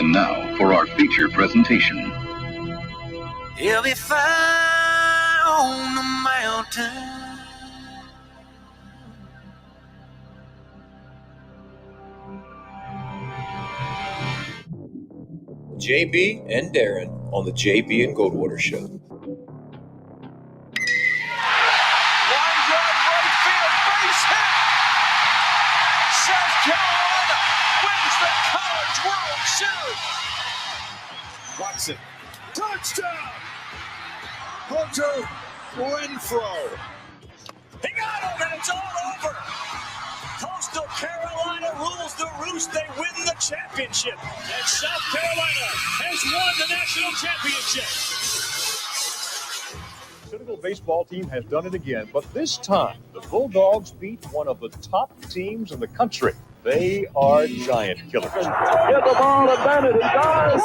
And now for our feature presentation. He'll be fine on the mountain. JB and Darren on the JB and Goldwater Show. Line drive right field, base hit. South Carolina wins the College World Series. Watson, touchdown. Hunter Renfrow. He got him, and it's all over. Coastal Carolina rules the roost. They win the championship. And South Carolina has won the national championship. Citadel baseball team has done it again, but this time the Bulldogs beat one of the top teams in the country. They are giant killers. Get the ball to Bennett. He does.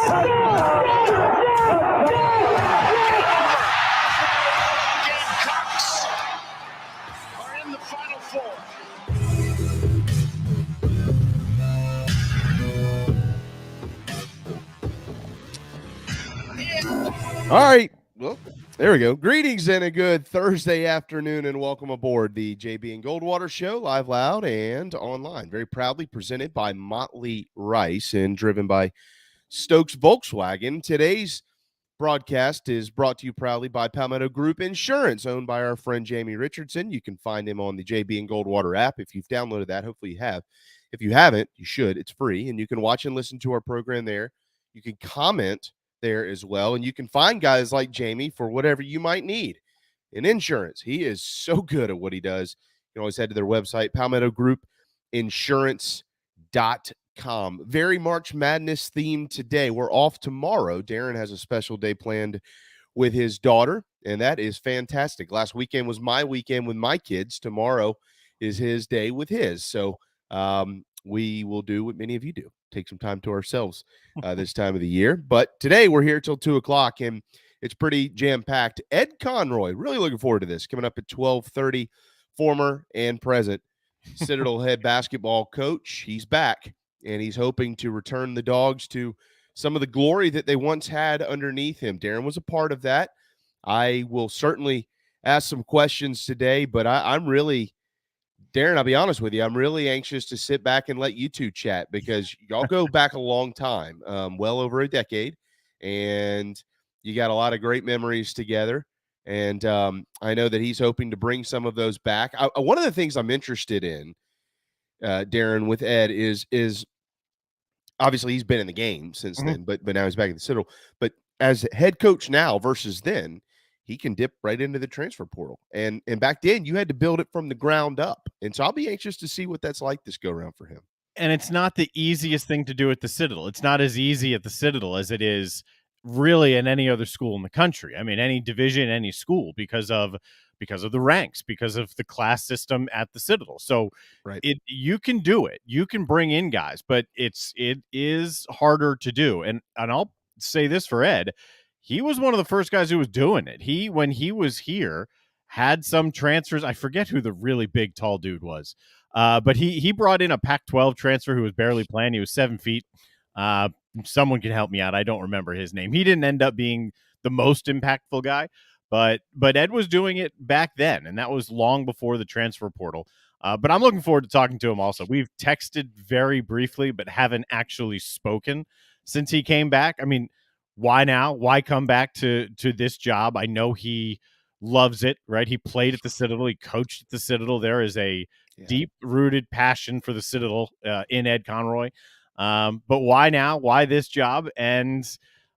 Gamecocks are in the Final Four. All right. Well, there we go. Greetings and a good Thursday afternoon, and welcome aboard the JB and Goldwater Show, live, loud, and online. Very proudly presented by Motley Rice and driven by Stokes Volkswagen. Today's broadcast is brought to you proudly by Palmetto Group Insurance, owned by our friend Jamie Richardson. You can find him on the JB and Goldwater app. If you've downloaded that, hopefully you have. If you haven't, you should. It's free, and you can watch and listen to our program there. You can comment there as well, and you can find guys like Jamie for whatever you might need in insurance. He is so good at what he does. You can always head to their website, palmettogroupinsurance.com. Very March Madness themed today. We're off tomorrow. Darren has a special day planned with his daughter, and that is fantastic. Last weekend was my weekend with my kids. Tomorrow is his day with his. So we will do what many of you do. Take some time to ourselves this time of the year. But today we're here till 2 o'clock, and it's pretty jam-packed. Ed Conroy, really looking forward to this. Coming up at 12:30, former and present Citadel head basketball coach. He's back, and he's hoping to return the Dogs to some of the glory that they once had underneath him. Darren was a part of that. I will certainly ask some questions today, but I'm really – Darren, I'll be honest with you. I'm really anxious to sit back and let you two chat because y'all go back a long time, well over a decade, and you got a lot of great memories together. And I know that he's hoping to bring some of those back. One of the things I'm interested in, Darren, with Ed is obviously he's been in the game since then, but now he's back at the Citadel. But as head coach now versus then, he can dip right into the transfer portal. And back then, you had to build it from the ground up. And so I'll be anxious to see what that's like this go-around for him. And it's not the easiest thing to do at the Citadel. It's not as easy at the Citadel as it is really in any other school in the country. I mean, any division, any school, because of the ranks, because of the class system at the Citadel. So right. You can do it. You can bring in guys, but it is harder to do. And I'll say this for Ed. He was one of the first guys who was doing it. When he was here, had some transfers. I forget who the really big, tall dude was. But he brought in a Pac-12 transfer who was barely playing. He was 7 feet. Someone can help me out. I don't remember his name. He didn't end up being the most impactful guy, but Ed was doing it back then, and that was long before the transfer portal. But I'm looking forward to talking to him also. We've texted very briefly, but haven't actually spoken since he came back. I mean, why now? Why come back to this job? I know he loves it, right? He played at the Citadel. He coached at the Citadel. There is a deep-rooted passion for the Citadel in Ed Conroy. But why now? Why this job? And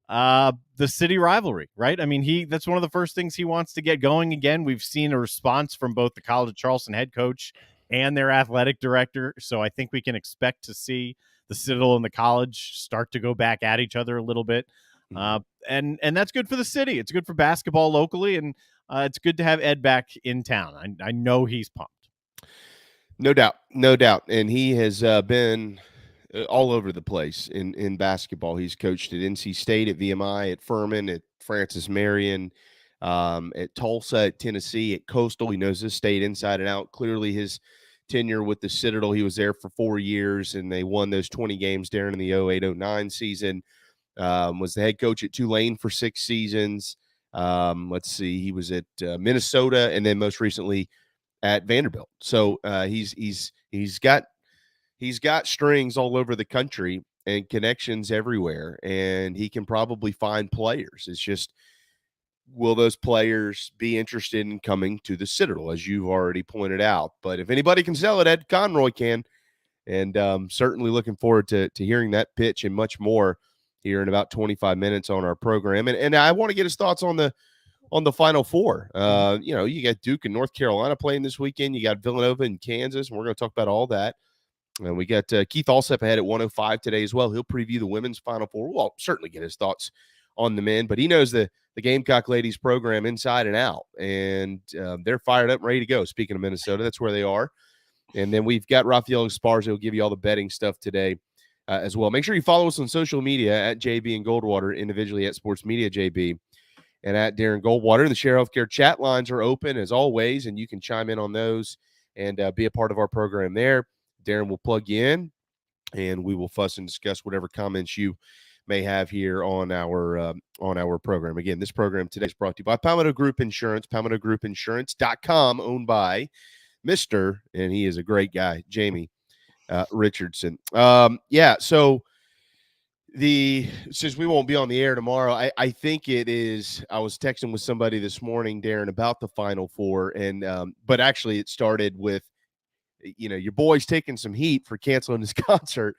the city rivalry, right? I mean, that's one of the first things he wants to get going again. We've seen a response from both the College of Charleston head coach and their athletic director. So I think we can expect to see the Citadel and the College start to go back at each other a little bit. And that's good for the city. It's good for basketball locally, and it's good to have Ed back in town. I know he's pumped. No doubt. And he has been all over the place in basketball. He's coached at NC State, at VMI, at Furman, at Francis Marion, at Tulsa, at Tennessee, at Coastal. He knows his state inside and out. Clearly his tenure with the Citadel. He was there for 4 years, and they won those 20 games during the 08-09 season. Was the head coach at Tulane for 6 seasons. Let's see, he was at Minnesota, and then most recently at Vanderbilt. So he's got strings all over the country and connections everywhere, and he can probably find players. It's just, will those players be interested in coming to the Citadel, as you've already pointed out? But if anybody can sell it, Ed Conroy can. And certainly looking forward to hearing that pitch and much more here in about 25 minutes on our program. And I want to get his thoughts on the Final Four. You got Duke and North Carolina playing this weekend. You got Villanova and Kansas, and we're going to talk about all that. And we got Keith Allsep ahead at 1:05 today as well. He'll preview the women's Final Four. We'll certainly get his thoughts on the men, but he knows the Gamecock ladies program inside and out, and they're fired up and ready to go. Speaking of Minnesota, that's where they are. And then we've got Raphael Esparza who'll give you all the betting stuff today as well. Make sure you follow us on social media at JB and Goldwater, individually at Sports Media JB and at Darren Goldwater. And the Share Healthcare chat lines are open as always, and you can chime in on those and be a part of our program there. Darren will plug you in, and we will fuss and discuss whatever comments you may have here on our program. Again, this program today is brought to you by Palmetto Group Insurance, PalmettoGroupInsurance.com, owned by Mr., and he is a great guy, Jamie Richardson. So since we won't be on the air tomorrow, I think it is, I was texting with somebody this morning, Darren, about the Final Four, and but actually it started with, your boy's taking some heat for canceling his concert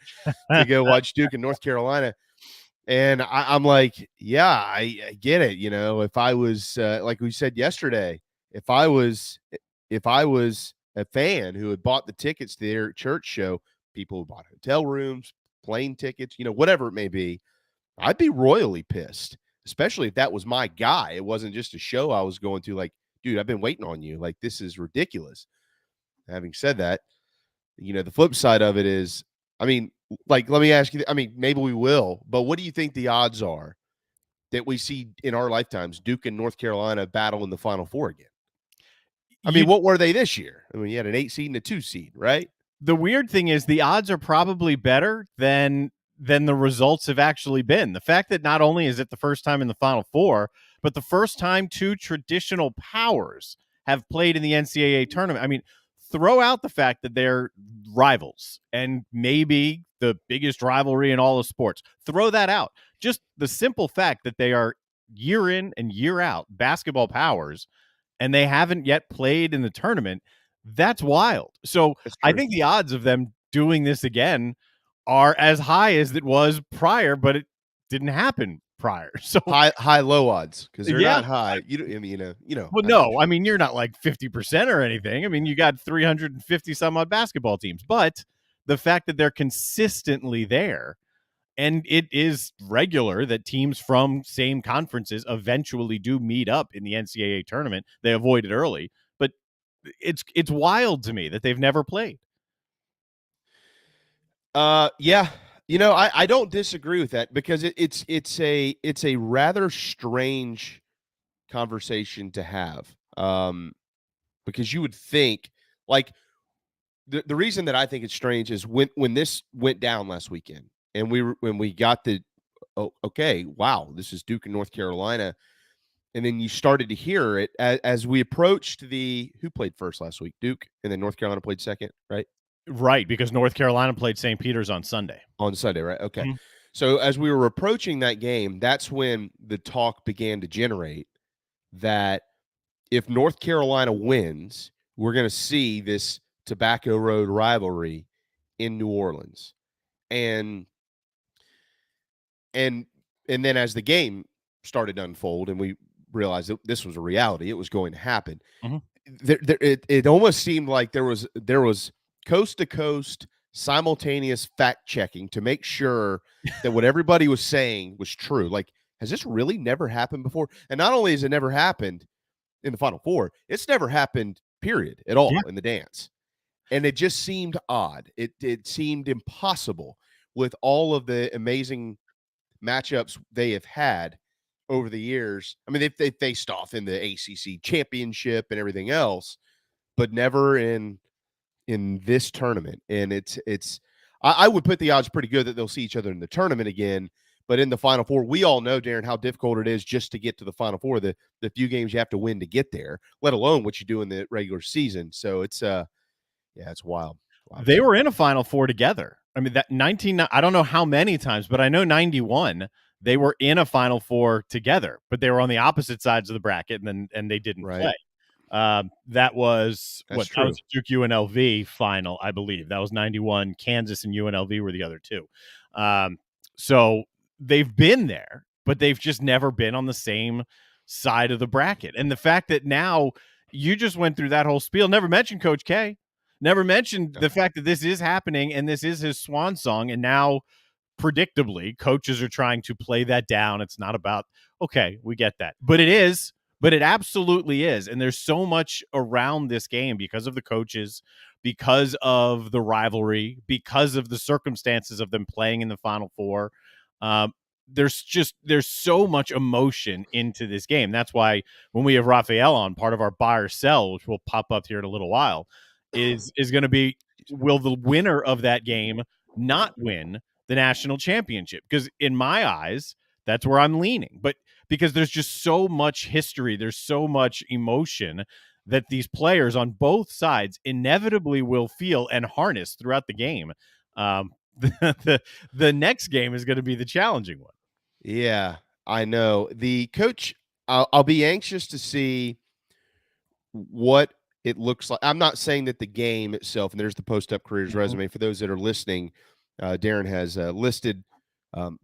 to go watch Duke and North Carolina. And I'm like, yeah, I get it. If I was, like we said yesterday, if I was a fan who had bought the tickets to their church show, people who bought hotel rooms, plane tickets, whatever it may be, I'd be royally pissed, especially if that was my guy. It wasn't just a show I was going to. Like, dude, I've been waiting on you. Like, this is ridiculous. Having said that, the flip side of it is, let me ask you, maybe we will, but what do you think the odds are that we see in our lifetimes Duke and North Carolina battle in the Final Four again? What were they this year? You had an 8 seed and a 2 seed, right? The weird thing is the odds are probably better than the results have actually been. The fact that not only is it the first time in the Final Four, but the first time 2 traditional powers have played in the NCAA tournament. Throw out the fact that they're rivals and maybe the biggest rivalry in all of sports. Throw that out. Just the simple fact that they are year in and year out basketball powers and they haven't yet played in the tournament, that's wild. So I think the odds of them doing this again are as high as it was prior, but it didn't happen prior. So high low odds, because they're not high. Well, no, you're not like 50% or anything. You got 350 some odd basketball teams, but the fact that they're consistently there, and it is regular that teams from same conferences eventually do meet up in the NCAA tournament. They avoid it early, but it's wild to me that they've never played. Yeah. I don't disagree with that, because it's a rather strange conversation to have. Because you would think, like, the reason that I think it's strange is when this went down last weekend, and when we got okay, wow, this is Duke and North Carolina, and then you started to hear it as we approached who played first last week? Duke, and then North Carolina played second, right? Right, because North Carolina played St. Peter's on Sunday. On Sunday, right? Okay. Mm-hmm. So as we were approaching that game, that's when the talk began to generate that if North Carolina wins, we're going to see this Tobacco Road rivalry in New Orleans. And then as the game started to unfold and we realized that this was a reality, it was going to happen. Mm-hmm. It almost seemed like there was coast to coast simultaneous fact checking to make sure that what everybody was saying was true. Like, has this really never happened before? And not only has it never happened in the Final Four, it's never happened, period, at all in the dance. And it just seemed odd. It seemed impossible with all of the amazing matchups they have had over the years. They faced off in the ACC championship and everything else, but never in in this tournament, and I would put the odds pretty good that they'll see each other in the tournament again. But in the Final Four, we all know, Darren, how difficult it is just to get to the Final Four. The few games you have to win to get there, let alone what you do in the regular season. So it's it's wild. They were in a Final Four together. I mean, that 19, I don't know how many times, but I know 91, they were in a Final Four together, but they were on the opposite sides of the bracket, and they didn't play. That was That's that was Duke UNLV final, I believe. That was 91. Kansas and UNLV were the other two. So they've been there, but they've just never been on the same side of the bracket. And the fact that now you just went through that whole spiel, never mentioned Coach K, never mentioned the fact that this is happening and this is his swan song. And now, predictably, coaches are trying to play that down. It's not about, okay, we get that. But it is. But it absolutely is. And there's so much around this game because of the coaches, because of the rivalry, because of the circumstances of them playing in the Final Four. There's so much emotion into this game. That's why when we have Raphael on, part of our buy or sell, which will pop up here in a little while, is going to be, will the winner of that game not win the national championship? Because in my eyes, that's where I'm leaning. But because there's just so much history, there's so much emotion that these players on both sides inevitably will feel and harness throughout the game. The next game is going to be the challenging one. Yeah, I know. The coach, I'll be anxious to see what it looks like. I'm not saying that the game itself, and there's the post-up careers resume. For those that are listening, Darren has listed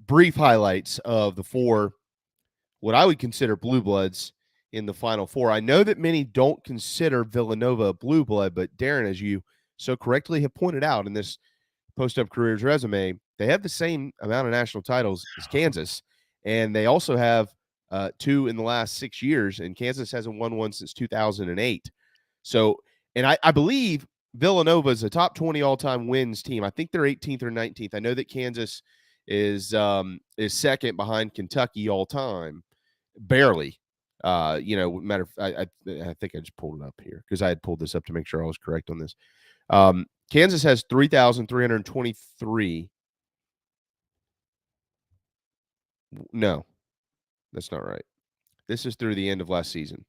brief highlights of the four, what I would consider blue bloods in the Final Four. I know that many don't consider Villanova a blue blood, but Darren, as you so correctly have pointed out in this post-up careers resume, they have the same amount of national titles as Kansas, and they also have 2 in the last 6 years, and Kansas hasn't won one since 2008. So, and I believe Villanova is a top 20 all-time wins team. I think they're 18th or 19th. I know that Kansas is second behind Kentucky all time, barely. Matter of I think I just pulled it up here because I had pulled this up to make sure I was correct on this. Kansas has 3,323. No, that's not right. This is through the end of last season.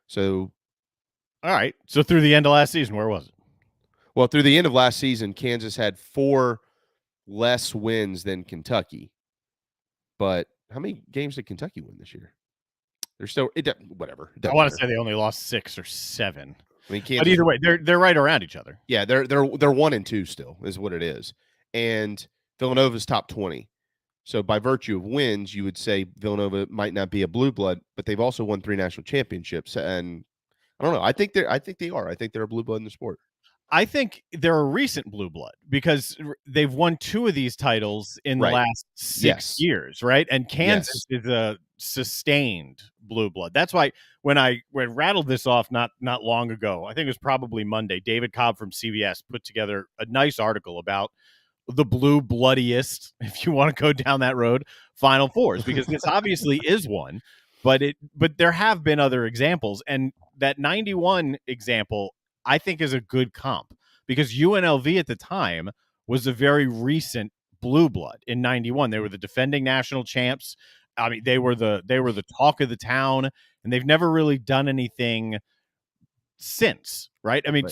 So, all right. So through the end of last season, where was it? Well, through the end of last season, Kansas had 4 less wins than Kentucky. But how many games did Kentucky win this year? They're still whatever. I want to say they only lost 6 or 7. I mean, Kansas, but either way, they're right around each other. Yeah, they're 1-2 still is what it is. And Villanova's top 20. So by virtue of wins, you would say Villanova might not be a blue blood, but they've also won 3 national championships. And I don't know. I think they are. I think they're a blue blood in the sport. I think they're a recent blue blood because they've won 2 of these titles in the last 6 years, right? And Kansas is a sustained blue blood. That's why when I rattled this off not long ago, I think it was probably Monday, David Cobb from CBS put together a nice article about the blue bloodiest, if you want to go down that road, Final Fours, because this obviously is one, but there have been other examples, and that 91 example I think is a good comp because UNLV at the time was a very recent blue blood in 91. They were the defending national champs. I mean, they were the talk of the town, and they've never really done anything since, right? I mean,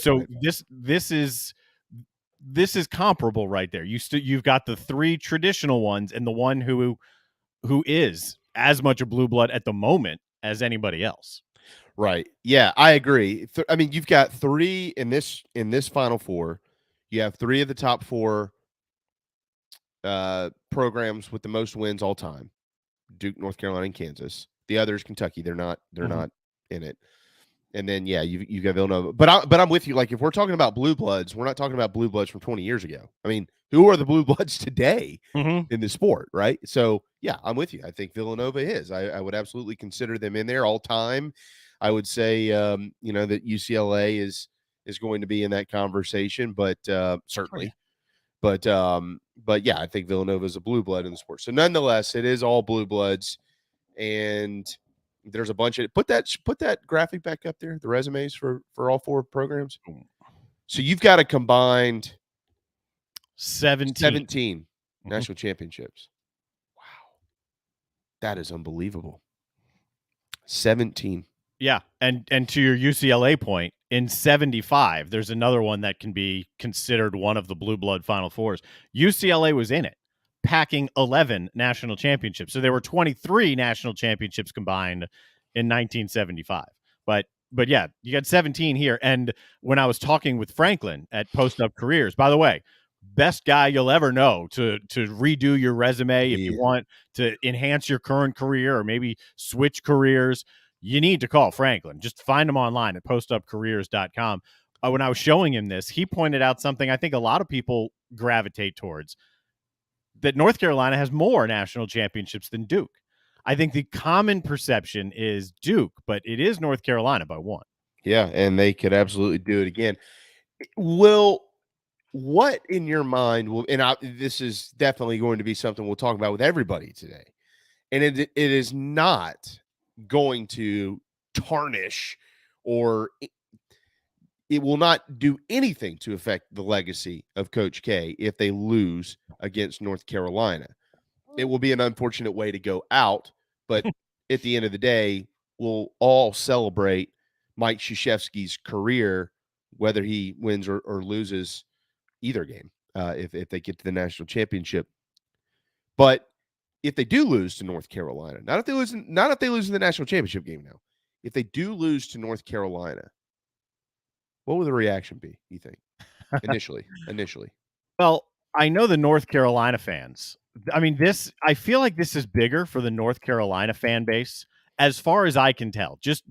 this is comparable right there. You've got the 3 traditional ones and the one who is as much a blue blood at the moment as anybody else. Right. Yeah, I agree. I mean, you've got 3 in this Final Four. You have 3 of the top 4 programs with the most wins all time: Duke, North Carolina, and Kansas. The others, Kentucky, they're not in it. And then you got Villanova. But I'm with you. Like if we're talking about blue bloods, we're not talking about blue bloods from 20 years ago. I mean, who are the blue bloods today in the sport, right? So yeah, I'm with you. I think Villanova is. I would absolutely consider them in there all time. I would say, that UCLA is going to be in that conversation, but certainly. But yeah, I think Villanova is a blue blood in the sport. So nonetheless, it is all blue bloods, and there's a bunch of put that graphic back up there, the resumes for all 4 programs. So you've got a combined 17 national championships. Wow. That is unbelievable. 17. Yeah, and to your UCLA point, in 75, there's another one that can be considered one of the blue blood Final Fours. UCLA was in it, packing 11 national championships. So there were 23 national championships combined in 1975. But yeah, you got 17 here. And when I was talking with Franklin at Post Up Careers, by the way, best guy you'll ever know to redo your resume if you want to enhance your current career or maybe switch careers, you need to call Franklin. Just find him online at postupcareers.com. When I was showing him this, he pointed out something I think a lot of people gravitate towards, that North Carolina has more national championships than Duke. I think the common perception is Duke, but it is North Carolina by one. Yeah, and they could absolutely do it again. What in your mind will, and this is definitely going to be something we'll talk about with everybody today, and it is not going to tarnish or it will not do anything to affect the legacy of Coach K if they lose against North Carolina. It will be an unfortunate way to go out, but at the end of the day, we'll all celebrate Mike Krzyzewski's career, whether he wins or loses either game, if they get to the national championship. But if they do lose to North Carolina, not if they lose in the national championship game now, if they do lose to North Carolina, what will the reaction be, you think, initially? Well, I know the North Carolina fans. I mean, I feel like this is bigger for the North Carolina fan base, as far as I can tell. Just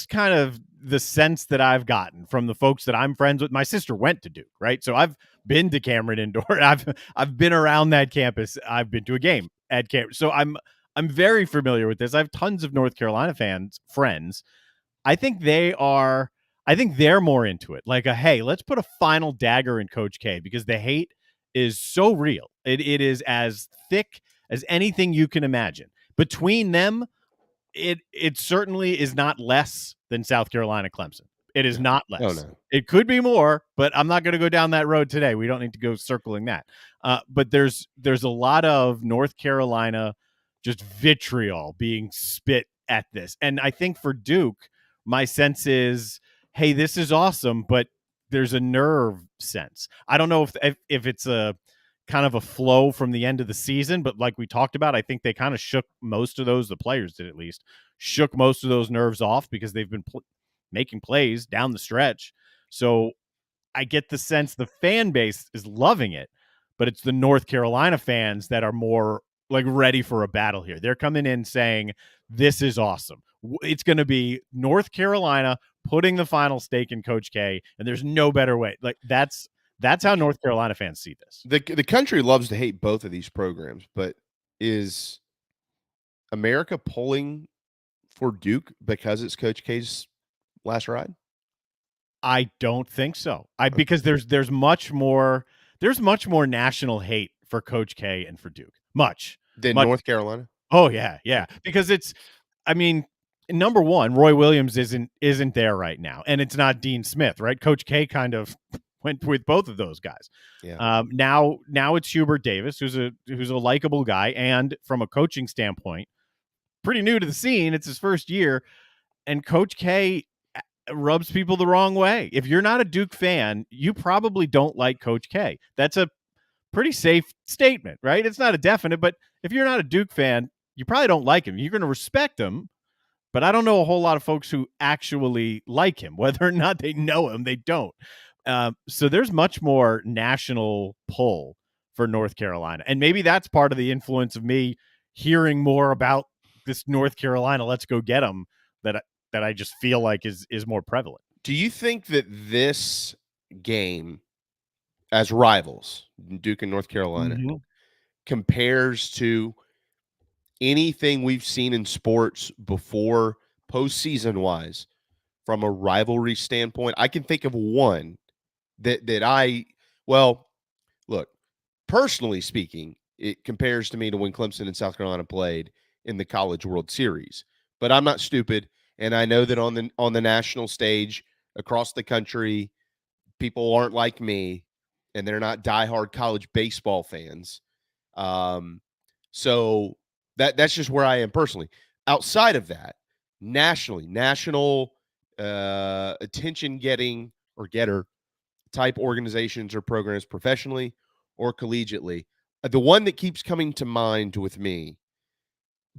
kind of the sense that I've gotten from the folks that I'm friends with. My sister went to Duke, right? So I've been to Cameron Indoor. I've been around that campus. I've been to a game at Cameron. So I'm very familiar with this. I have tons of North Carolina friends. I think they're more into it. Like hey, let's put a final dagger in Coach K, because the hate is so real. It is as thick as anything you can imagine. Between them, it certainly is not less than South Carolina Clemson. It is not less. Oh, no. It could be more, but I'm not going to go down that road today. We don't need to go circling that. But there's a lot of North Carolina just vitriol being spit at this. And I think for Duke, my sense is, hey, this is awesome, but there's a nerve sense. I don't know if it's a kind of a flow from the end of the season, but like we talked about, I think they kind of shook most of those, the players did at least, shook most of those nerves off because they've been making plays down the stretch. So I get the sense the fan base is loving it, but it's the North Carolina fans that are more like ready for a battle here. They're coming in saying, this is awesome. It's going to be North Carolina putting the final stake in Coach K, and there's no better way. Like that's how North Carolina fans see this. The country loves to hate both of these programs, but is America pulling for Duke because it's Coach K's last ride? I don't think so. Because there's much more national hate for Coach K and for Duke. Much North Carolina. Oh yeah. Because number one, Roy Williams isn't there right now, and it's not Dean Smith, right? Coach K kind of went with both of those guys. Yeah. Now it's Hubert Davis, who's a likable guy, and from a coaching standpoint, pretty new to the scene. It's his first year, and Coach K rubs people the wrong way. If you're not a Duke fan, you probably don't like Coach K. That's a pretty safe statement, right? It's not a definite, but if you're not a Duke fan, you probably don't like him. You're going to respect him, but I don't know a whole lot of folks who actually like him. Whether or not they know him, they don't. So there's much more national pull for North Carolina. And maybe that's part of the influence of me hearing more about this North Carolina, let's go get them, that I just feel like is more prevalent. Do you think that this game, as rivals, Duke and North Carolina, compares to anything we've seen in sports before, postseason wise, from a rivalry standpoint? I can think of one look, personally speaking, it compares to me to when Clemson and South Carolina played in the College World Series. But I'm not stupid, and I know that on the national stage across the country, people aren't like me and they're not diehard college baseball fans. So that's just where I am personally. Outside of that, national attention getting or getter type organizations or programs professionally or collegiately. The one that keeps coming to mind with me,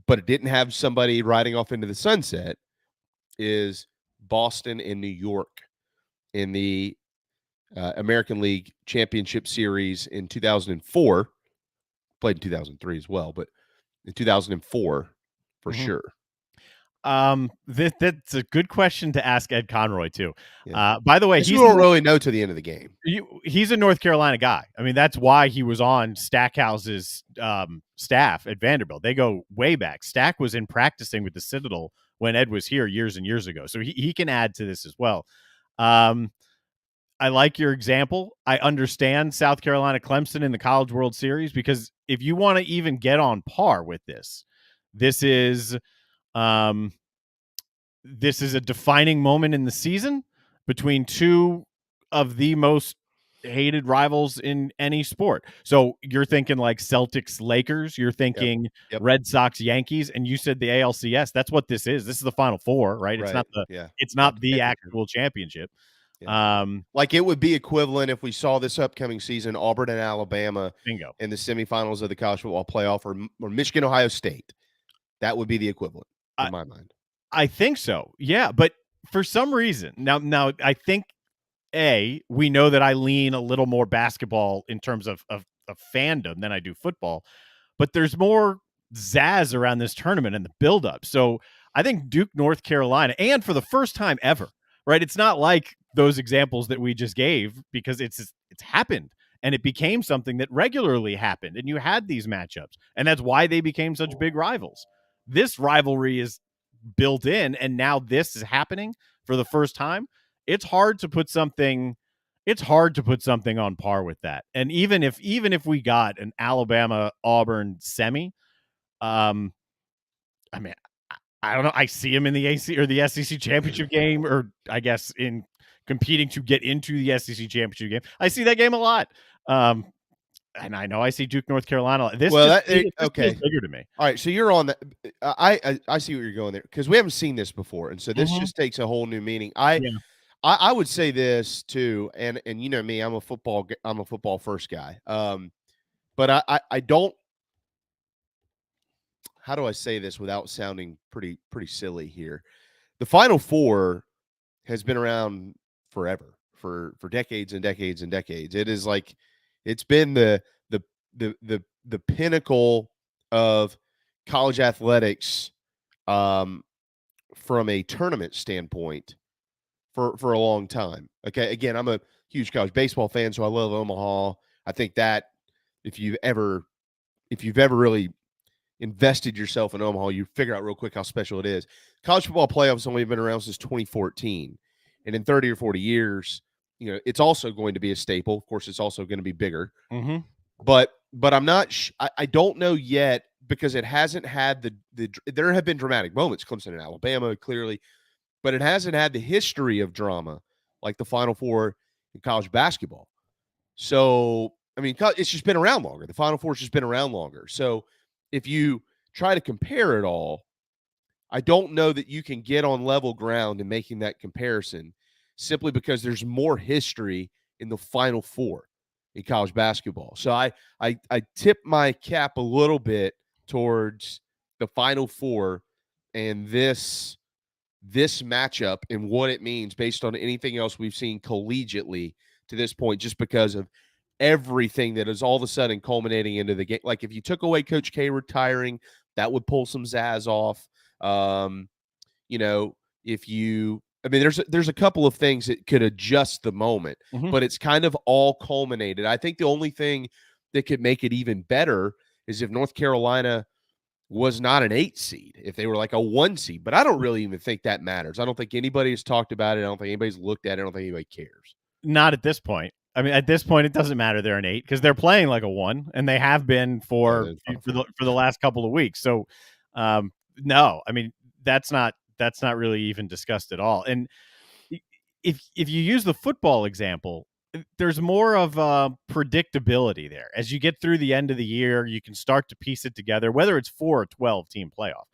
but it didn't have somebody riding off into the sunset, is Boston and New York in the American League Championship Series in 2004. Played in 2003 as well, but in 2004 for sure. That's a good question to ask Ed Conroy too. Yeah. By the way, you don't really know to the end of the game. He's a North Carolina guy. I mean, that's why he was on Stackhouse's staff at Vanderbilt. They go way back. Stack was in practicing with the Citadel when Ed was here years and years ago. So he can add to this as well. I like your example. I understand South Carolina Clemson in the College World Series, because if you want to even get on par with this is a defining moment in the season between two of the most hated rivals in any sport. So you're thinking like Celtics Lakers, you're thinking Yep. Red Sox Yankees, and you said the ALCS. That's what this is. This is the Final Four, right? It's not the actual championship. Yeah. Like it would be equivalent if we saw this upcoming season, Auburn and Alabama bingo in the semifinals of the college football playoff, or Michigan, Ohio State. That would be the equivalent in my mind. I think so. Yeah. But for some reason, now I think we know that I lean a little more basketball in terms of fandom than I do football, but there's more zazz around this tournament and the buildup. So I think Duke, North Carolina, and for the first time ever, right? It's not like those examples that we just gave, because it's happened and it became something that regularly happened, and you had these matchups, and that's why they became such big rivals. This rivalry is built in, and now this is happening for the first time. It's hard to put something on par with that. And even if we got an Alabama Auburn semi, I mean, I don't know. I see him in the AC or the SEC championship game, or I guess in competing to get into the SEC championship game. I see that game a lot. And I know I see Duke, North Carolina. This feels bigger to me. All right, so you're on that. I see what you're going there, because we haven't seen this before, and so this just takes a whole new meaning. I would say this too, and you know me, I'm a football first guy. But I don't. How do I say this without sounding pretty silly here? The Final Four has been around forever, for decades and decades and decades. It is like it's been the pinnacle of college athletics from a tournament standpoint for a long time. Okay, again, I'm a huge college baseball fan, so I love Omaha. I think that if you've ever really invested yourself in Omaha, you figure out real quick how special it is. College football playoffs only been around since 2014, and in 30 or 40 years, you know, it's also going to be a staple. Of course, it's also going to be bigger. But I'm not. I don't know yet, because it hasn't had there have been dramatic moments, Clemson and Alabama clearly, but it hasn't had the history of drama like the Final Four in college basketball. So I mean, it's just been around longer. The Final Four's just been around longer. So if you try to compare it all, I don't know that you can get on level ground in making that comparison, simply because there's more history in the Final Four in college basketball. So I tip my cap a little bit towards the Final Four and this matchup and what it means based on anything else we've seen collegiately to this point, just because of everything that is all of a sudden culminating into the game. Like if you took away Coach K retiring, that would pull some zazz off. You know, there's a couple of things that could adjust the moment, but it's kind of all culminated. I think the only thing that could make it even better is if North Carolina was not an 8 seed, if they were like a 1 seed. But I don't really even think that matters. I don't think anybody has talked about it. I don't think anybody's looked at it. I don't think anybody cares. Not at this point. I mean, at this point, it doesn't matter they're an 8, because they're playing like a 1, and they have been for the last couple of weeks. So, no, I mean, that's not really even discussed at all. And if you use the football example, there's more of predictability there. As you get through the end of the year, you can start to piece it together, whether it's 4 or 12 team playoff.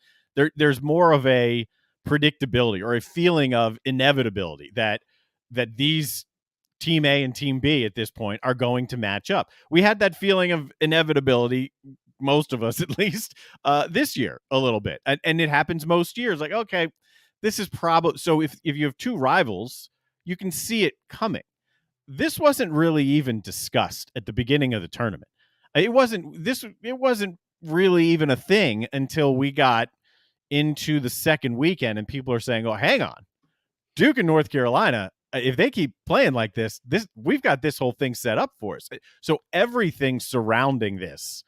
There's more of a predictability or a feeling of inevitability that these Team A and Team B at this point are going to match up. We had that feeling of inevitability, most of us at least, this year a little bit. And it happens most years. Like, okay, this is probably... So if you have two rivals, you can see it coming. This wasn't really even discussed at the beginning of the tournament. It wasn't really even a thing until we got into the second weekend and people are saying, oh, hang on, Duke and North Carolina, if they keep playing like this, we've got this whole thing set up for us. So everything surrounding this,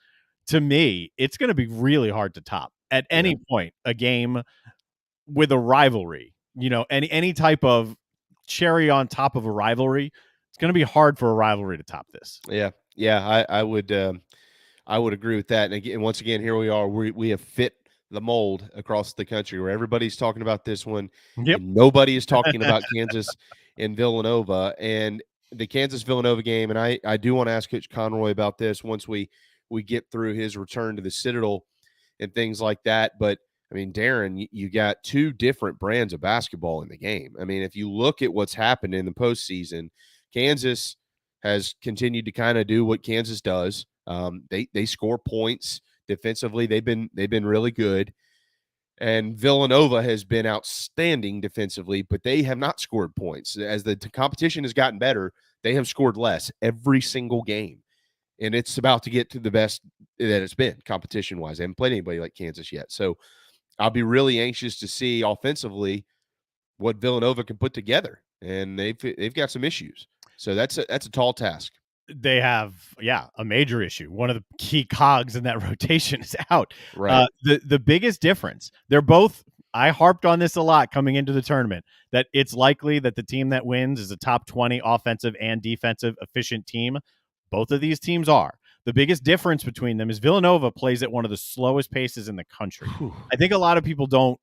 to me, it's going to be really hard to top at any point, a game with a rivalry, any type of cherry on top of a rivalry. It's going to be hard for a rivalry to top this. Yeah. I would agree with that. And once again, here we are. We have fit the mold across the country where everybody's talking about this one. Yep. And nobody is talking about Kansas and Villanova and the Kansas-Villanova game. And I do want to ask Coach Conroy about this once we get through his return to the Citadel and things like that. But, I mean, Darren, you got two different brands of basketball in the game. I mean, if you look at what's happened in the postseason, Kansas has continued to kind of do what Kansas does. They score points defensively. They've been really good. And Villanova has been outstanding defensively, but they have not scored points. As the competition has gotten better, they have scored less every single game. And it's about to get to the best that it's been competition-wise. They haven't played anybody like Kansas yet. So I'll be really anxious to see offensively what Villanova can put together. And they've got some issues. So that's a tall task. They have, a major issue. One of the key cogs in that rotation is out. Right. The biggest difference, they're both, I harped on this a lot coming into the tournament, that it's likely that the team that wins is a top 20 offensive and defensive efficient team. Both of these teams are. The biggest difference between them is Villanova plays at one of the slowest paces in the country. I think a lot of people don't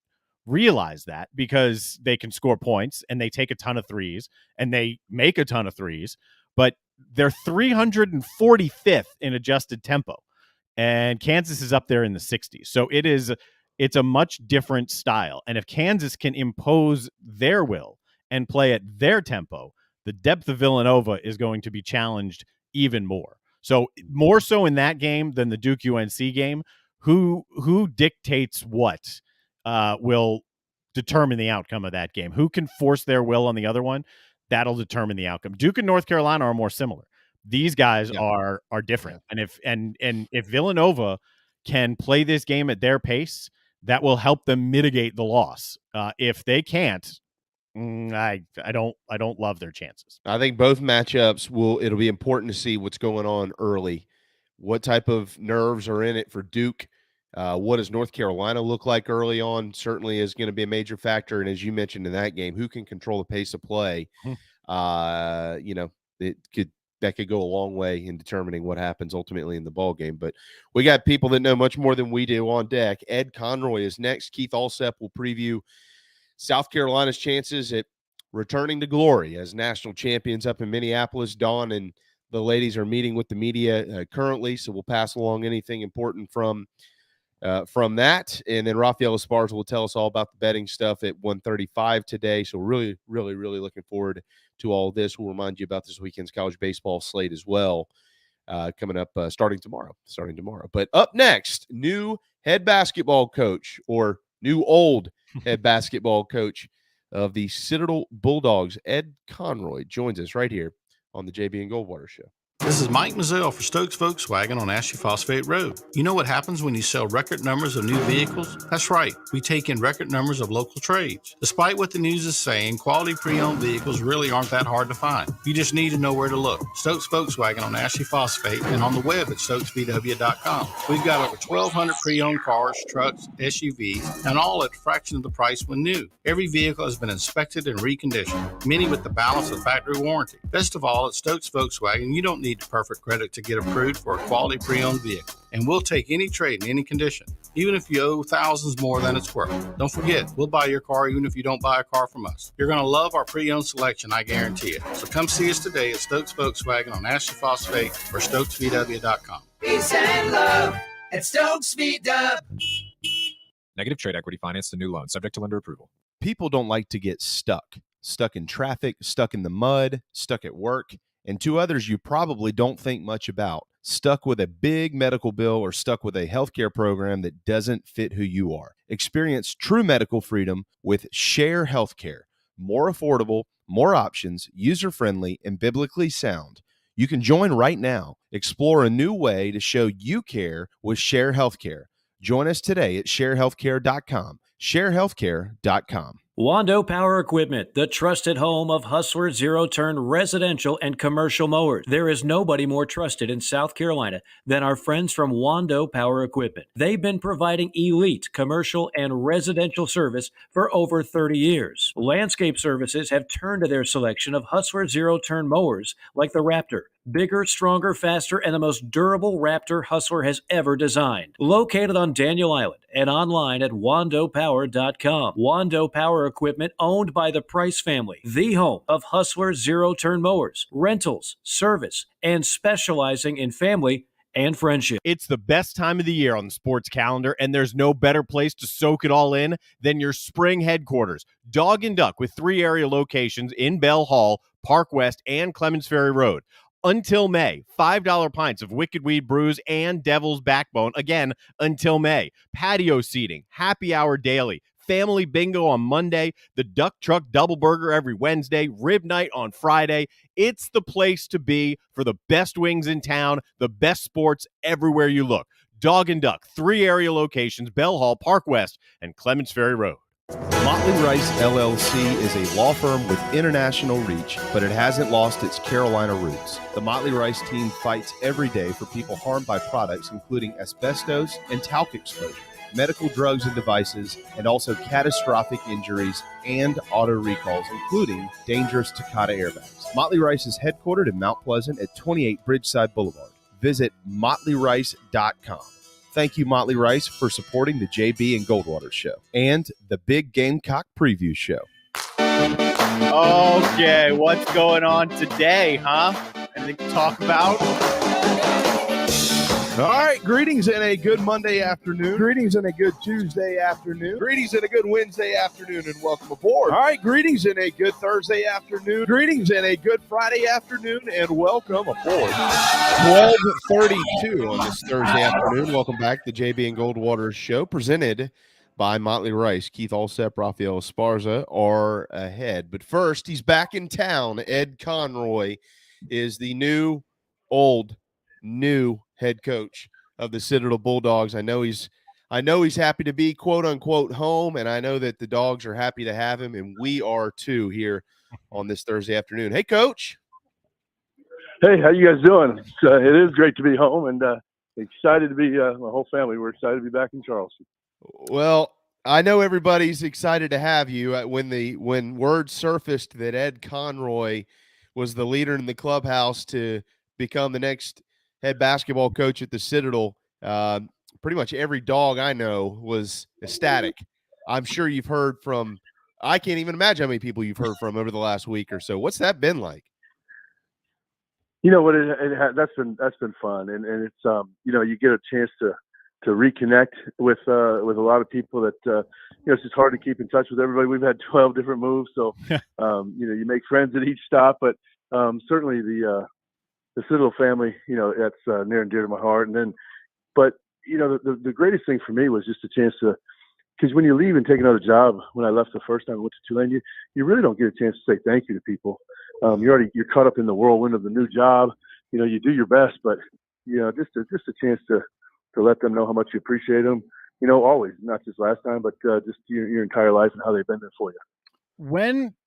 realize that because they can score points and they take a ton of threes and they make a ton of threes, but they're 345th in adjusted tempo, and Kansas is up there in the 60s. So it's a much different style. And if Kansas can impose their will and play at their tempo, the depth of Villanova is going to be challenged even more. So more so in that game than the Duke UNC game, who dictates what will determine the outcome of that game. Who can force their will on the other one? That'll determine the outcome. Duke and North Carolina are more similar. These guys are different. And if Villanova can play this game at their pace, that will help them mitigate the loss. If they can't, I don't love their chances. I think both matchups it'll be important to see what's going on early. What type of nerves are in it for Duke? What does North Carolina look like early on? Certainly is going to be a major factor. And as you mentioned in that game, who can control the pace of play? That could go a long way in determining what happens ultimately in the ball game. But we got people that know much more than we do on deck. Ed Conroy is next. Keith Allsep will preview South Carolina's chances at returning to glory as national champions up in Minneapolis. Dawn and the ladies are meeting with the media currently, so we'll pass along anything important from that. And then Raphael Esparza will tell us all about the betting stuff at 1:35 today. So really, really, really looking forward to all of this. We'll remind you about this weekend's college baseball slate as well, coming up starting tomorrow. But up next, new head basketball coach, or new old head basketball coach of the Citadel Bulldogs, Ed Conroy, joins us right here on the JB and Goldwater Show. This is Mike Mazzell for Stokes Volkswagen on Ashley Phosphate Road. You know what happens when you sell record numbers of new vehicles? That's right, we take in record numbers of local trades. Despite what the news is saying, quality pre-owned vehicles really aren't that hard to find. You just need to know where to look. Stokes Volkswagen on Ashley Phosphate and on the web at stokesvw.com. We've got over 1,200 pre-owned cars, trucks, SUVs, and all at a fraction of the price when new. Every vehicle has been inspected and reconditioned, many with the balance of factory warranty. Best of all, at Stokes Volkswagen, you don't need perfect credit to get approved for a quality pre-owned vehicle, and we'll take any trade in any condition. even if you owe thousands more than it's worth. Don't forget, we'll buy your car even if you don't buy a car from us. You're going to love our pre-owned selection, I guarantee it. So come see us today at Stokes Volkswagen on Ashley Phosphate or StokesVW.com. Peace and love at Stokes VW. Negative trade equity financed a new loan subject to lender approval. People don't like to get stuck in traffic, stuck in the mud, stuck at work, and two others you probably don't think much about, stuck with a big medical bill or stuck with a healthcare program that doesn't fit who you are. Experience true medical freedom with Share Healthcare. More affordable, more options, user-friendly, and biblically sound. You can join right now. Explore a new way to show you care with Share Healthcare. Join us today at sharehealthcare.com. sharehealthcare.com. Wando Power Equipment, the trusted home of Hustler zero-turn residential and commercial mowers. There is nobody more trusted in South Carolina than our friends from Wando Power Equipment. They've been providing elite commercial and residential service for over 30 years. Landscape Services have turned to their selection of Hustler zero-turn mowers like the Raptor. Bigger, stronger, faster, and the most durable Raptor Hustler has ever designed. Located on Daniel Island and online at wandopower.com. Wando Power Equipment, owned by the Price family, the home of Hustler zero-turn mowers, rentals, service, and specializing in family and friendship. It's the best time of the year on the sports calendar, and there's no better place to soak it all in than your spring headquarters. Dog and Duck, with 3 area locations in Bell Hall, Park West, and Clemens Ferry Road. Until May, $5 pints of Wicked Weed Brews and Devil's Backbone, again, until May. Patio seating, happy hour daily, family bingo on Monday, the Duck Truck Double Burger every Wednesday, rib night on Friday. It's the place to be for the best wings in town, the best sports everywhere you look. Dog and Duck, 3 area locations, Bell Hall, Park West, and Clemens Ferry Road. Motley Rice LLC is a law firm with international reach, but it hasn't lost its Carolina roots. The Motley Rice team fights every day for people harmed by products including asbestos and talc exposure, medical drugs and devices, and also catastrophic injuries and auto recalls, including dangerous Takata airbags. Motley Rice is headquartered in Mount Pleasant at 28 Bridgeside Boulevard. Visit motleyrice.com. Thank you, Motley Rice, for supporting the JB and Goldwater Show and the Big Gamecock Preview Show. Okay, what's going on today, huh? Anything to talk about? All right, greetings and a good Monday afternoon. Greetings and a good Tuesday afternoon. Greetings and a good Wednesday afternoon, and welcome aboard. All right, greetings and a good Thursday afternoon. Greetings and a good Friday afternoon, and welcome aboard. 12:32 on this Thursday afternoon. Welcome back to the JB and Goldwater Show, presented by Motley Rice. Keith Allsep, Raphael Esparza are ahead. But first, he's back in town. Ed Conroy is the new head coach of the Citadel Bulldogs. I know he's happy to be quote unquote home, and I know that the dogs are happy to have him, and we are too here on this Thursday afternoon. Hey, Coach. Hey, how you guys doing? It is great to be home, and excited to be my whole family. We're excited to be back in Charleston. Well, I know everybody's excited to have you. When word surfaced that Ed Conroy was the leader in the clubhouse to become the next head basketball coach at the Citadel, pretty much every dog I know was ecstatic. I'm sure you've heard from – I can't even imagine how many people you've heard from over the last week or so. What's that been like? You know what? That's been fun, and it's you get a chance to reconnect with a lot of people that it's just hard to keep in touch with everybody. We've had 12 different moves, so you make friends at each stop. But certainly the Citadel family, that's near and dear to my heart. And then, but the greatest thing for me was just a chance to, because when you leave and take another job, when I left the first time I went to Tulane, you really don't get a chance to say thank you to people. You're caught up in the whirlwind of the new job. You do your best, but just a chance to let them know how much you appreciate them. Always, not just last time, but just your entire life and how they've been there for you.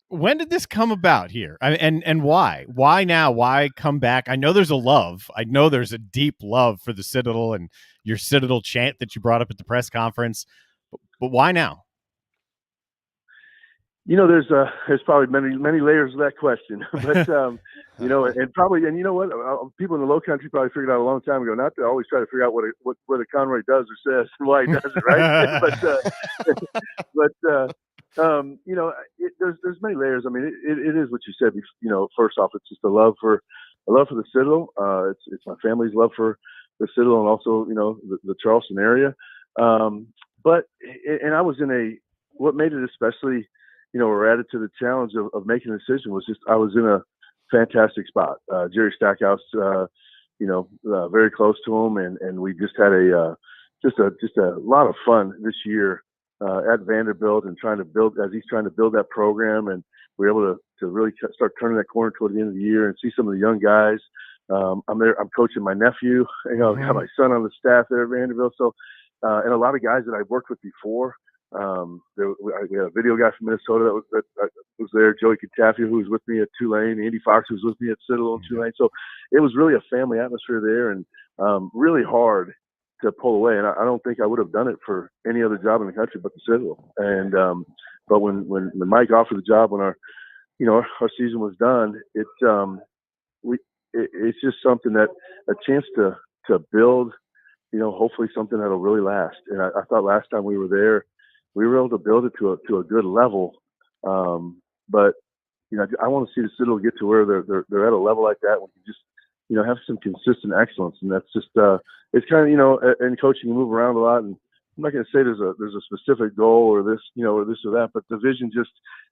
When did this come about here? And why? Why now? Why come back? I know there's a love. I know there's a deep love for the Citadel and your Citadel chant that you brought up at the press conference. But why now? There's probably many layers of that question, but You know, and you know what? People in the Low Country probably figured out a long time ago not to always try to figure out whether Conroy does or says and why he does it, right? You know, there's many layers. I mean, it is what you said. You know, first off, it's just a love for the Citadel. It's my family's love for the Citadel and also, you know, the Charleston area. And I was what made it especially, you know, or added to the challenge of making a decision was just I was in a fantastic spot. Jerry Stackhouse, you know, very close to him, and we just had just a lot of fun this year at Vanderbilt and trying to build that program, and we were able to really start turning that corner toward the end of the year and see some of the young guys. I'm coaching my nephew, you know, got my son on the staff there at Vanderbilt, so and a lot of guys that I've worked with before. We had a video guy from Minnesota that was there, Joey Catafia, who was with me at Tulane, Andy Fox, who was with me at Citadel and Tulane. So it was really a family atmosphere there, and really hard to pull away. And I don't think I would have done it for any other job in the country but the Citadel. And but when Mike offered the job, when our season was done, it's just something that a chance to build, you know, hopefully something that'll really last. And I thought last time we were there, we were able to build it to a good level. But, you know, I want to see the Citadel get to where they're at a level like that, where you just, you know, have some consistent excellence. And that's just, it's kind of, you know, in coaching, you move around a lot, and I'm not going to say there's a specific goal or this, you know, or this or that, but the vision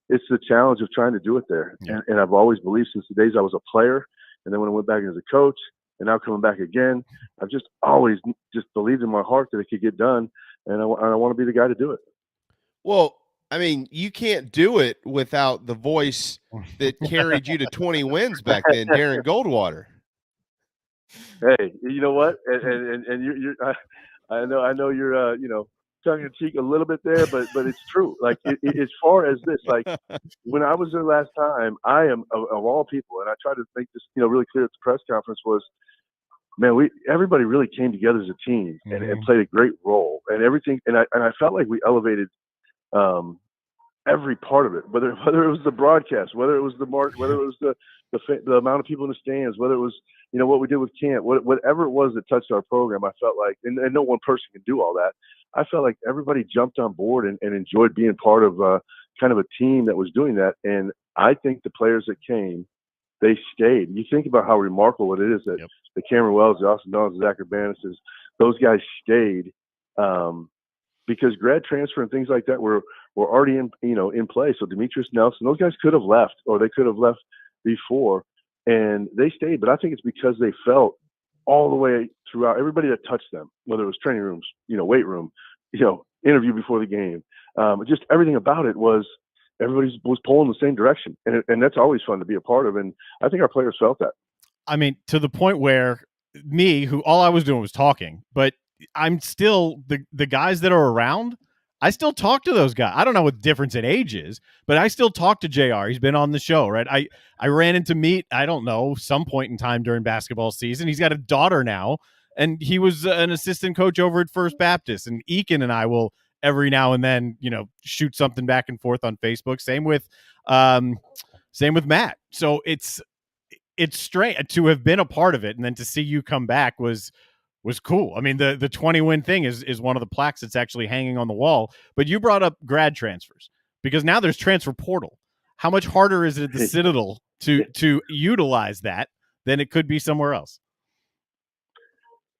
it's the challenge of trying to do it there. Yeah. And I've always believed since the days I was a player, and then when I went back as a coach, and now coming back again, I've just always just believed in my heart that it could get done, and I want to be the guy to do it. Well, I mean, you can't do it without the voice that carried you to 20 wins back then, Darren Goldwater. Hey, you know what? And you're I know you're you know, tongue in cheek a little bit there, but it's true. Like as far as this, like when I was there last time, I am of all people, and I tried to make this, you know, really clear at the press conference, was, man, everybody really came together as a team and played a great role and everything. And I felt like we elevated every part of it, whether it was the broadcast, whether it was the mark, whether it was the amount of people in the stands, whether it was, you know, what we did with camp, whatever it was that touched our program. I felt like, and no one person can do all that. I felt like everybody jumped on board and enjoyed being part of kind of a team that was doing that. And I think the players that came, they stayed. You think about how remarkable it is that the Cameron Wells, the Austin Dawes, the Zach Urbanis, those guys stayed because grad transfer and things like that were already in play. So Demetrius Nelson, those guys could have left, or they could have left before, and they stayed. But I think it's because they felt all the way throughout, everybody that touched them, whether it was training rooms, you know, weight room, you know, interview before the game, just everything about it was everybody was pulling the same direction, and that's always fun to be a part of. And I think our players felt that. I mean, to the point where who all I was doing was talking, but I'm still the guys that are around. I still talk to those guys. I don't know what the difference in age is, but I still talk to JR. He's been on the show, right? I ran into Meat, I don't know, some point in time during basketball season. He's got a daughter now, and he was an assistant coach over at First Baptist. And Eakin and I will every now and then, you know, shoot something back and forth on Facebook. Same with Matt. So it's strange to have been a part of it, and then to see you come back was cool. I mean, the 20-win thing is one of the plaques that's actually hanging on the wall. But you brought up grad transfers, because now there's transfer portal. How much harder is it at the Citadel to utilize that than it could be somewhere else?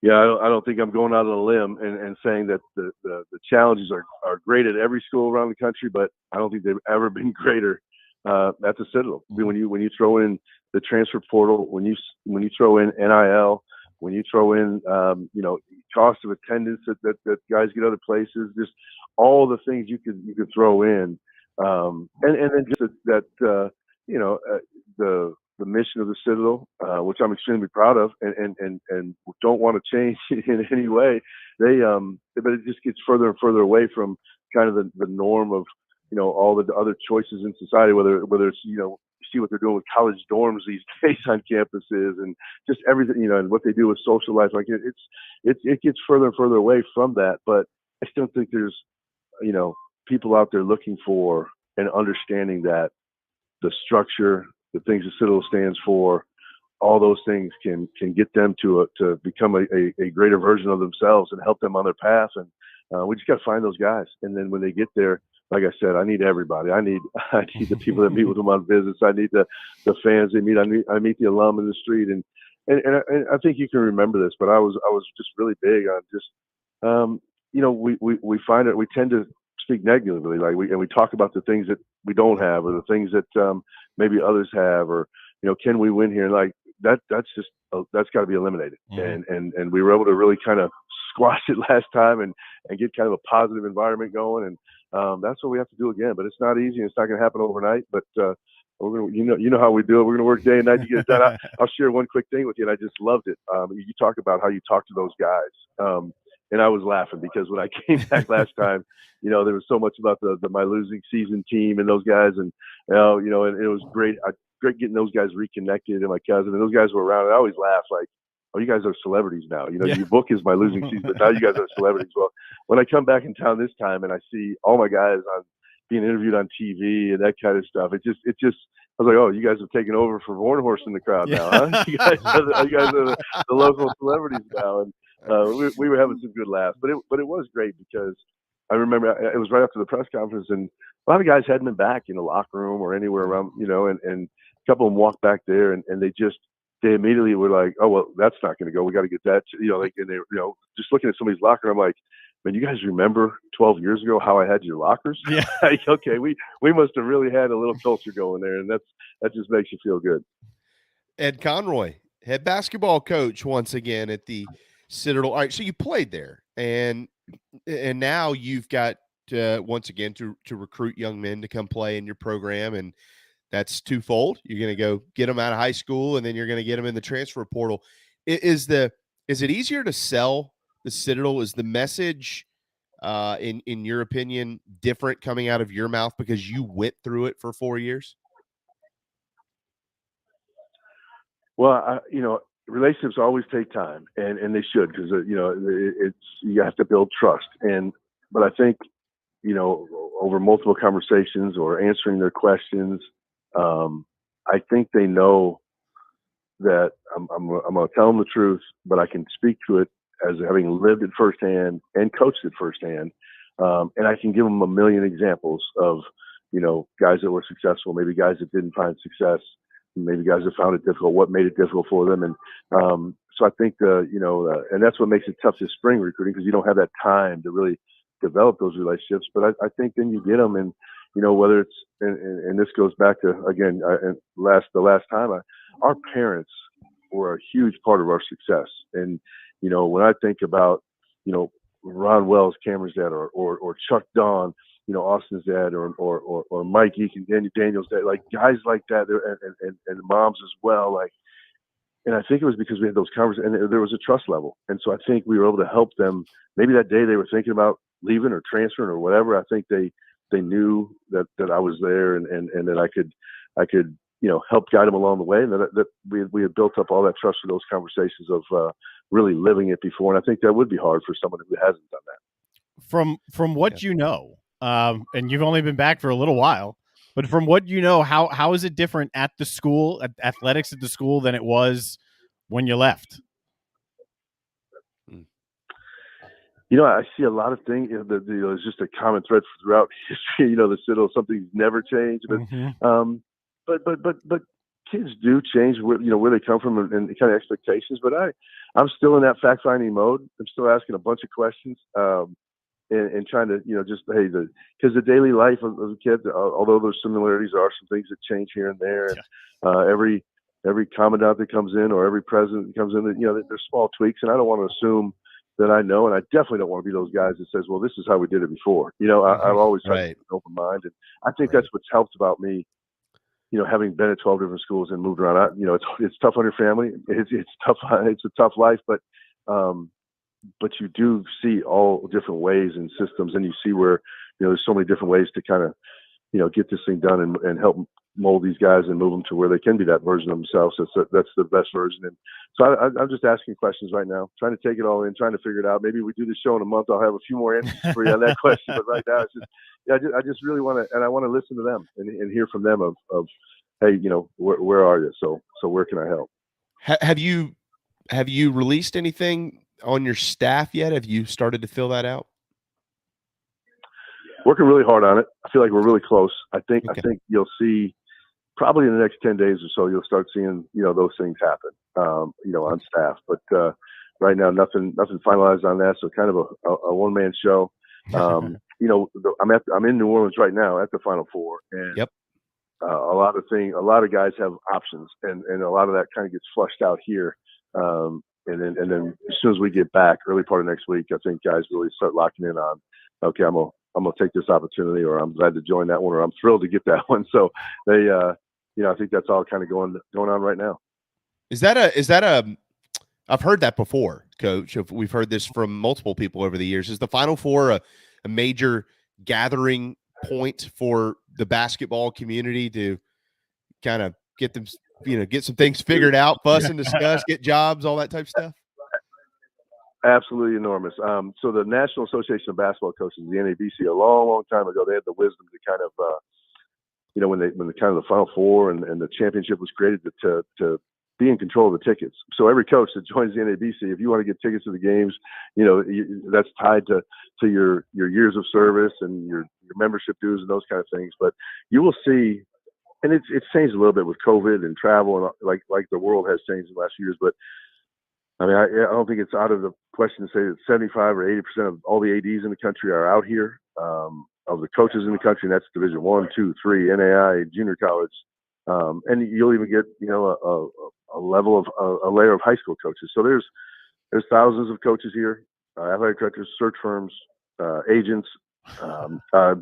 Yeah, I don't think I'm going out on a limb and saying that the challenges are great at every school around the country, but I don't think they've ever been greater at the Citadel. When you throw in the transfer portal, when you throw in NIL, when you throw in, you know, cost of attendance that guys get other places, just all the things you could throw in, and then just that you know, the mission of the Citadel, which I'm extremely proud of, and don't want to change in any way. But it just gets further and further away from kind of the norm of, you know, all the other choices in society, whether it's, you know, see what they're doing with college dorms these days on campuses, and just everything, you know, and what they do with social life. Like it gets further and further away from that. But I still think there's, you know, people out there looking for and understanding that the structure, the things the Citadel stands for, all those things can get them to become a greater version of themselves and help them on their path. And we just got to find those guys. And then when they get there, like I said, I need everybody. I need the people that meet with them on visits. I need the fans they meet. I meet the alum in the street. And I think you can remember this, but I was just really big on just, we find it, we tend to speak negatively, we talk about the things that we don't have, or the things that maybe others have, or, can we win here? Like that's got to be eliminated. Mm-hmm. And we were able to really kind of squash it last time and get kind of a positive environment going. And that's what we have to do again, but it's not easy. And it's not going to happen overnight, but we're gonna, you know how we do it. We're going to work day and night to get it done. I'll share one quick thing with you, and I just loved it. You talk about how you talk to those guys. And I was laughing because when I came back last time, there was so much about my losing season team and those guys, and and it was great. Great getting those guys reconnected, and my cousin and those guys were around. And I always laugh like, "Oh, you guys are celebrities now." Your book is my losing season, but now you guys are celebrities. Well, when I come back in town this time and I see all my guys being interviewed on TV and that kind of stuff, it just I was like, "Oh, you guys have taken over for Warnhorse in the crowd now, huh? You guys are the local celebrities now." And we were having some good laughs, but it was great because I remember it was right after the press conference, and a lot of guys hadn't been back in the locker room or anywhere around, and a couple of them walked back there, and they immediately were like, "Oh, well, that's not going to go. We got to get that," and they, just looking at somebody's locker, I'm like, "Man, you guys remember 12 years ago how I had your lockers?" Yeah. Like, okay, we must have really had a little culture going there, and that just makes you feel good. Ed Conroy, head basketball coach, once again at the Citadel. All right, so you played there, and now you've got once again to recruit young men to come play in your program, and that's twofold. You're going to go get them out of high school, and then you're going to get them in the transfer portal. Is it easier to sell the Citadel? Is the message, in your opinion, different coming out of your mouth because you went through it for 4 years? Well, relationships always take time, and they should, because you have to build trust. But I think over multiple conversations or answering their questions, I think they know that I'm going to tell them the truth, but I can speak to it as having lived it firsthand and coached it firsthand, and I can give them a million examples of guys that were successful, maybe guys that didn't find success, maybe guys that found it difficult, what made it difficult for them. And so I think and that's what makes it tough this spring recruiting, because you don't have that time to really develop those relationships. But I think then you get them, and whether it's and this goes back to again the last time, our parents were a huge part of our success. And when I think about Ron Wells, Cameron's dad, or Chuck Dawn, Austin's dad, or Mike Eakin, Daniel's dad, like guys like that, and moms as well. Like, and I think it was because we had those conversations, and there was a trust level. And so I think we were able to help them. Maybe that day they were thinking about leaving or transferring or whatever. I think they knew that I was there, and that I could help guide them along the way, and that we had built up all that trust for those conversations of really living it before. And I think that would be hard for someone who hasn't done that. From what and you've only been back for a little while, but from what how is it different at the school, at athletics at the school, than it was when you left? I see a lot of things. It's just a common thread throughout history. The Citadel, something's never changed, but but kids do change where they come from and kind of expectations. But I'm still in that fact finding mode. I'm still asking a bunch of questions. And trying to, because the daily life of the kids, although there's similarities, there are some things that change here and there. And every commandant that comes in, or every president that comes in, there's small tweaks. And I don't want to assume that I know, and I definitely don't want to be those guys that says, well, this is how we did it before. I've always tried to keep an open mind. And I think that's what's helped about me, having been at 12 different schools and moved around. It's tough on your family. It's tough. It's a tough life, but you do see all different ways and systems, and you see where, there's so many different ways to kind of, get this thing done and help mold these guys and move them to where they can be that version of themselves. That's the best version. And so I'm just asking questions right now, trying to take it all in, trying to figure it out. Maybe we do this show in a month, I'll have a few more answers for you on that question. But right now, it's just, I just really want to, and I want to listen to them and hear from them of hey, where are you? So where can I help? Have you released anything on your staff yet? Have you started to fill that out? Working really hard on it. I feel like we're really close. I think Okay. you'll see probably in the next 10 days or so, you'll start seeing, those things happen, on staff. But right now, nothing finalized on that. So kind of a one-man show. I'm in New Orleans right now at the Final Four, and Yep. a lot of guys have options, and a lot of that kind of gets flushed out here. And then as soon as we get back, early part of next week, I think guys really start locking in on, okay, I'm gonna take this opportunity, or I'm glad to join that one, or I'm thrilled to get that one. So they, I think that's all kind of going on right now. Is that a I've heard that before, Coach. We've heard this from multiple people over the years. Is the Final Four a major gathering point for the basketball community to kind of get them, get some things figured out, fuss and discuss, get jobs, all that type of stuff? Absolutely enormous. So the National Association of Basketball Coaches, the NABC, a long, long time ago, they had the wisdom to kind of, when the kind of the Final Four and the championship was created to be in control of the tickets. So every coach that joins the NABC, if you want to get tickets to the games, that's tied to your years of service and your membership dues and those kind of things. But you will see, and it's changed a little bit with COVID and travel, and like the world has changed in the last few years. But I mean, I don't think it's out of the question to say that 75 or 80% of all the ADs in the country are out here, of the coaches in the country, and that's Division 1, 2, 3, NAI, junior college. And you'll even get, a level of a layer of high school coaches. So there's thousands of coaches here, athletic directors, search firms, agents,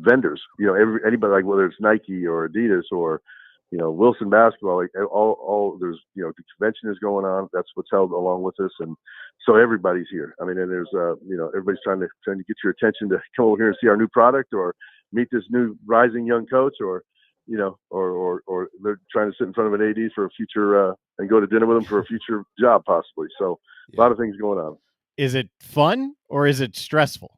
vendors, anybody, like whether it's Nike or Adidas or, Wilson basketball, like all there's, the convention is going on. That's what's held along with us. And so everybody's here. I mean, and there's, everybody's trying to get your attention to come over here and see our new product or meet this new rising young coach, or, or they're trying to sit in front of an AD for a future, and go to dinner with them for a future job possibly. So a lot of things going on. Is it fun or is it stressful?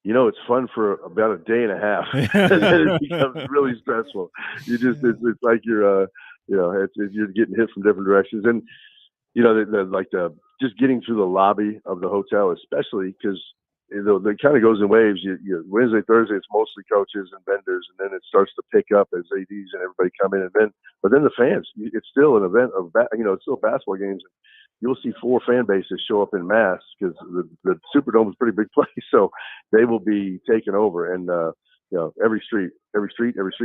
It's fun for about a day and a half, and then it becomes really stressful. It's like you're, you're getting hit from different directions, and just getting through the lobby of the hotel, especially because it kind of goes in waves. You Wednesday, Thursday, it's mostly coaches and vendors, and then it starts to pick up as ADs and everybody come in, but then the fans. It's still an event of it's still basketball games. You'll see 4 fan bases show up in mass because the Superdome is a pretty big place, so they will be taken over. And every street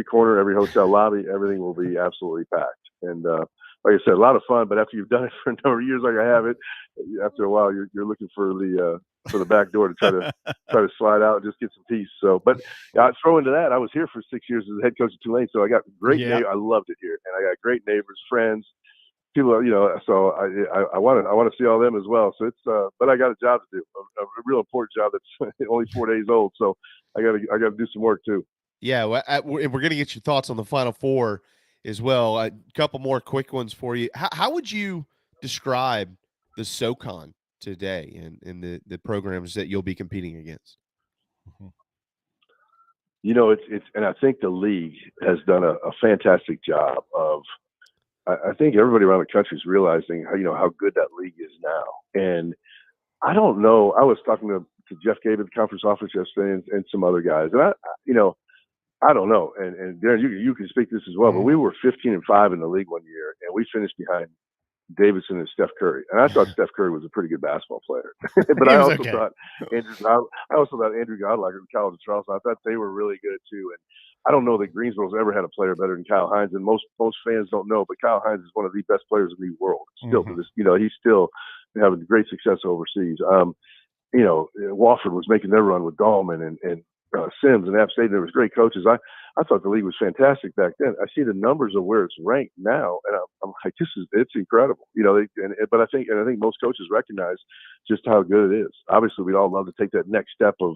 corner, every hotel lobby, everything will be absolutely packed. And like I said, a lot of fun. But after you've done it for a number of years, like I have it, after a while, you're looking for the back door to try to slide out and just get some peace. So, but throw into that, I was here for 6 years as the head coach of Tulane, so I got great. I loved it here, and I got great neighbors, friends. People are, so I want to see all them as well. So it's, but I got a job to do, a real important job that's only 4 days old. So I got to do some work too. Yeah, we're going to get your thoughts on the Final Four as well. A couple more quick ones for you. How would you describe the SoCon today and the programs that you'll be competing against? It's and I think the league has done a fantastic job of. I think everybody around the country is realizing how good that league is now. And I don't know. I was talking to Jeff Gabe at the conference office yesterday and some other guys. And I don't know. And Darren, you can speak this as well. But we were 15-5 in the league one year, and we finished behind Davidson and Steph Curry. And I thought Steph Curry was a pretty good basketball player. But I also thought Andrew Godlager at the College of Charleston. I thought they were really good too. And I don't know that Greensboro's ever had a player better than Kyle Hines, and most fans don't know, but Kyle Hines is one of the best players in the world. Still to this, he's still having great success overseas. Wofford was making their run with Dahlman and Sims and App State, and there was great coaches. I thought the league was fantastic back then. I see the numbers of where it's ranked now, and I'm like, it's incredible. But I think most coaches recognize just how good it is. Obviously, we'd all love to take that next step of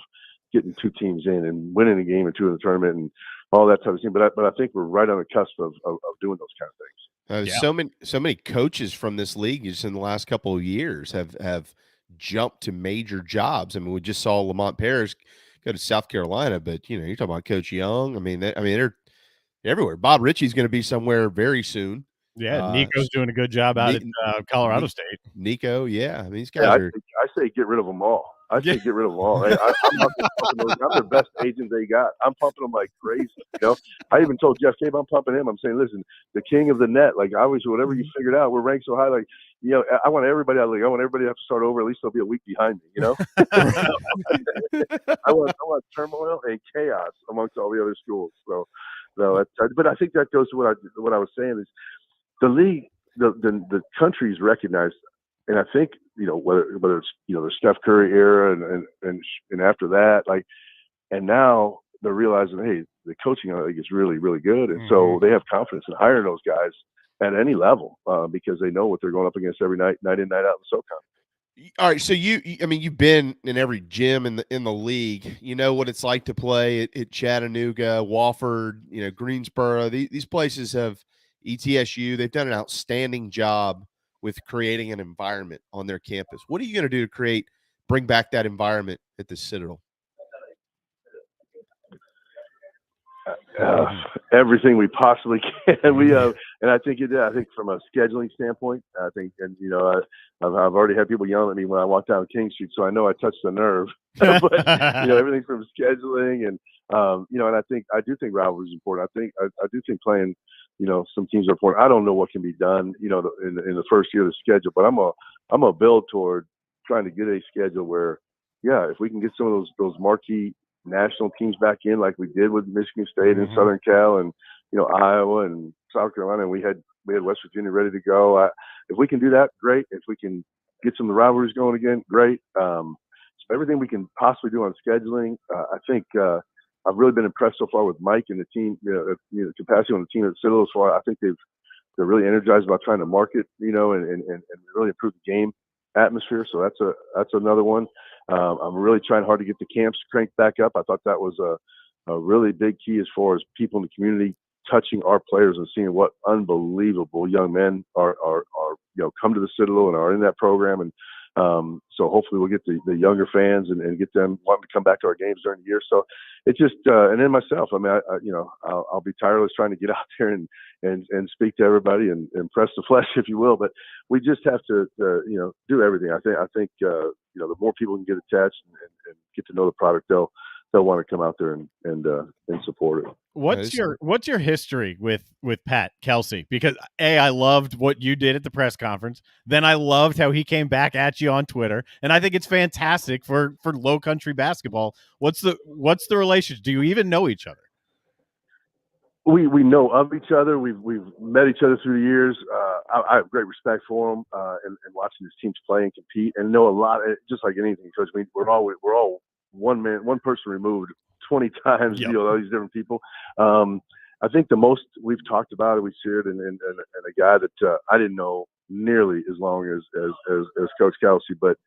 getting 2 teams in and winning a game or 2 in the tournament and all that type of thing. But I think we're right on the cusp of doing those kind of things. So many coaches from this league just in the last couple of years have jumped to major jobs. I mean, we just saw Lamont Paris go to South Carolina, but you're talking about Coach Young. I mean, they're everywhere. Bob Ritchie's going to be somewhere very soon. Yeah, Nico's doing a good job out at Colorado State. Nico, yeah. I mean, these Yeah, guys are. I say get rid of them all. I say get rid of them all. Hey, I'm out there pumping those. I'm their best agent they got. I'm pumping them like crazy. I even told Jeff Cabe I'm pumping him. I'm saying, listen, the king of the net. Like, obviously, whatever you figured out, we're ranked so high. Like, I want everybody out of the league. I want everybody to have to start over. At least they'll be a week behind me. I want turmoil and chaos amongst all the other schools. So, but I think that goes to what I was saying is the league, the country's recognized. And I think, whether it's, the Steph Curry era and after that, and now they're realizing, hey, the coaching I think is really, really good. And so they have confidence in hiring those guys at any level because they know what they're going up against every night in, night out in SoCon. All right. So you've been in every gym in the league. You know what it's like to play at Chattanooga, Wofford, Greensboro. These places have ETSU. They've done an outstanding job with creating an environment on their campus. What are you going to do to bring back that environment at the Citadel? Everything we possibly can. We and I think from a scheduling standpoint, I've already had people yelling at me when I walk down King Street, so I know I touched the nerve. But everything from scheduling and and I do think rivalry is important. I do think playing some teams are important. I don't know what can be done in the first year of the schedule, but I'm a build toward trying to get a schedule where if we can get some of those marquee national teams back in like we did with Michigan State and Southern Cal and Iowa and South Carolina, and we had West Virginia ready to go. If we can do that, great. If we can get some of the rivalries going again, great. So everything we can possibly do on scheduling, I think I've really been impressed so far with Mike and the team, the capacity on the team at Citadel. So I think they're really energized about trying to market, and really improve the game atmosphere. So that's another one. I'm really trying hard to get the camps cranked back up. I thought that was a really big key as far as people in the community touching our players and seeing what unbelievable young men are come to the Citadel and are in that program. And so hopefully we'll get the younger fans and get them wanting to come back to our games during the year. So it just and then myself, I mean, I'll be tireless trying to get out there and speak to everybody and press the flesh, if you will. But we just have to do everything. I think the more people can get attached and get to know the product, they'll want to come out there and support it. What's your history with Pat Kelsey? Because I loved what you did at the press conference. Then I loved how he came back at you on Twitter, and I think it's fantastic for Low Country basketball. What's the relationship? Do you even know each other? We know of each other. We've met each other through the years. I have great respect for him and watching his teams play and compete, and know a lot. Just like anything, because we're all one person removed 20 times. Yep. All these different people. I think the most we've talked about it, we shared, and a guy that I didn't know nearly as long as Coach Kelsey, but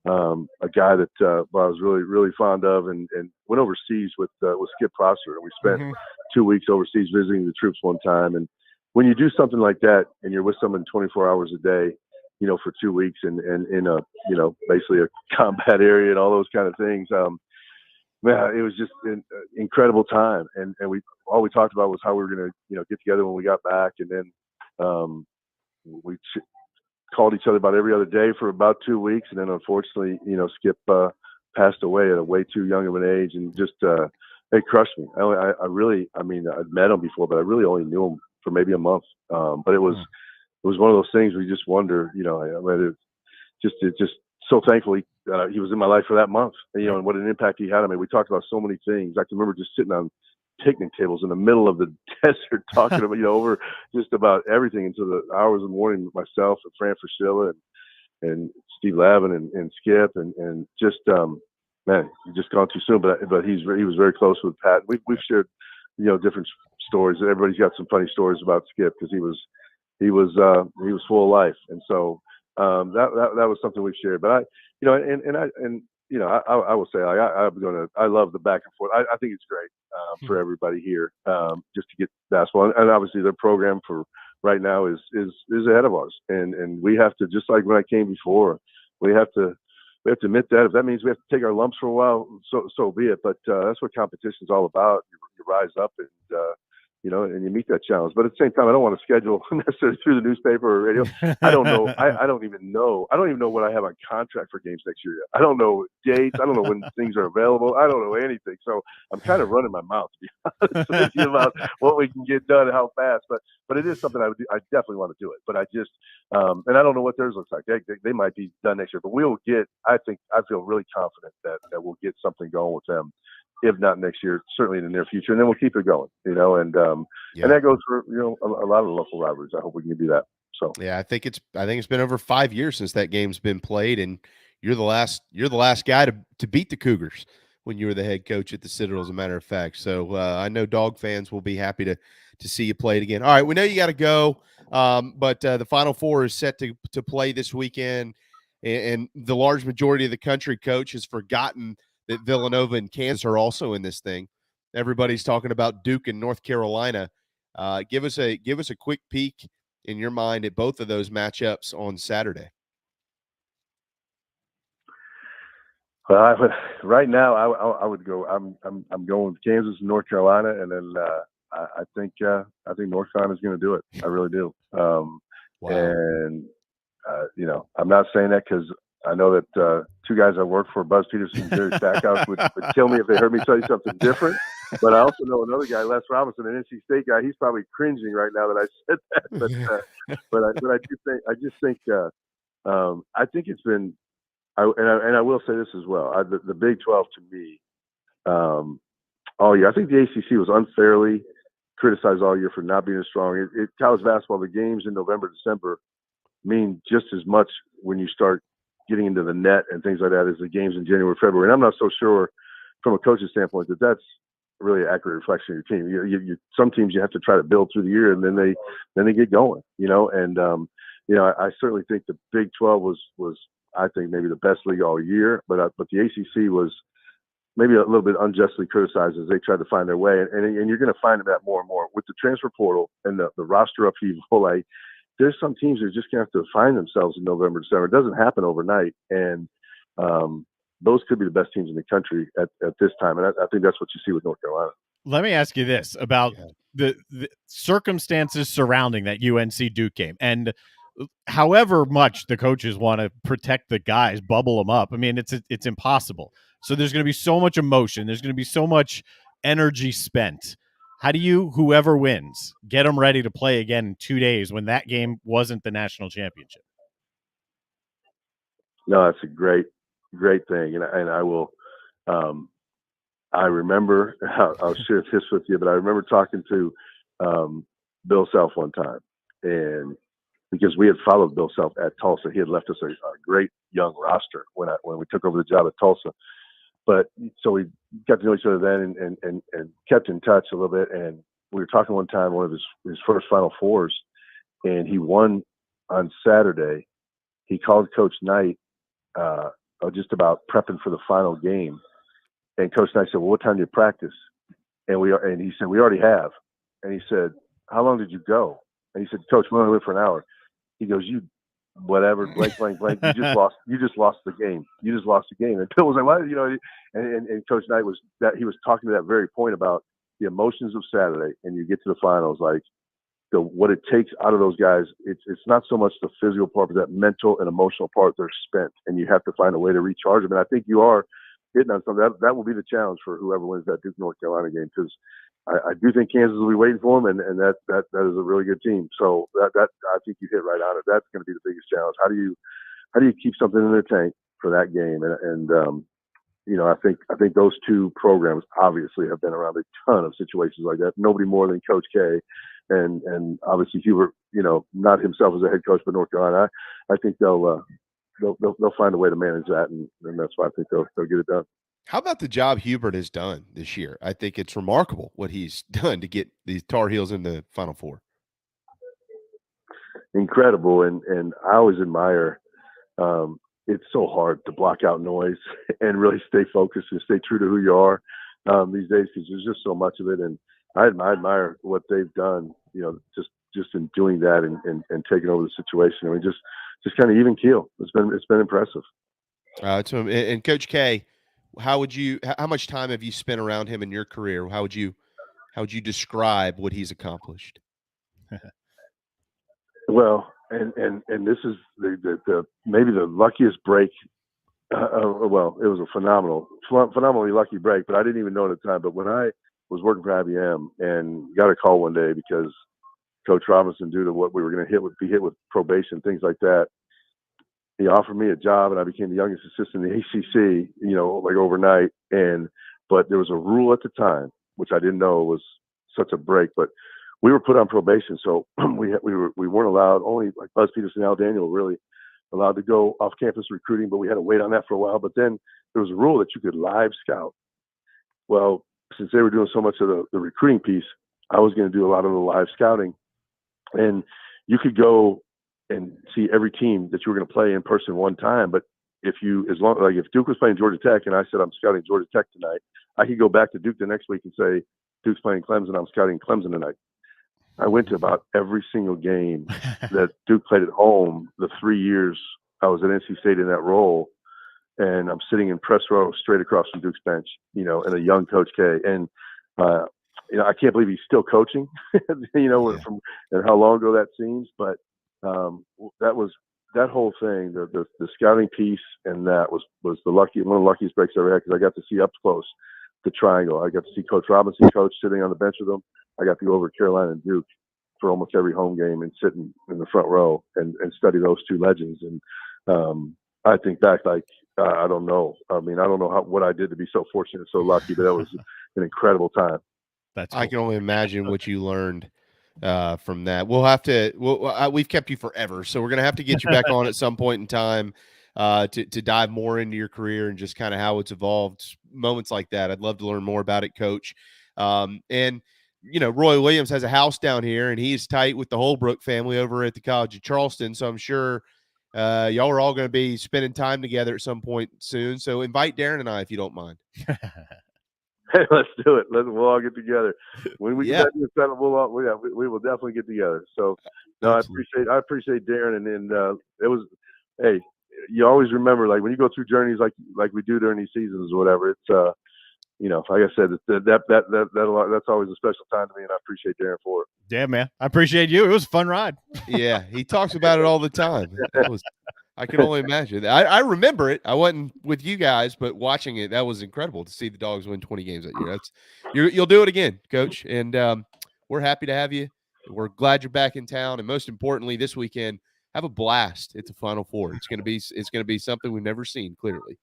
a guy that I was really, really fond of, and went overseas with Skip Prosser, and we spent 2 weeks overseas visiting the troops one time. And when you do something like that, and you're with someone 24 hours a day, for 2 weeks, and in a basically a combat area and all those kind of things, man, it was just an incredible time. And all we talked about was how we were going to get together when we got back, and then we called each other about every other day for about 2 weeks, and then unfortunately, Skip passed away at a way too young of an age, and just it crushed me. I'd met him before, but I really only knew him for maybe a month. But it was one of those things where you just wonder, it just so thankful he was in my life for that month, and what an impact he had on me. We talked about so many things. I can remember just sitting on picnic tables in the middle of the desert talking about, over just about everything until the hours of the morning with myself and Fran Fraschilla and Steve Lavin and Skip and just, man, he's just gone too soon, but he was very close with Pat. We've shared, different stories. Everybody's got some funny stories about Skip because he was full of life. And so, that was something we've shared, but I will say, I love the back and forth. I think it's great for everybody here, just to get basketball, and obviously their program for right now is ahead of ours, and we have to, just like when I came before, we have to admit that if that means we have to take our lumps for a while, so be it. But that's what competition's all about. You rise up, and and you meet that challenge. But at the same time, I don't want to schedule necessarily through the newspaper or radio. I don't know. I don't even know. I don't even know what I have on contract for games next year yet. I don't know dates. I don't know when things are available. I don't know anything. So I'm kind of running my mouth, to be honest with you, about what we can get done and how fast. But it is something I definitely want to do it. But I just and I don't know what theirs looks like. They might be done next year, but we'll get. I feel really confident that we'll get something going with them. If not next year, certainly in the near future, and then we'll keep it going, and that goes for a lot of the local rivalries. I hope we can do that. So yeah, I think it's been over 5 years since that game's been played, and you're the last guy to beat the Cougars when you were the head coach at the Citadel, as a matter of fact. So I know Dog fans will be happy to see you play it again. All right, we know you got to go, but the Final Four is set to play this weekend, and the large majority of the country, Coach, has forgotten that Villanova and Kansas are also in this thing. Everybody's talking about Duke and North Carolina. Give us a quick peek in your mind at both of those matchups on Saturday. Well, right now I would go. I'm going with Kansas and North Carolina, and then I think North Carolina is going to do it. I really do. Wow. And I'm not saying that because I know that two guys I work for, Buzz Peterson and Jerry Stackhouse, would kill me if they heard me tell you something different. But I also know another guy, Les Robinson, an NC State guy. He's probably cringing right now that I said that. But I just think it's been. I will say this as well. The Big 12 to me, all year. I think the ACC was unfairly criticized all year for not being as strong. College basketball, the games in November, December mean just as much when you start getting into the net and things like that as the games in January, February. And I'm not so sure from a coach's standpoint that that's really an accurate reflection of your team. You some teams you have to try to build through the year, and then they get going. I certainly think the Big 12 was I think maybe the best league all year, but the ACC was maybe a little bit unjustly criticized as they tried to find their way. And you're going to find that more and more with the transfer portal and the roster upheaval. There's some teams that are just going to have to find themselves in November, December. It doesn't happen overnight, and those could be the best teams in the country at this time. And I think that's what you see with North Carolina. Let me ask you this about the circumstances surrounding that UNC Duke game. And however much the coaches want to protect the guys, bubble them up, I mean, it's impossible. So there's going to be so much emotion. There's going to be so much energy spent. How do you, whoever wins, get them ready to play again in 2 days when that game wasn't the national championship? No, that's a great thing. And I will, I remember, I'll share this with you, but I remember talking to Bill Self one time, and because we had followed Bill Self at Tulsa, he had left us a great young roster when we took over the job at Tulsa. But so we got to know each other then and kept in touch a little bit. And we were talking one time, one of his first Final Fours, and he won on Saturday. He called Coach Knight just about prepping for the final game. And Coach Knight said, "Well, what time do you practice?" And he said, "We already have." And he said, "How long did you go?" And he said, "Coach, we only went for an hour." He goes, "You whatever, blank, blank, blank. You just lost the game. You just lost the game." And Bill was like, "What?" And Coach Knight was talking to that very point about the emotions of Saturday, and you get to the finals, what it takes out of those guys. It's not so much the physical part, but that mental and emotional part. They're spent, and you have to find a way to recharge them. And I think you are hitting on something. That will be the challenge for whoever wins that Duke North Carolina game, because I do think Kansas will be waiting for them, and that is a really good team. So that I think you hit right on it. That's going to be the biggest challenge. How do you keep something in the tank for that game? And I think those two programs obviously have been around a ton of situations like that. Nobody more than Coach K, and obviously Hubert. Not himself as a head coach, but North Carolina. I think they'll find a way to manage that, and that's why I think they'll get it done. How about the job Hubert has done this year? I think it's remarkable what he's done to get these Tar Heels in the Final Four. Incredible, and I always admire. It's so hard to block out noise and really stay focused and stay true to who you are these days, because there's just so much of it. And I admire what they've done. Just in doing that and taking over the situation. I mean, just kind of even keel. It's been impressive. And Coach K, how much time have you spent around him in your career? How would you How would you describe what he's accomplished? Well, and this is the maybe the luckiest break. Well, it was a phenomenally lucky break, but I didn't even know at the time. But when I was working for IBM and got a call one day because Coach Robinson, due to what we were going to be hit with probation, things like that, he offered me a job, and I became the youngest assistant in the ACC, like overnight. But there was a rule at the time, which I didn't know was such a break, but we were put on probation. So we weren't allowed, only like Buzz Peterson and Al Daniel were really allowed to go off campus recruiting, but we had to wait on that for a while. But then there was a rule that you could live scout. Well, since they were doing so much of the recruiting piece, I was going to do a lot of the live scouting, and you could go and see every team that you were going to play in person one time. But if Duke was playing Georgia Tech and I said, I'm scouting Georgia Tech tonight, I could go back to Duke the next week and say, Duke's playing Clemson, I'm scouting Clemson tonight. I went to about every single game that Duke played at home the 3 years I was at NC State in that role. And I'm sitting in press row straight across from Duke's bench, and a young Coach K. And, I can't believe he's still coaching, and how long ago that seems. But that whole thing, the scouting piece, and that was one of the luckiest breaks I ever had, because I got to see up close the triangle. I got to see Coach Robinson coach sitting on the bench with them. I got to go over to Carolina and Duke for almost every home game and sit in the front row and study those two legends. And I think back, I don't know. I mean, I don't know what I did to be so fortunate, so lucky, but that was an incredible time. That's cool. I can only imagine what you learned from that. We've kept you forever, so we're going to have to get you back on at some point in time to dive more into your career and just kind of how it's evolved. Moments like that, I'd love to learn more about it, Coach. And Roy Williams has a house down here, and he's tight with the Holbrook family over at the College of Charleston. So I'm sure y'all are all going to be spending time together at some point soon. So invite Darren and I, if you don't mind. Hey, let's do it. We'll all get together when we get back to the center. We will definitely get together. So, no, I appreciate Darren, and it was. Hey, you always remember, like when you go through journeys like we do during these seasons or whatever. It's like I said, that's always a special time to me, and I appreciate Darren for it. Yeah, man, I appreciate you. It was a fun ride. Yeah, he talks about it all the time. I can only imagine. I remember it. I wasn't with you guys, but watching it, that was incredible to see the Dogs win 20 games that year. You'll do it again, Coach, and we're happy to have you. We're glad you're back in town, and most importantly, this weekend, have a blast at the Final Four. It's going to be something we've never seen. Clearly.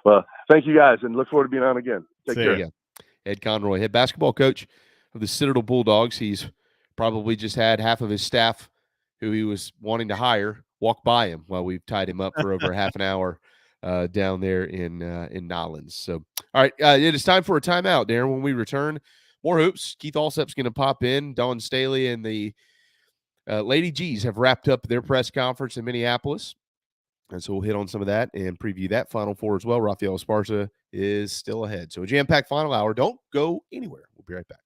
Well, thank you guys, and look forward to being on again. Take care. Yeah. Ed Conroy, head basketball coach of the Citadel Bulldogs. He's probably just had half of his staff who he was wanting to hire walk by him while we've tied him up for over half an hour down there in Nolens. So, all right, it is time for a timeout, Darren. When we return, more hoops. Keith Allsep's going to pop in. Dawn Staley and the Lady G's have wrapped up their press conference in Minneapolis. And so we'll hit on some of that and preview that Final Four as well. Raphael Esparza is still ahead. So a jam-packed final hour. Don't go anywhere. We'll be right back.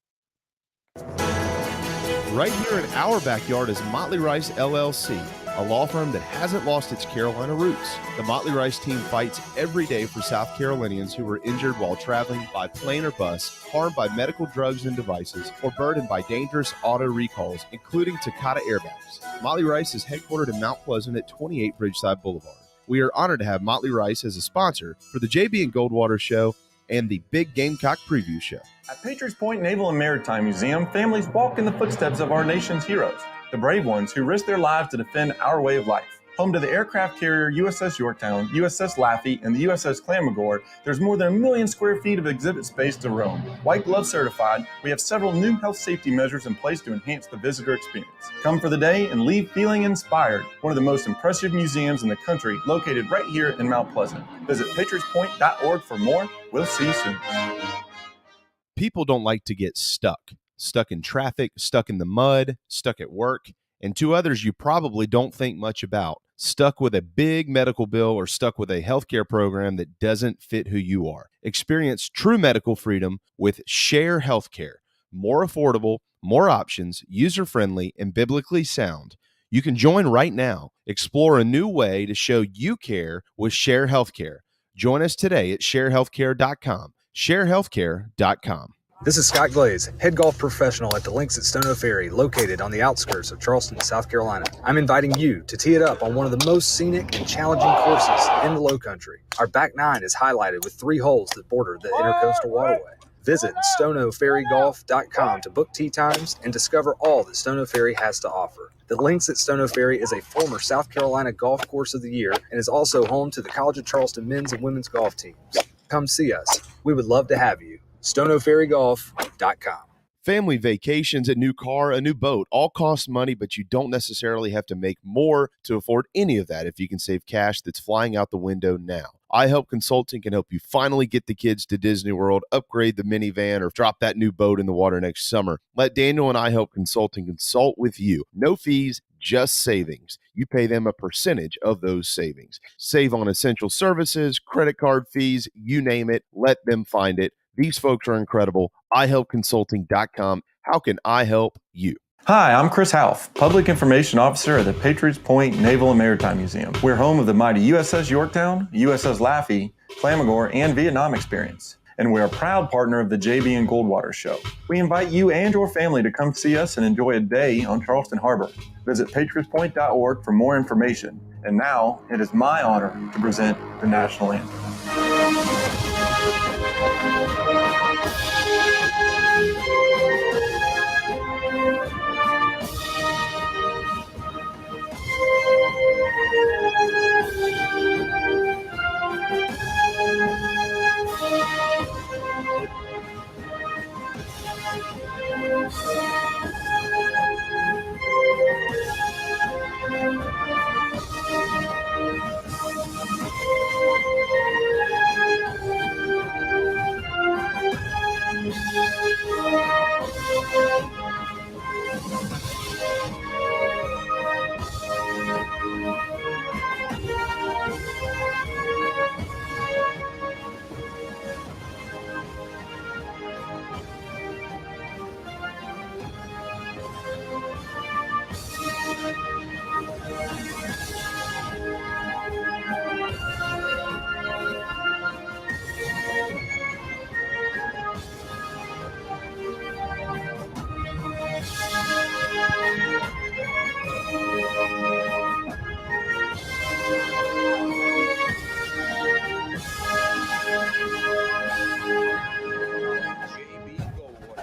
Right here in our backyard is Motley Rice LLC, a law firm that hasn't lost its Carolina roots. The Motley Rice team fights every day for South Carolinians who were injured while traveling by plane or bus, harmed by medical drugs and devices, or burdened by dangerous auto recalls, including Takata airbags. Motley Rice is headquartered in Mount Pleasant at 28 Bridgeside Boulevard. We are honored to have Motley Rice as a sponsor for the JB and Goldwater Show and the Big Gamecock Preview Show. At Patriots Point Naval and Maritime Museum, families walk in the footsteps of our nation's heroes, the brave ones who risked their lives to defend our way of life. Home to the aircraft carrier USS Yorktown, USS Laffey, and the USS Clamagore, there's more than 1 million square feet of exhibit space to roam. White Glove certified, we have several new health safety measures in place to enhance the visitor experience. Come for the day and leave feeling inspired. One of the most impressive museums in the country, located right here in Mount Pleasant. Visit patriotspoint.org for more. We'll see you soon. People don't like to get stuck in traffic, stuck in the mud, stuck at work, and to others you probably don't think much about. Stuck with a big medical bill or stuck with a healthcare program that doesn't fit who you are. Experience true medical freedom with Share Healthcare. More affordable, more options, user-friendly, and biblically sound. You can join right now. Explore a new way to show you care with Share Healthcare. Join us today at sharehealthcare.com. sharehealthcare.com. This is Scott Glaze, head golf professional at the Links at Stono Ferry, located on the outskirts of Charleston, South Carolina. I'm inviting you to tee it up on one of the most scenic and challenging courses in the Low Country. Our back nine is highlighted with 3 holes that border the Intercoastal Waterway. Visit stonoferrygolf.com to book tee times and discover all that Stono Ferry has to offer. The Links at Stono Ferry is a former South Carolina Golf Course of the Year and is also home to the College of Charleston men's and women's golf teams. Come see us. We would love to have you. stonoferrygolf.com. Family vacations, a new car, a new boat, all cost money, but you don't necessarily have to make more to afford any of that if you can save cash that's flying out the window now. iHelp Consulting can help you finally get the kids to Disney World, upgrade the minivan, or drop that new boat in the water next summer. Let Daniel and iHelp Consulting consult with you. No fees, just savings. You pay them a percentage of those savings. Save on essential services, credit card fees, you name it. Let them find it. These folks are incredible. iHelpConsulting.com. How can I help you? Hi, I'm Chris Half, Public Information Officer at the Patriots Point Naval and Maritime Museum. We're home of the mighty USS Yorktown, USS Laffey, Flamagore, and Vietnam experience. And we're a proud partner of the JB and Goldwater Show. We invite you and your family to come see us and enjoy a day on Charleston Harbor. Visit patriotspoint.org for more information. And now, it is my honor to present the National Anthem.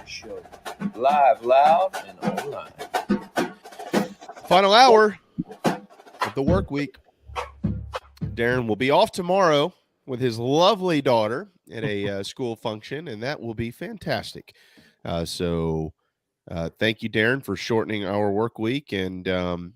Show. Live, loud, and online. Final hour of the work week. Darren will be off tomorrow with his lovely daughter at a school function, and that will be fantastic. So thank you, Darren, for shortening our work week, and I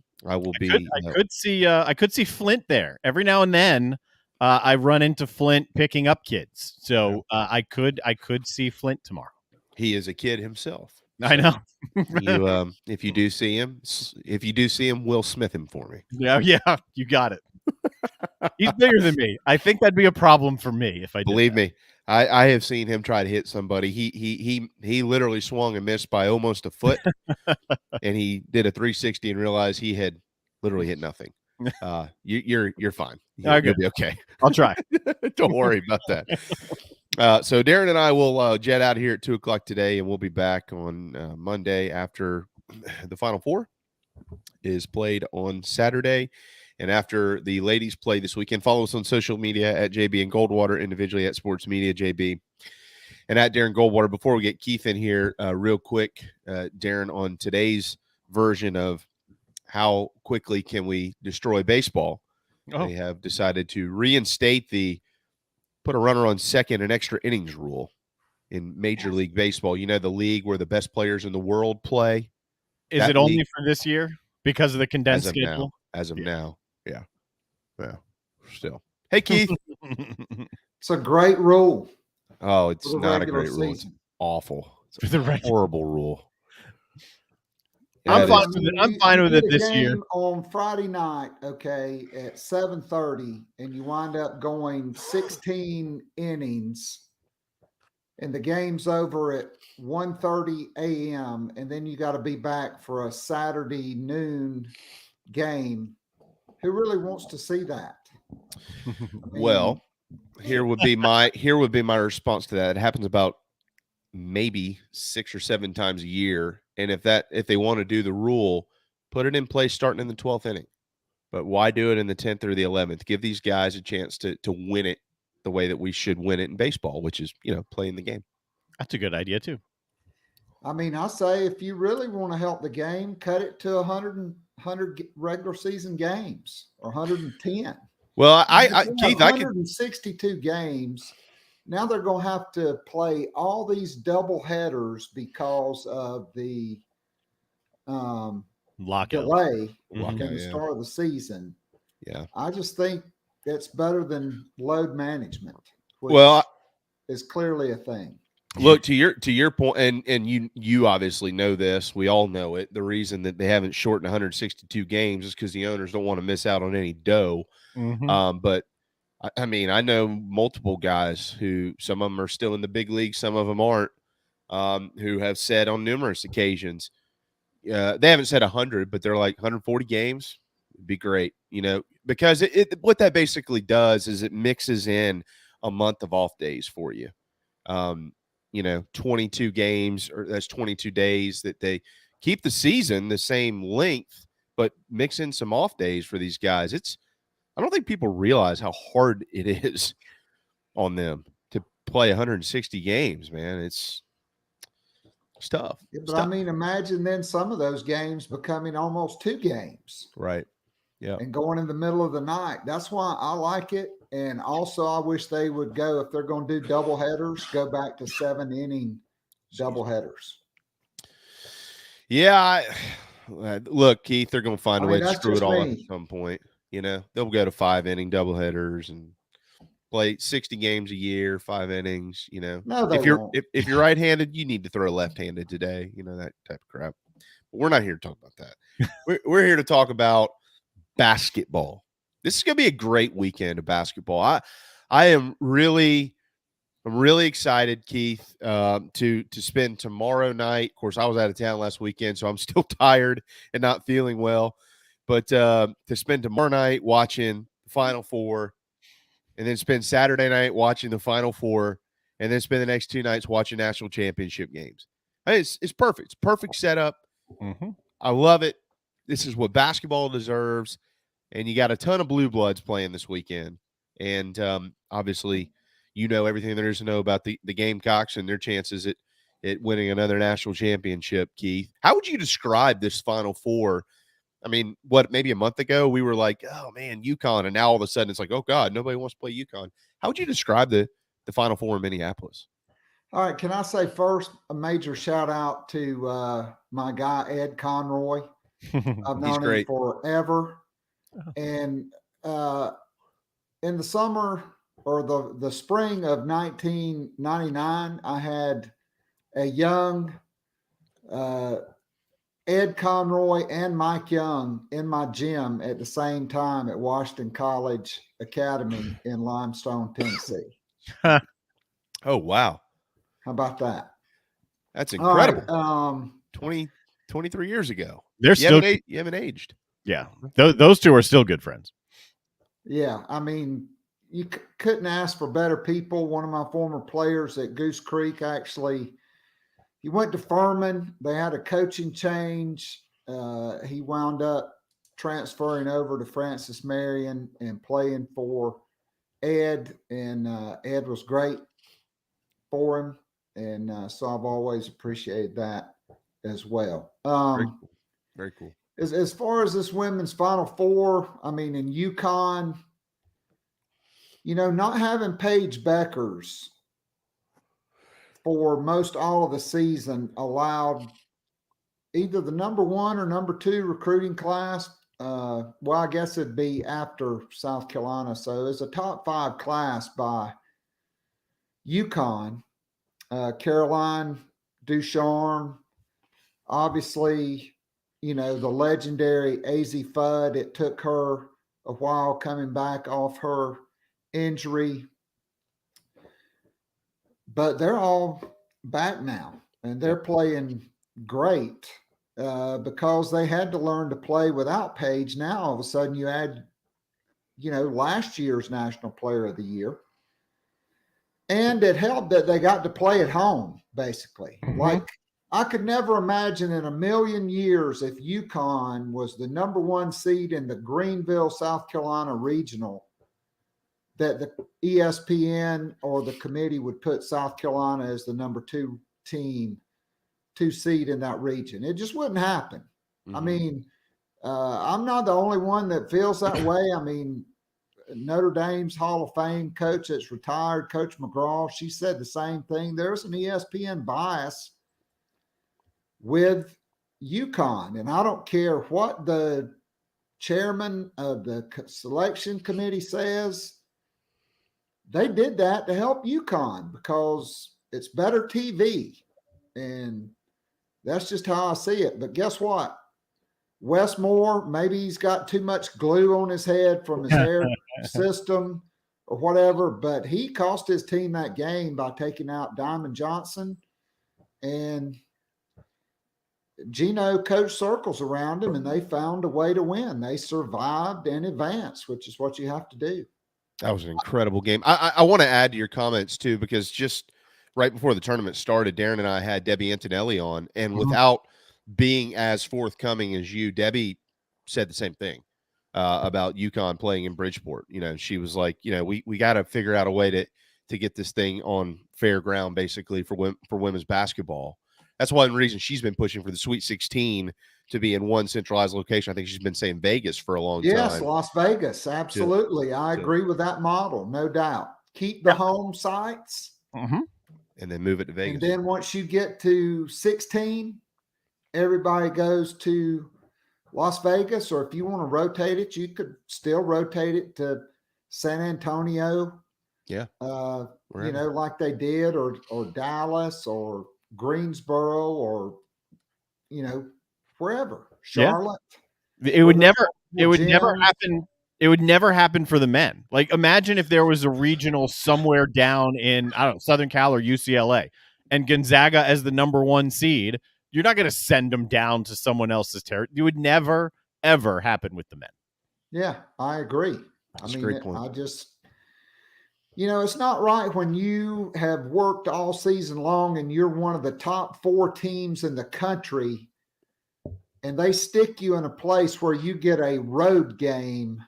could see Flint there every now and then. I run into Flint picking up kids, so I could see Flint tomorrow. He is a kid himself. I know. If you do see him, Will Smith him for me. Yeah, you got it. He's bigger than me. I think that'd be a problem for me if I did. Believe me, I have seen him try to hit somebody. He literally swung and missed by almost a foot, and he did a 360 and realized he had literally hit nothing. You're fine. You'll be okay. I'll try. Don't worry about that. So Darren and I will jet out here at 2:00 today, and we'll be back on Monday after the Final Four is played on Saturday. And after the ladies play this weekend, follow us on social media at JB and Goldwater, individually at Sports Media JB, and at Darren Goldwater. Before we get Keith in here, real quick, Darren, on today's version of how quickly can we destroy baseball, they have decided to reinstate the put a runner on second and extra innings rule in Major League Baseball. You know, the league where the best players in the world play. Is it only for this year because of the condensed schedule? As of now. Yeah. Well, still. Hey, Keith. It's a great rule. Oh, it's not a great rule. It's awful. It's a horrible rule. I'm fine with it this year. On Friday night, okay, at 7:30, and you wind up going 16 innings, and the game's over at 1:30 a.m., and then you got to be back for a Saturday noon game. Who really wants to see that? Well, here would be my response to that. It happens about maybe 6 or 7 times a year. And if they want to do the rule, put it in place starting in the 12th inning. But why do it in the 10th or the 11th? Give these guys a chance to win it the way that we should win it in baseball, which is, playing the game. That's a good idea too. I mean, I say if you really want to help the game, cut it to 100 regular season games or 110. Well, Keith, 162 games. Now they're going to have to play all these double headers because of the lockout delay Lockout, in the start of the season. Yeah. I just think it's better than load management, which is clearly a thing. Look, to your point, and you obviously know this. We all know it. The reason that they haven't shortened 162 games is because the owners don't want to miss out on any dough. Mm-hmm. But I mean, I know multiple guys who, some of them are still in the big league, some of them aren't, who have said on numerous occasions, they haven't said 100, but they're like 140 games would be great, because what that basically does is it mixes in a month of off days for you. 22 games, or that's 22 days that they keep the season the same length, but mix in some off days for these guys. I don't think people realize how hard it is on them to play 160 games, man. It's tough. Yeah, but I mean, imagine then some of those games becoming almost 2 games. Right. Yeah. And going in the middle of the night. That's why I like it. And also I wish they would go, if they're going to do double headers, go back to 7-inning double headers. Yeah. Look, Keith, they're going to find a way to screw it all up at some point. They'll go to 5-inning doubleheaders and play 60 games a year, 5 innings. No, they won't. If you're right-handed, you need to throw left-handed today. That type of crap. But we're not here to talk about that. We're here to talk about basketball. This is going to be a great weekend of basketball. I'm really excited, Keith, to spend tomorrow night. Of course, I was out of town last weekend, so I'm still tired and not feeling well. But to spend tomorrow night watching the Final Four, and then spend Saturday night watching the Final Four, and then spend the next 2 nights watching national championship games. It's perfect. It's perfect setup. Mm-hmm. I love it. This is what basketball deserves. And you got a ton of blue bloods playing this weekend. And obviously, everything there is to know about the Gamecocks and their chances at winning another national championship, Keith. How would you describe this Final Four? I mean, maybe a month ago, we were like, oh, man, UConn. And now all of a sudden it's like, oh, God, nobody wants to play UConn. How would you describe the Final Four in Minneapolis? All right. Can I say first a major shout out to my guy, Ed Conroy. I've known him forever. And in the summer or the spring of 1999, I had a young Ed Conroy and Mike Young in my gym at the same time at Washington College Academy in Limestone, Tennessee. Oh, wow. How about that? That's incredible. Right, 23 years ago. You haven't aged. Yeah. Those two are still good friends. Yeah. I mean, you couldn't ask for better people. One of my former players at Goose Creek, actually, he went to Furman. They had a coaching change. He wound up transferring over to Francis Marion and playing for Ed. And Ed was great for him. And so I've always appreciated that as well. Very cool. As far as this women's Final Four, I mean, in UConn, not having Paige Beckers for most all of the season allowed either the number 1 or number 2 recruiting class. Well, I guess it'd be after South Carolina. So it's a top 5 class by UConn. Caroline Ducharme, obviously, the legendary AZ Fudd. It took her a while coming back off her injury, but they're all back now and they're playing great because they had to learn to play without Paige. Now, all of a sudden you add, last year's National Player of the Year. And it helped that they got to play at home, basically. Mm-hmm. Like, I could never imagine in a million years if UConn was the number 1 seed in the Greenville, South Carolina regional, that the ESPN or the committee would put South Carolina as the number 2 seed in that region. It just wouldn't happen. Mm-hmm. I mean, I'm not the only one that feels that way. I mean, Notre Dame's Hall of Fame coach that's retired, Coach McGraw, she said the same thing. There's an ESPN bias with UConn, and I don't care what the chairman of the selection committee says. They did that to help UConn because it's better TV, and that's just how I see it. But guess what? Wes Moore, maybe he's got too much glue on his head from his hair system or whatever, but he cost his team that game by taking out Diamond Johnson, and Gino coached circles around him, and they found a way to win. They survived and advanced, which is what you have to do. That was an incredible game. I want to add to your comments too, because just right before the tournament started, Darren and I had Debbie Antonelli on, and without being as forthcoming as you, Debbie said the same thing about UConn playing in Bridgeport. You know, she was like, you know, we got to figure out a way to get this thing on fair ground, basically for women's basketball. That's one reason she's been pushing for the Sweet 16 to be in one centralized location. I think she's been saying Vegas for a long time. Yes, Las Vegas. Absolutely. I agree with that model. No doubt. Keep the home sites. Mm-hmm. And then move it to Vegas. And then once you get to 16, everybody goes to Las Vegas, or if you want to rotate it, you could still rotate it to San Antonio. Yeah. You know, like they did, or Dallas or Greensboro, or, you know, wherever. Charlotte. Yeah. It would never happen. It would never happen for the men. Like, imagine if there was a regional somewhere down in, I don't know, Southern Cal or UCLA, and Gonzaga as the number 1 seed. You're not going to send them down to someone else's territory. It would never, ever happen with the men. Yeah, I agree. That's I mean, a great point. I just, you know, it's not right when you have worked all season long and you're one of the top 4 teams in the country, and they stick you in a place where you get a road game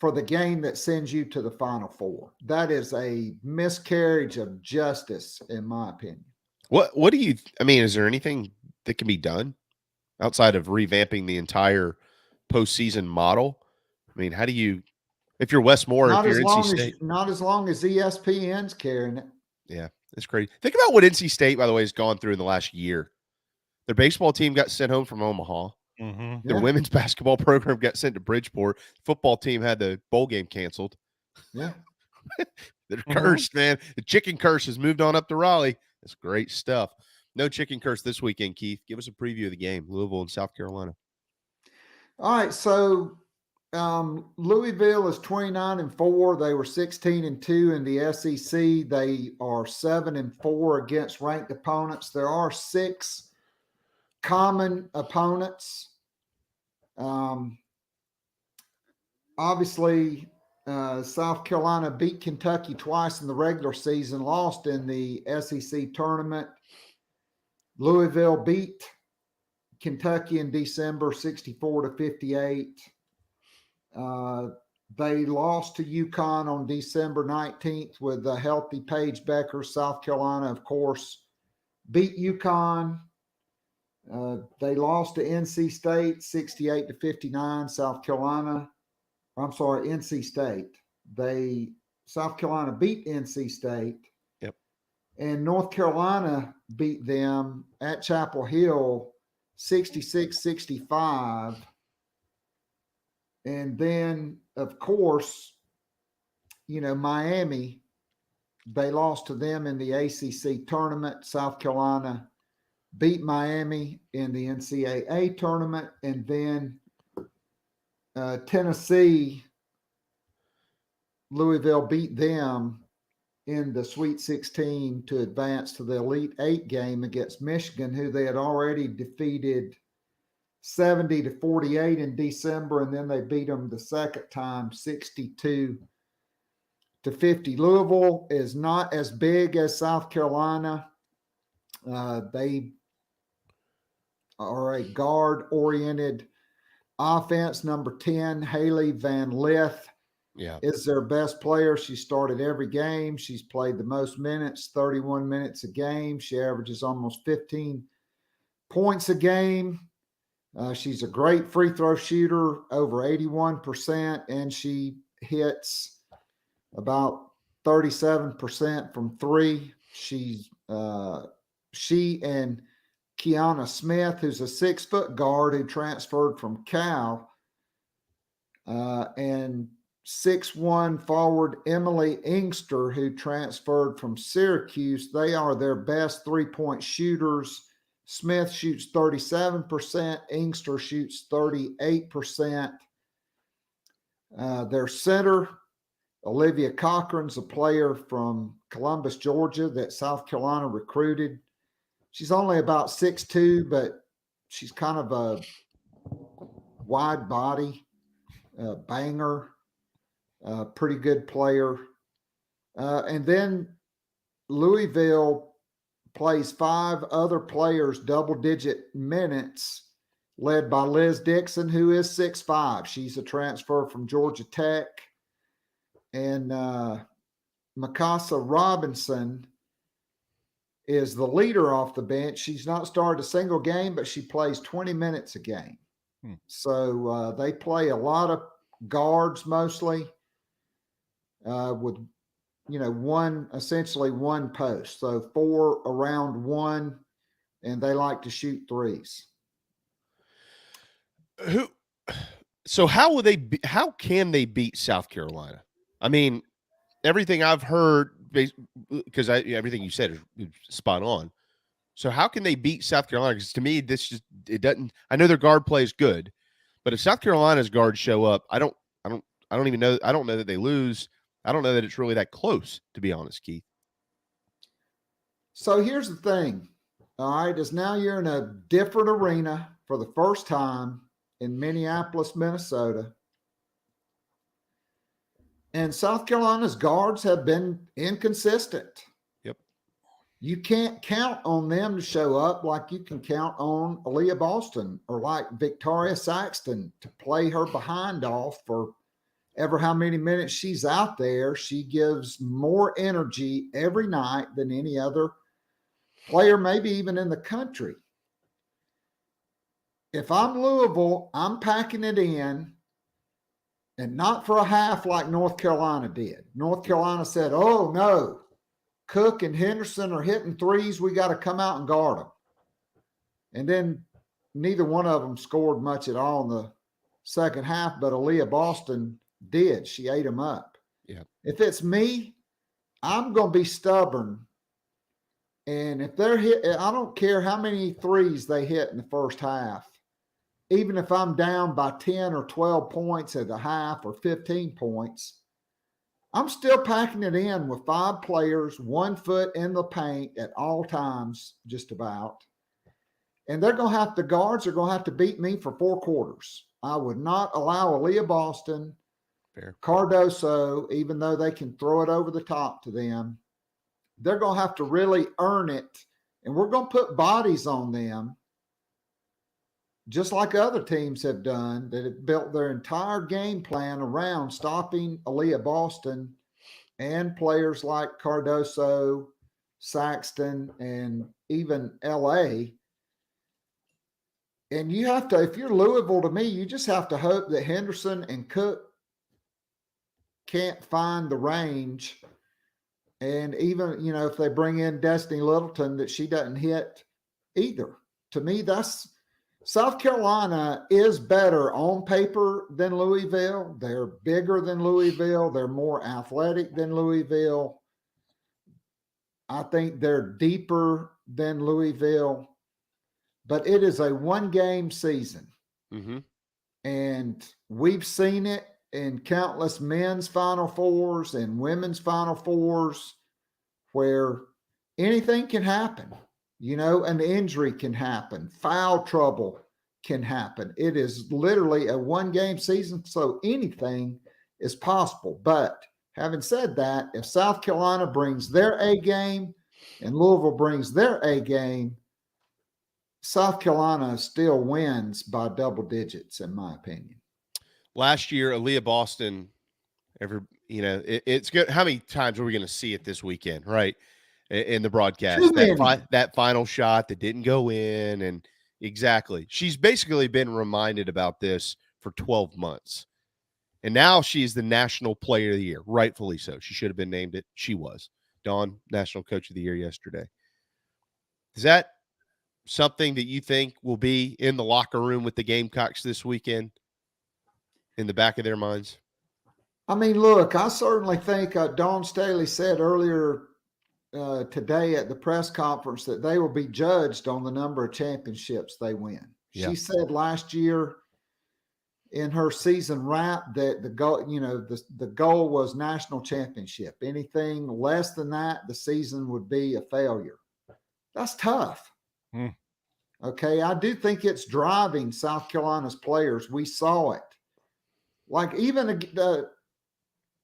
for the game that sends you to the Final Four. That is a miscarriage of justice, in my opinion. What do you, I mean, is there anything that can be done outside of revamping the entire postseason model? I mean, how do you, if you're Wes Moore, if you're NC State? Not as long as ESPN's carrying it. Yeah, it's crazy. Think about what NC State, by the way, has gone through in the last year. Their baseball team got sent home from Omaha. Mm-hmm. Their women's basketball program got sent to Bridgeport. Football team had the bowl game canceled. Yeah. They're cursed, man. The chicken curse has moved on up to Raleigh. That's great stuff. No chicken curse this weekend, Keith. Give us a preview of the game, Louisville and South Carolina. All right, so Louisville is 29-4. They were 16-2 in the SEC. They are 7-4 against ranked opponents. There are 6 common opponents. Obviously, South Carolina beat Kentucky twice in the regular season, lost in the SEC tournament. Louisville beat Kentucky in December 64-58. They lost to UConn on December 19th with a healthy Paige Becker. South Carolina, of course, beat UConn. They lost to NC State 68-59. NC State. South Carolina beat NC State. Yep. And North Carolina beat them at Chapel Hill 66-65. And then, of course, you know, Miami, they lost to them in the ACC tournament. South Carolina beat Miami in the NCAA tournament. And then Tennessee, Louisville beat them in the Sweet 16 to advance to the Elite 8 game against Michigan, who they had already defeated 70-48 in December, and then they beat them the second time 62-58 to 50. Louisville is not as big as South Carolina. They are a guard-oriented offense. Number 10, Haley Van Lith, is their best player. She started every game. She's played the most minutes, 31 minutes a game. She averages almost 15 points a game. She's a great free throw shooter, over 81%, and she hits about 37% from three. She and Kiana Smith, who's a 6-foot guard who transferred from Cal, and 6'1" forward Emily Inkster, who transferred from Syracuse. They are their best three-point shooters. Smith shoots 37%. Inkster shoots 38%. Their center, Olivia Cochran's a player from Columbus, Georgia, that South Carolina recruited. She's only about 6'2", but she's kind of a wide body, banger, pretty good player. And then Louisville plays 5 other players double-digit minutes, led by Liz Dixon, who is 6'5". She's a transfer from Georgia Tech. And Mikasa Robinson is the leader off the bench. She's not started a single game, but she plays 20 minutes a game. So they play a lot of guards mostly with, essentially one post. So 4 around 1, and they like to shoot threes. So how can they beat South Carolina? I mean, everything I've heard, because everything you said is spot on. So how can they beat South Carolina? Because to me, it doesn't. I know their guard play is good, but if South Carolina's guards show up, I don't even know. I don't know that they lose. I don't know that it's really that close, to be honest, Keith. So here's the thing. All right, is now you're in a different arena for the first time in Minneapolis, Minnesota. And South Carolina's guards have been inconsistent. Yep. You can't count on them to show up like you can count on Aaliyah Boston or like Victoria Saxton to play her behind off for ever how many minutes she's out there. She gives more energy every night than any other player, maybe even in the country. If I'm Louisville, I'm packing it in. And not for a half like North Carolina did. North Carolina said, oh, no, Cook and Henderson are hitting threes. We got to come out and guard them. And then neither one of them scored much at all in the second half, but Aaliyah Boston did. She ate them up. Yeah. If it's me, I'm going to be stubborn. And if they're hit, I don't care how many threes they hit in the first half. Even if I'm down by 10 or 12 points at the half or 15 points, I'm still packing it in with 5 players, 1 foot in the paint at all times, just about. And the guards are going to have to beat me for 4 quarters. I would not allow Aaliyah Boston, Cardoso, even though they can throw it over the top to them. They're going to have to really earn it. And we're going to put bodies on them, just like other teams have done, that have built their entire game plan around stopping Aaliyah Boston and players like Cardoso, Saxton, and even LA. And you have to, if you're Louisville, to me, you just have to hope that Henderson and Cook can't find the range. And even, if they bring in Destiny Littleton, that she doesn't hit either. To me, South Carolina is better on paper than Louisville. They're bigger than Louisville. They're more athletic than Louisville. I think they're deeper than Louisville. But it is a 1-game season. Mm-hmm. And we've seen it in countless men's Final Fours and women's Final Fours where anything can happen. An injury can happen. Foul trouble can happen. It is literally a 1-game season, so anything is possible. But Having said that, if South Carolina brings their A game and Louisville brings their A game, South Carolina still wins by double digits, in my opinion. Last year, Aaliyah Boston, it's good. How many times are we going to see it this weekend, right? In the broadcast, that final shot that didn't go in, and exactly. She's basically been reminded about this for 12 months. And now she's the National Player of the Year, rightfully so. She should have been named it. She was. Dawn, National Coach of the Year yesterday. Is that something that you think will be in the locker room with the Gamecocks this weekend in the back of their minds? I mean, look, I certainly think Dawn Staley said earlier today at the press conference that they will be judged on the number of championships they win. Yeah. She said last year in her season wrap that the goal, the goal was national championship. Anything less than that, the season would be a failure. That's tough. Okay, I do think it's driving South Carolina's players. We saw it. Like even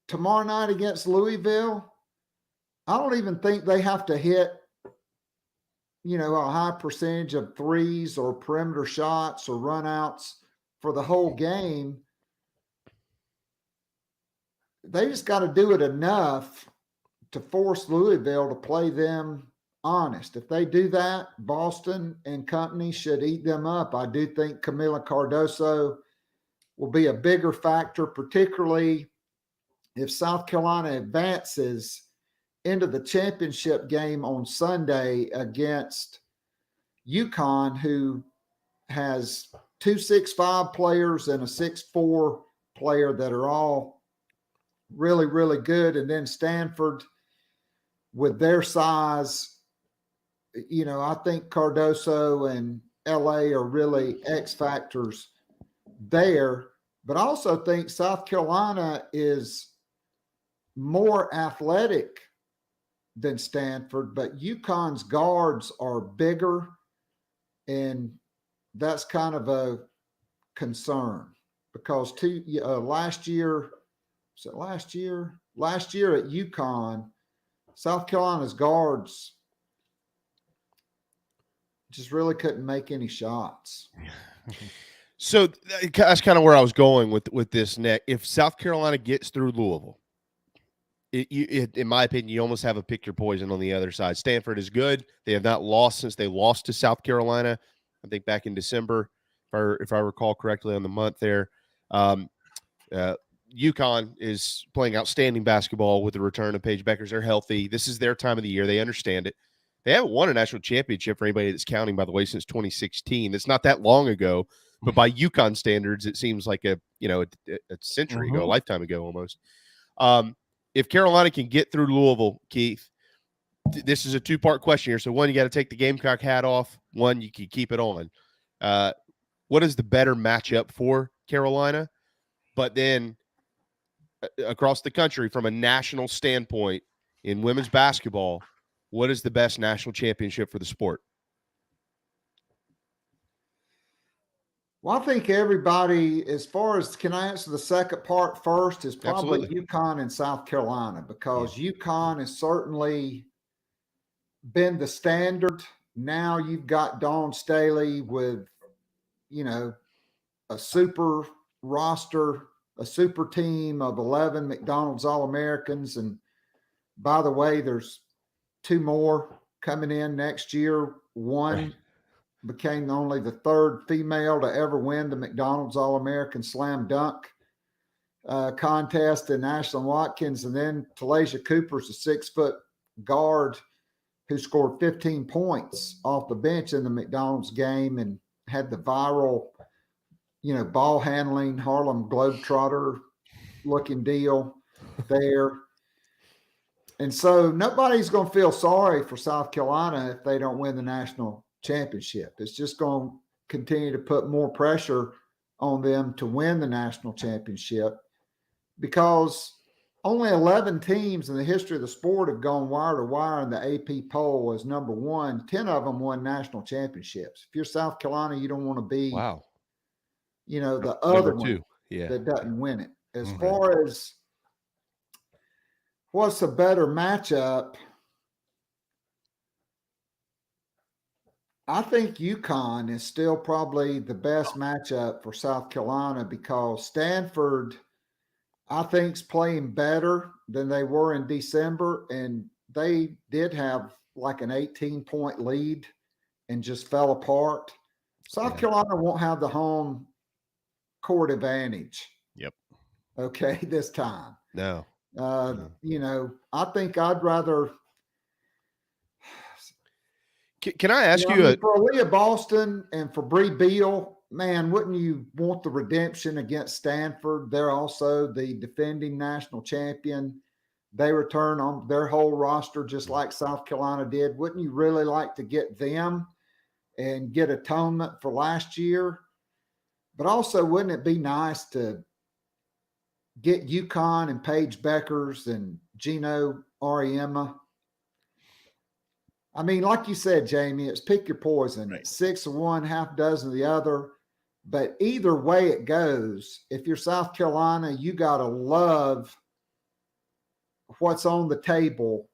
tomorrow night against Louisville, I don't even think they have to hit, a high percentage of threes or perimeter shots or runouts for the whole game. They just got to do it enough to force Louisville to play them honest. If they do that, Boston and company should eat them up. I do think Camila Cardoso will be a bigger factor, particularly if South Carolina advances into the championship game on Sunday against UConn, who has 2 6'5" players and a 6'4" player that are all really, really good. And then Stanford with their size, I think Cardoso and LA are really X factors there. But I also think South Carolina is more athletic than Stanford, but UConn's guards are bigger, and that's kind of a concern because last year at UConn, South Carolina's guards just really couldn't make any shots. So that's kind of where I was going with this, Nick. If South Carolina gets through Louisville, in my opinion, you almost have a pick your poison on the other side. Stanford is good. They have not lost since they lost to South Carolina, I think back in December, if I recall correctly on the month there. UConn is playing outstanding basketball with the return of Paige Beckers. They're healthy. This is their time of the year. They understand it. They haven't won a national championship for anybody that's counting, by the way, since 2016. It's not that long ago, but by UConn standards, it seems like a century ago, a lifetime ago almost. If Carolina can get through Louisville, Keith, this is a two-part question here. So one, you got to take the Gamecock hat off. One, you can keep it on. What is the better matchup for Carolina? But then across the country, from a national standpoint in women's basketball, what is the best national championship for the sport? Well, I think everybody, as far as, can I answer the second part first, is probably UConn and South Carolina, because UConn has certainly been the standard. Now you've got Dawn Staley with, a super roster, a super team of 11 McDonald's All-Americans. And by the way, there's 2 more coming in next year. One became only the 3rd female to ever win the McDonald's All-American Slam Dunk contest in Ashlyn Watkins. And then Talasia Cooper's a 6-foot guard who scored 15 points off the bench in the McDonald's game and had the viral, ball handling Harlem Globetrotter looking deal there. And so nobody's going to feel sorry for South Carolina if they don't win the national championship. It's just going to continue to put more pressure on them to win the national championship, because only 11 teams in the history of the sport have gone wire to wire in the AP poll as number 1. 10 of them won national championships. If you're South Carolina, you don't want to be, the other one that doesn't win it. As far as What's a better matchup? I think UConn is still probably the best matchup for South Carolina because Stanford, I think, is playing better than they were in December, and they did have like an 18-point lead and just fell apart. South Carolina won't have the home court advantage. Yep. Okay, this time. No. You know, I think I'd rather. Can I ask you for Leah Boston and for Bree Beal, man, wouldn't you want the redemption against Stanford? They're also the defending national champion. They return on their whole roster just like South Carolina did. Wouldn't you really like to get them and get atonement for last year? But also, wouldn't it be nice to get UConn and Paige Beckers and Gino Auriemma? I mean, like you said, Jamie, it's pick your poison. Right. 6 of one, half dozen of the other. But either way it goes, if you're South Carolina, you got to love what's on the table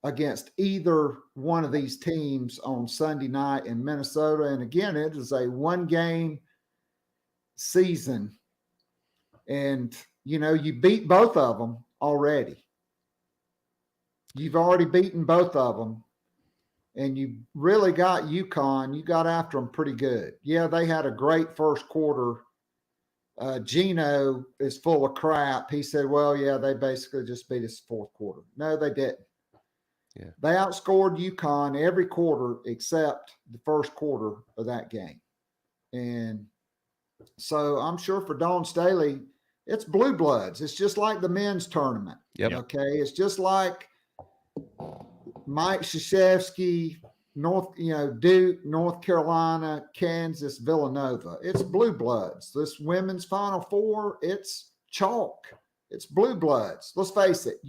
against either one of these teams on Sunday night in Minnesota. And again, it is a one-game season. And, you know, you beat both of them already. You've already beaten both of them. And you really got UConn. You got after them pretty good. Yeah, they had a great first quarter. Gino is full of crap. He said, well, yeah, they basically just beat us fourth quarter. No, they didn't. Yeah. They outscored UConn every quarter except the first quarter of that game. And so I'm sure for Dawn Staley, it's blue bloods. It's just like the men's tournament. Yep. Okay. It's just like Mike Krzyzewski, Duke, North Carolina, Kansas, Villanova. It's blue bloods. This women's Final Four, it's chalk. It's blue bloods. Let's face it.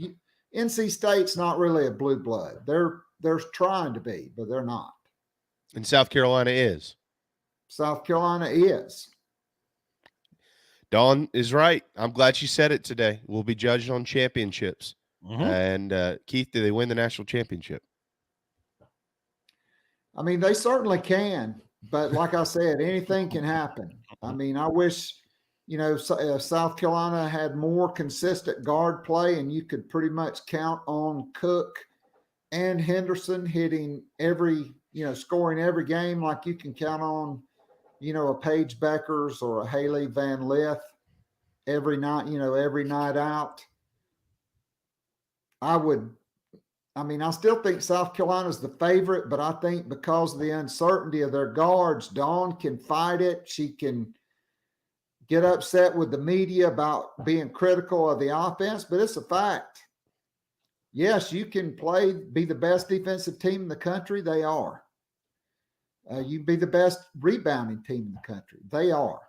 NC State's not really a blue blood. They're trying to be, but they're not. And South Carolina is. South Carolina is. Dawn is right. I'm glad she said it today. We'll be judged on championships. Mm-hmm. And Keith, do they win the national championship? I mean, they certainly can. But like I said, anything can happen. I mean, I wish, South Carolina had more consistent guard play, and you could pretty much count on Cook and Henderson hitting scoring every game, like you can count on, a Paige Beckers or a Haley Van Lith every night out. I still think South Carolina's the favorite, but I think because of the uncertainty of their guards, Dawn can fight it. She can get upset with the media about being critical of the offense, but it's a fact. Yes, you can be the best defensive team in the country. They are. You be the best rebounding team in the country. They are.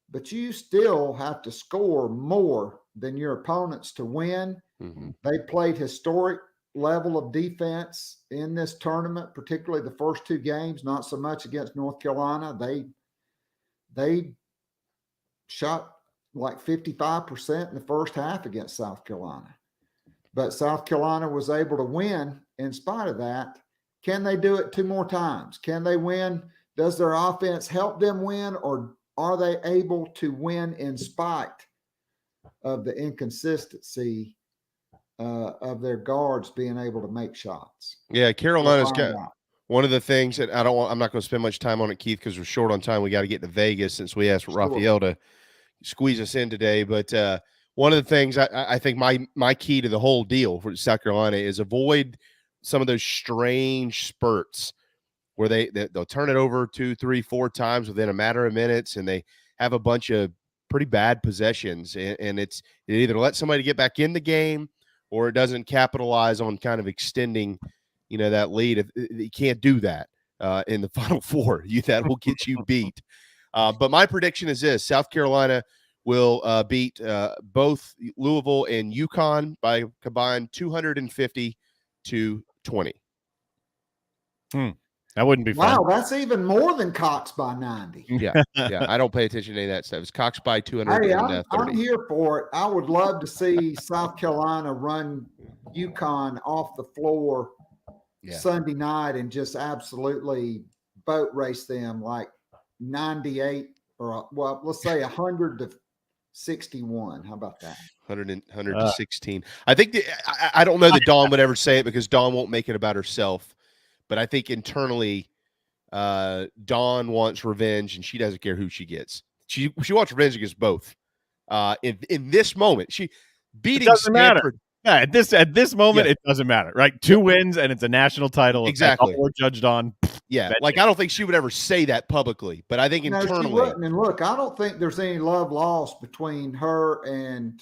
But you still have to score more than your opponents to win. Mm-hmm. They played historic level of defense in this tournament, particularly the first two games, not so much against North Carolina. They shot like 55% in the first half against South Carolina. But South Carolina was able to win in spite of that. Can they do it two more times? Can they win? Does their offense help them win, or are they able to win in spite of the inconsistency of their guards being able to make shots? Yeah, Carolina's got one of the things that I'm not going to spend much time on it, Keith, because we're short on time. We got to get to Vegas since we asked Raphael to squeeze us in today. But one of the things I think my key to the whole deal for South Carolina is avoid some of those strange spurts where they'll turn it over 2, 3, 4 times within a matter of minutes, and they have a bunch of pretty bad possessions, and it either let somebody get back in the game or it doesn't capitalize on kind of extending, that lead. You can't do that in the Final Four. That will get you beat. But my prediction is this: South Carolina will beat both Louisville and UConn by combined 250 to 20. That wouldn't be fun. Wow, that's even more than Cox by 90. Yeah. I don't pay attention to any of that stuff. It's Cox by 230. Hey, I'm here for it. I would love to see South Carolina run UConn off the floor Sunday night and just absolutely boat race them like 98 or let's say 100 to 61. How about that? 100 to 16. I think I don't know that Dawn would ever say it because Dawn won't make it about herself, but I think internally Dawn wants revenge and she doesn't care who she gets. She wants revenge against both. In this moment, she beating Stanford. Yeah, at this moment, it doesn't matter, right? 2 wins and it's a national title. Exactly. That's all we're judged on. Yeah, like I don't think she would ever say that publicly, but I think internally. She wouldn't. And look, I don't think there's any love lost between her and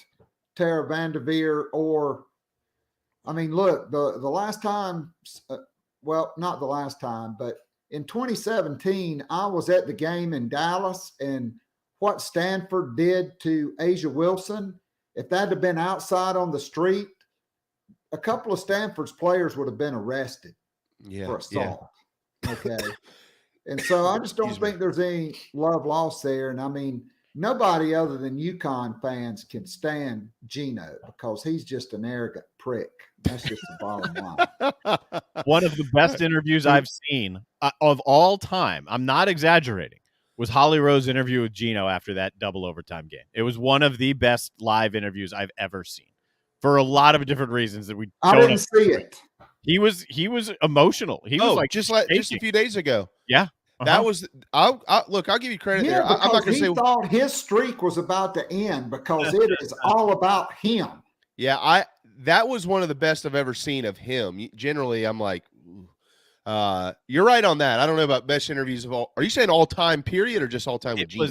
Tara Vanderveer. I mean, look, the last time, well, not the last time, but in 2017, I was at the game in Dallas, and what Stanford did to Asia Wilson, if that had been outside on the street, a couple of Stanford's players would have been arrested for assault. Okay. And so I just don't think there's any love lost there. And I mean, nobody other than UConn fans can stand Gino because he's just an arrogant prick. That's just the bottom line. One of the best interviews I've seen of all time, I'm not exaggerating, was Holly Rowe's interview with Gino after that double overtime game. It was one of the best live interviews I've ever seen for a lot of I didn't see it. He was emotional. He was like just a few days ago. Yeah. That was I'll give you credit there. I'm not going to say thought his streak was about to end because it is all about him. Yeah, that was one of the best I've ever seen of him. Generally, I'm like, you're right on that. I don't know about best interviews of all. Are you saying all time period or just all time with Gino?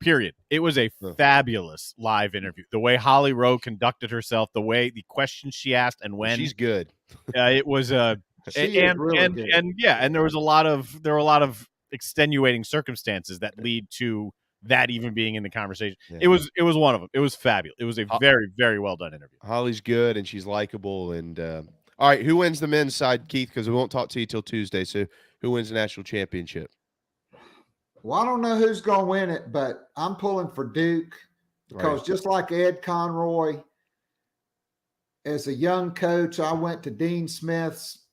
Period. It was a fabulous live interview. The way Holly Rowe conducted herself, the questions she asked, and when she's good. It was and there were a lot of extenuating circumstances that lead to that even being in the conversation. Yeah. It was one of them. It was fabulous. It was a very, very well done interview. Holly's good and she's likable. And all right, who wins the men's side, Keith? Because we won't talk to you till Tuesday. So who wins the national championship? Well, I don't know who's going to win it, but I'm pulling for Duke because just like Ed Conroy, as a young coach, I went to Dean Smith's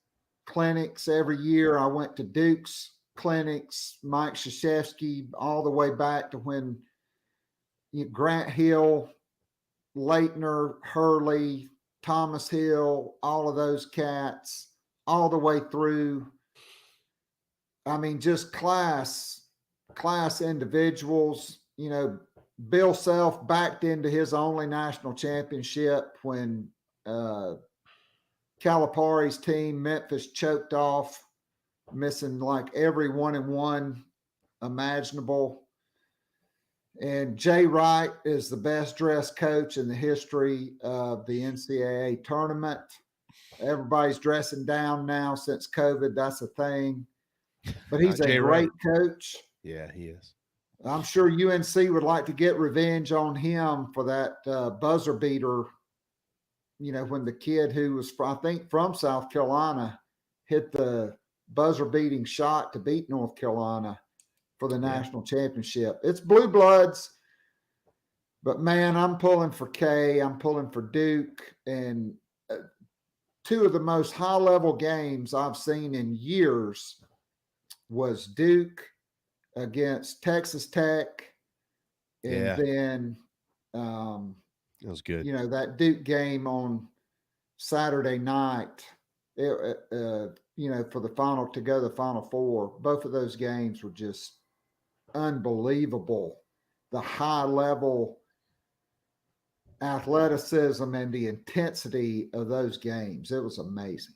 clinics every year. I went to Duke's clinics, Mike Krzyzewski, all the way back to when Grant Hill, Leitner, Hurley, Thomas Hill, all of those cats, all the way through. I mean, just class individuals. Bill Self backed into his only national championship when Calipari's team, Memphis, choked off, missing like every 1-and-1 imaginable. And Jay Wright is the best dressed coach in the history of the NCAA tournament. Everybody's dressing down now since COVID. That's a thing. But he's a great coach. Yeah, he is. I'm sure UNC would like to get revenge on him for that buzzer beater, when the kid who was, I think, from South Carolina hit the buzzer beating shot to beat North Carolina for the national championship. It's blue bloods, but man, I'm pulling for K. I'm pulling for Duke. And two of the most high-level games I've seen in years was Duke against Texas Tech, and then it was good. That Duke game on Saturday night, for the Final Four. Both of those games were just unbelievable. The high level athleticism and the intensity of those games. It was amazing.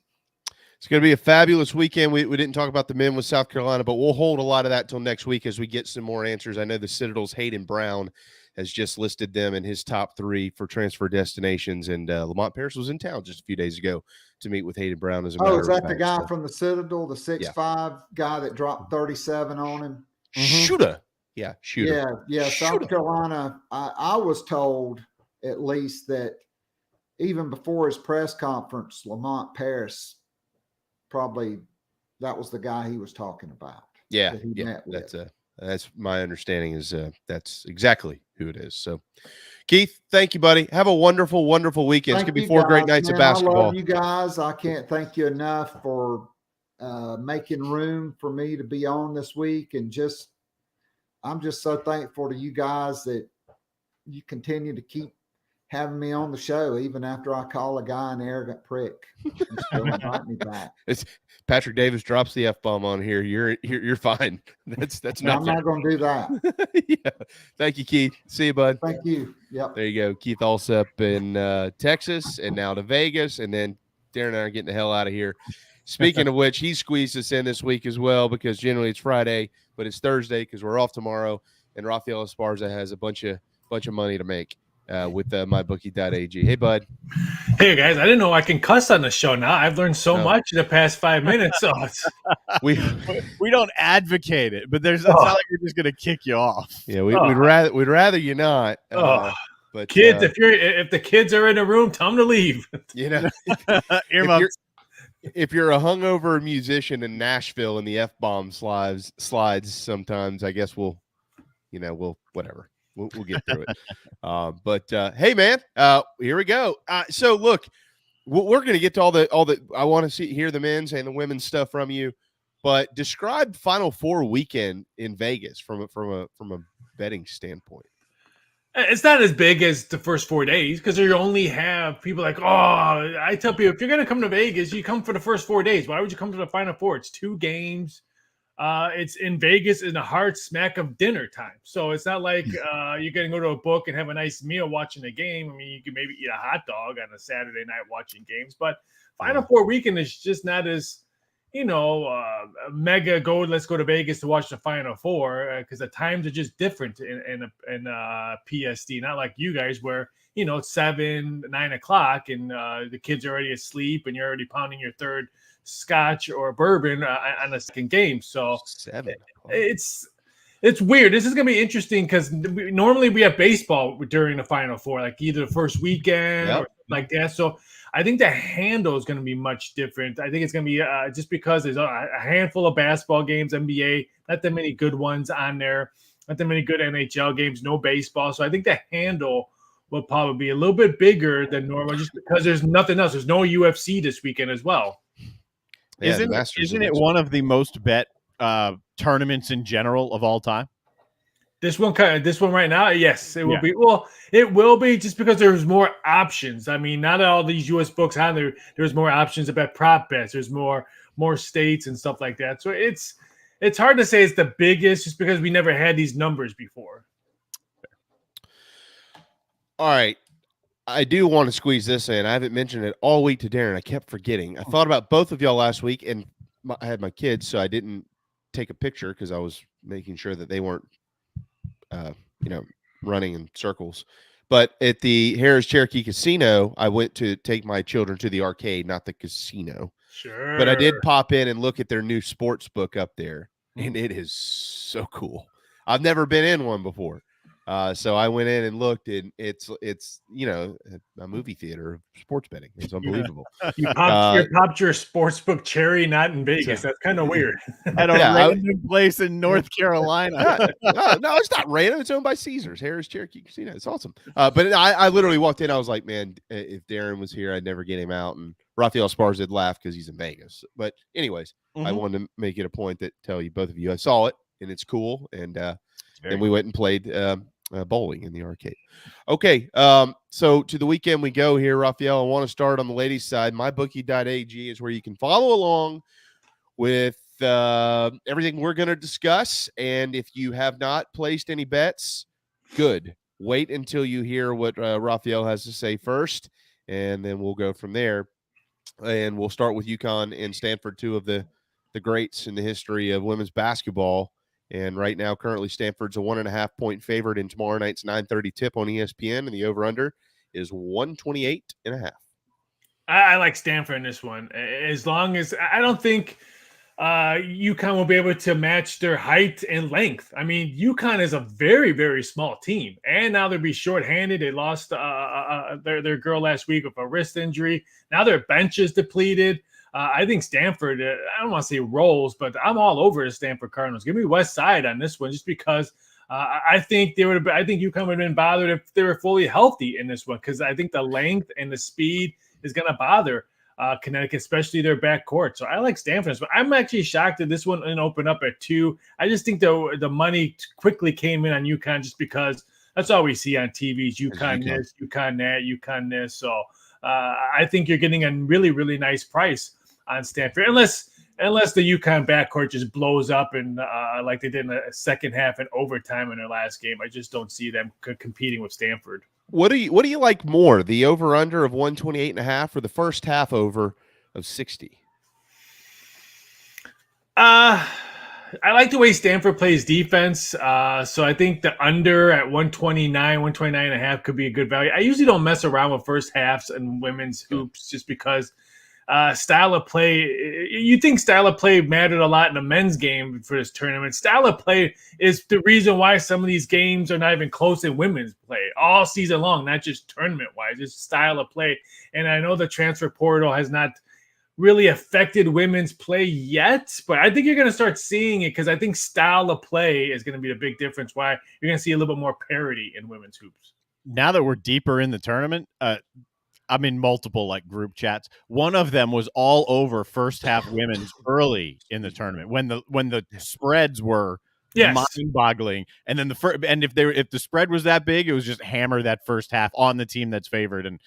It's going to be a fabulous weekend. We didn't talk about the men with South Carolina, but we'll hold a lot of that till next week as we get some more answers. I know the Citadel's Hayden Brown has just listed them in his top 3 for transfer destinations, and Lamont Paris was in town just a few days ago to meet with Hayden Brown. As a matter is that of the guy from the Citadel, the 6'5" guy that dropped 37 on him? Shooter. Yeah. South Carolina, I was told at least that even before his press conference, Lamont Paris probably that was the guy he was talking about. Yeah, that he met with. That's my understanding is that's exactly who it is. So, Keith, thank you, buddy. Have a wonderful, wonderful weekend. It's going to be 4 great nights of basketball. I love you guys. I can't thank you enough for making room for me to be on this week. And I'm just so thankful to you guys that you continue to keep having me on the show, even after I call a guy an arrogant prick. You still invite me back. It's Patrick Davis drops the F-bomb on here. You're fine. That's no, I'm not going to do that. Yeah. Thank you, Keith. See you, bud. Thank you. Yep. There you go. Keith Allsep in Texas and now to Vegas. And then Darren and I are getting the hell out of here. Speaking of which, he squeezed us in this week as well, because generally it's Friday, but it's Thursday because we're off tomorrow. And Raphael Esparza has a bunch of money to make with mybookie.ag. Hey, bud. Hey, guys. I didn't know I can cuss on the show now. I've learned so much in the past 5 minutes. So we don't advocate it, but it's not like we're just going to kick you off. Yeah, we'd rather you not. But kids, if the kids are in the room, tell them to leave. You know, if you're a hungover musician in Nashville and the F-bomb slides sometimes, I guess we'll whatever. We'll get through it. But hey, man, here we go. So look, we're going to get to all the. I want to hear the men's and the women's stuff from you. But describe Final Four weekend in Vegas from a betting standpoint. It's not as big as the first 4 days because you only have people like, I tell people, if you're going to come to Vegas, you come for the first 4 days. Why would you come to the Final Four? It's 2 games. It's in Vegas in the hard smack of dinner time. So it's not like you're going to go to a book and have a nice meal watching the game. I mean, you can maybe eat a hot dog on a Saturday night watching games. But Final Four weekend is just not as, mega let's go to Vegas to watch the Final Four because the times are just different in PSD. Not like you guys where, it's 7, 9 o'clock and the kids are already asleep and you're already pounding your third scotch or bourbon on a second game. So 7 it's weird. This is going to be interesting because normally we have baseball during the Final Four, like either the first weekend or like that. So I think the handle is going to be much different. I think it's going to be just because there's a handful of basketball games, NBA, not that many good ones on there, not that many good NHL games, no baseball. So I think the handle will probably be a little bit bigger than normal just because there's nothing else. There's no UFC this weekend as well. Yeah, isn't it one of the most bet tournaments in general of all time? This one right now, yes, it will be. Well, it will be just because there's more options. I mean, not all these U.S. books on there. There's more options about prop bets. There's more states and stuff like that. So it's hard to say it's the biggest just because we never had these numbers before. All right. I do want to squeeze this in. I haven't mentioned it all week to Darren. I kept forgetting. I thought about both of y'all last week, and I had my kids, so I didn't take a picture because I was making sure that they weren't, running in circles. But at the Harrah's Cherokee Casino, I went to take my children to the arcade, not the casino. Sure. But I did pop in and look at their new sports book up there, and it is so cool. I've never been in one before. So I went in and looked, and it's a movie theater of sports betting. It's unbelievable. You popped your sportsbook cherry not in Vegas. That's kind of weird. At a random place in North Carolina. No, it's not random. It's owned by Caesars, Harrah's Cherokee Casino. It's awesome. But I literally walked in. I was like, man, if Darren was here, I'd never get him out. And Raphael Esparza would laugh because he's in Vegas. But anyways, I wanted to make it a point that tell you, both of you, I saw it, and it's cool. And then we went and played bowling in the arcade. Okay, so to the weekend we go here, Raphael. I want to start on the ladies' side. Mybookie.ag is where you can follow along with everything we're going to discuss. And if you have not placed any bets, good. Wait until you hear what Raphael has to say first, and then we'll go from there. And we'll start with UConn and Stanford, two of the greats in the history of women's basketball. And right now, currently, Stanford's a 1.5-point favorite in tomorrow night's 9:30 tip on ESPN, and the over/under is 128.5. I like Stanford in this one. As long as I don't think UConn will be able to match their height and length. I mean, UConn is a very, very small team, and now they'll be shorthanded. They lost their girl last week with a wrist injury. Now their bench is depleted. I think Stanford, I don't want to say rolls, but I'm all over the Stanford Cardinals. Give me West Side on this one just because I think they would. I think UConn would have been bothered if they were fully healthy in this one, because I think the length and the speed is going to bother Connecticut, especially their backcourt. So I like Stanford, but I'm actually shocked that this one didn't open up at 2. I just think the money quickly came in on UConn just because that's all we see on TVs. UConn this, UConn that, UConn this. So I think you're getting a really, really nice price on Stanford, unless the UConn backcourt just blows up and like they did in the second half and overtime in their last game. I just don't see them competing with Stanford. What do you like more, the over under of 128.5 or the first half over of 60? I like the way Stanford plays defense. So I think the under at 129.5 could be a good value. I usually don't mess around with first halves and women's hoops just because style of play. You think style of play mattered a lot in the men's game for this tournament. Style of play is the reason why some of these games are not even close in women's play all season long, not just tournament wise. It's style of play. And I know the transfer portal has not really affected women's play yet, but I think you're going to start seeing it because I think style of play is going to be a big difference. Why you're going to see a little bit more parity in women's hoops. Now that we're deeper in the tournament, I'm in multiple like group chats. One of them was all over first half women's early in the tournament when the spreads were mind-boggling, and then if the spread was that big, it was just hammer that first half on the team that's favored. And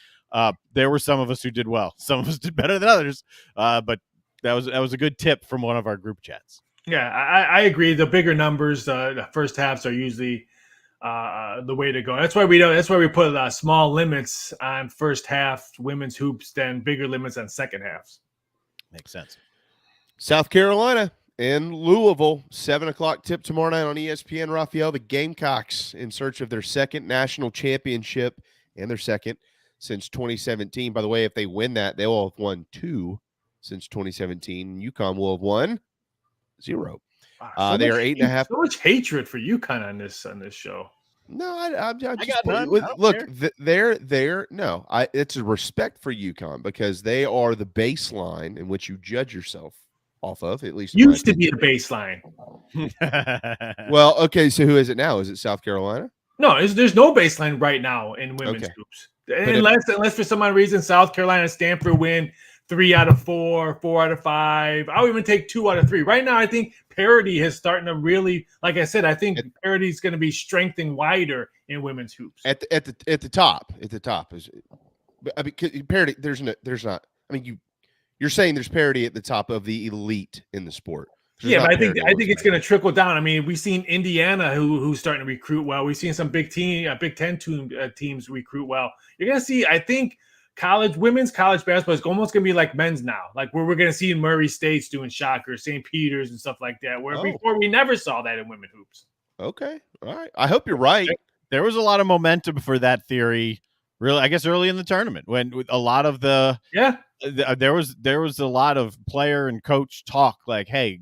there were some of us who did well, some of us did better than others. But that was a good tip from one of our group chats. Yeah, I agree. The bigger numbers, the first halves are usually the way to go. That's why we put small limits on first half women's hoops than bigger limits on second halves. Makes sense. South Carolina and Louisville, 7:00 tip tomorrow night on ESPN. Raphael, the Gamecocks in search of their second national championship and their second since 2017. By the way, if they win that, they will have won 2 since 2017. UConn will have won 0. Wow, they are 8.5. So much hatred for UConn on this show. No, I just got none. look. It's a respect for UConn because they are the baseline in which you judge yourself off of. At least used to be the baseline. Well, okay. So who is it now? Is it South Carolina? No, there's no baseline right now in women's hoops, unless for some odd reason South Carolina and Stanford win 3 out of 4, 4 out of 5. I'll even take 2 out of 3. Right now, I think parity is starting to really, like I said, I think parity is going to be strengthening wider in women's hoops. At the top is, I mean, parity. There's not. I mean, you're saying there's parity at the top of the elite in the sport. Yeah, but I think it's going to trickle down. I mean, we've seen Indiana who's starting to recruit well. We've seen some Big Ten teams recruit well. You're going to see, I think, women's college basketball is almost going to be like men's now. Like where we're going to see Murray State's doing shockers, St. Peter's and stuff like that, where before we never saw that in women hoops. Okay. All right. I hope you're right. There was a lot of momentum for that theory, really, I guess, early in the tournament when a lot of there was a lot of player and coach talk like, hey,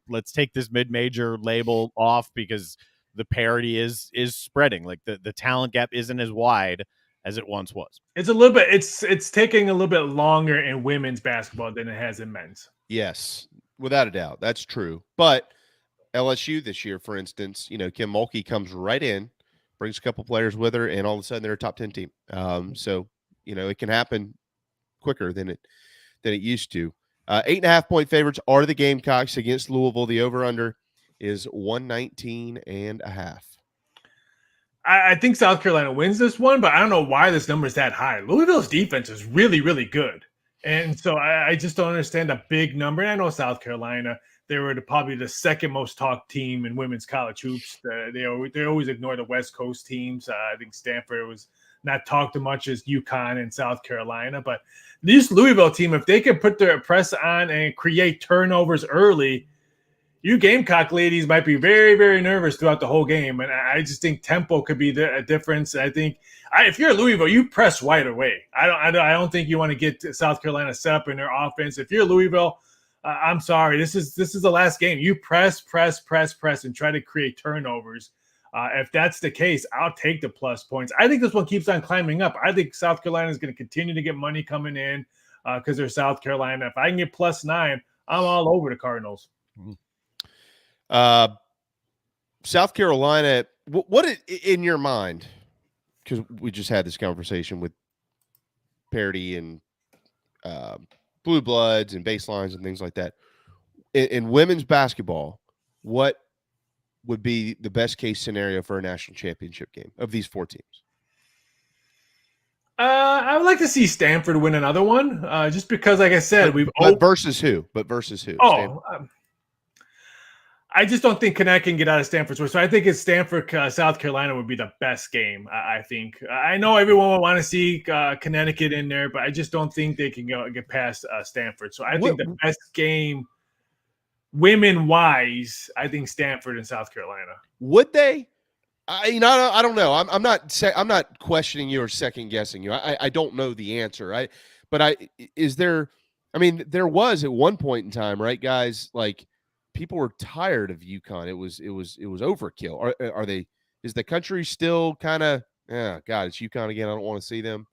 let's take this mid-major label off because the parity is spreading. Like the talent gap isn't as wide as it once was. It's a little bit. It's taking a little bit longer in women's basketball than it has in men's. Yes, without a doubt, that's true. But LSU this year, for instance, Kim Mulkey comes right in, brings a couple players with her, and all of a sudden they're a top 10 team. So it can happen quicker than it used to. 8.5-point favorites are the Gamecocks against Louisville. The over/under is 119.5. I think South Carolina wins this one, but I don't know why this number is that high. Louisville's defense is really, really good. And so I just don't understand a big number. And I know South Carolina, they were probably the second most talked team in women's college hoops. They always ignore the West Coast teams. I think Stanford was not talked as much as UConn and South Carolina. But this Louisville team, if they can put their press on and create turnovers early, you Gamecock ladies might be very, very nervous throughout the whole game. And I just think tempo could be a difference. I think if you're Louisville, you press right away. I don't think you want to get South Carolina set up in their offense. If you're Louisville, I'm sorry. This is the last game. You press, and try to create turnovers. If that's the case, I'll take the plus points. I think this one keeps on climbing up. I think South Carolina is going to continue to get money coming in because they're South Carolina. If I can get +9, I'm all over the Cardinals. South Carolina, in your mind, because we just had this conversation with parity and blue bloods and baselines and things like that. In women's basketball, what would be the best case scenario for a national championship game of these 4 teams? I would like to see Stanford win another one, just because, like I said, versus who? Oh, I just don't think Connecticut can get out of Stanford's way. So I think it's Stanford, South Carolina would be the best game. I think. I know everyone will want to see Connecticut in there, but I just don't think they can get past Stanford. So I think the best game, women-wise, I think Stanford and South Carolina. Would they? I don't know. I'm not questioning you or second guessing you. I don't know the answer. There was at one point in time, right, guys? Like, people were tired of UConn. It was overkill. Are they? Is the country still kind of? God, it's UConn again. I don't want to see them.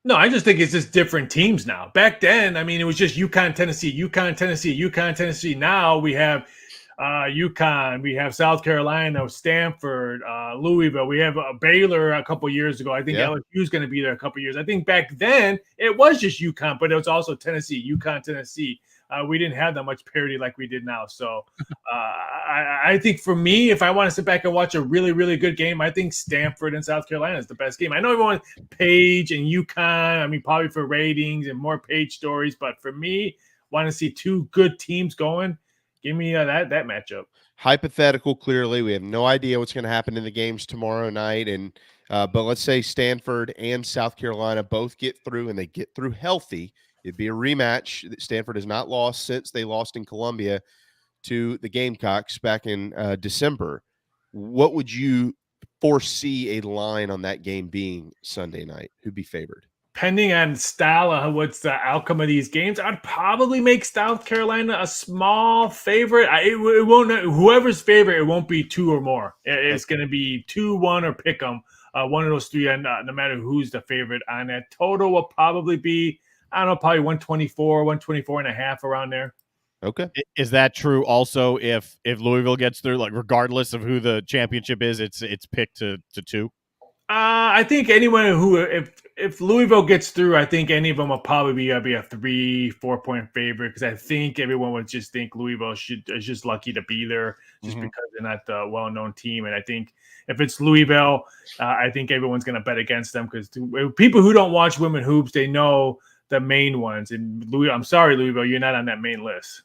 No, I just think it's just different teams now. Back then, it was just UConn, Tennessee, UConn, Tennessee, UConn, Tennessee. Now we have UConn, we have South Carolina, Stanford, Louisville. We have Baylor a couple years ago. I think LSU is going to be there a couple years. I think back then it was just UConn, but it was also Tennessee, UConn, Tennessee. We didn't have that much parity like we did now. So I think for me, if I want to sit back and watch a really, really good game, I think Stanford and South Carolina is the best game. I know everyone Page and UConn, probably for ratings and more Page stories, but for me, want to see 2 good teams going. Give me that matchup. Hypothetical, clearly. We have no idea what's going to happen in the games tomorrow night. But let's say Stanford and South Carolina both get through, and they get through healthy. It'd be a rematch. Stanford has not lost since they lost in Columbia to the Gamecocks back in December. What would you foresee a line on that game being Sunday night? Who'd be favored? Depending on style of what's the outcome of these games, I'd probably make South Carolina a small favorite. It won't. Whoever's favorite, it won't be 2 or more. It's going to be 2-1 or pick 'em. One of those 3, and no matter who's the favorite on that. Total will probably be, I don't know, probably 124, 124 and a half, around there. Okay. Is that true also if Louisville gets through, like, regardless of who the championship is, it's picked to 2? I think anyone who, if Louisville gets through, I think any of them will probably be a 3-4 point favorite, because I think everyone would just think Louisville is just lucky to be there just because they're not the well-known team. And I think if it's Louisville, I think everyone's going to bet against them, because people who don't watch women hoops, they know the main ones. And I'm sorry, Louisville, you're not on that main list.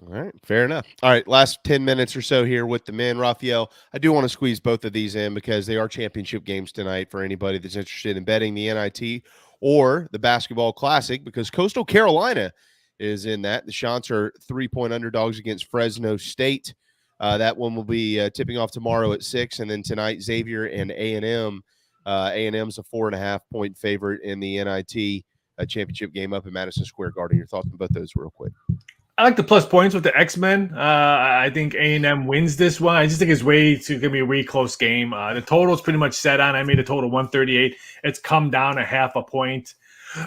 All right, fair enough. All right, last 10 minutes or so here with the men. Raphael, I do want to squeeze both of these in because they are championship games tonight for anybody that's interested in betting the NIT or the Basketball Classic, because Coastal Carolina is in that. The Chants are 3-point underdogs against Fresno State. That one will be tipping off tomorrow at 6, and then tonight Xavier and A&M. A&M's a 4.5-point favorite in the NIT championship game up in Madison Square Garden. Your thoughts on both those real quick? I like the plus points with the X-Men. I think A&M wins this one. I just think it's going to be a way close game. The total is pretty much set on. I made a total 138. It's come down a half a point.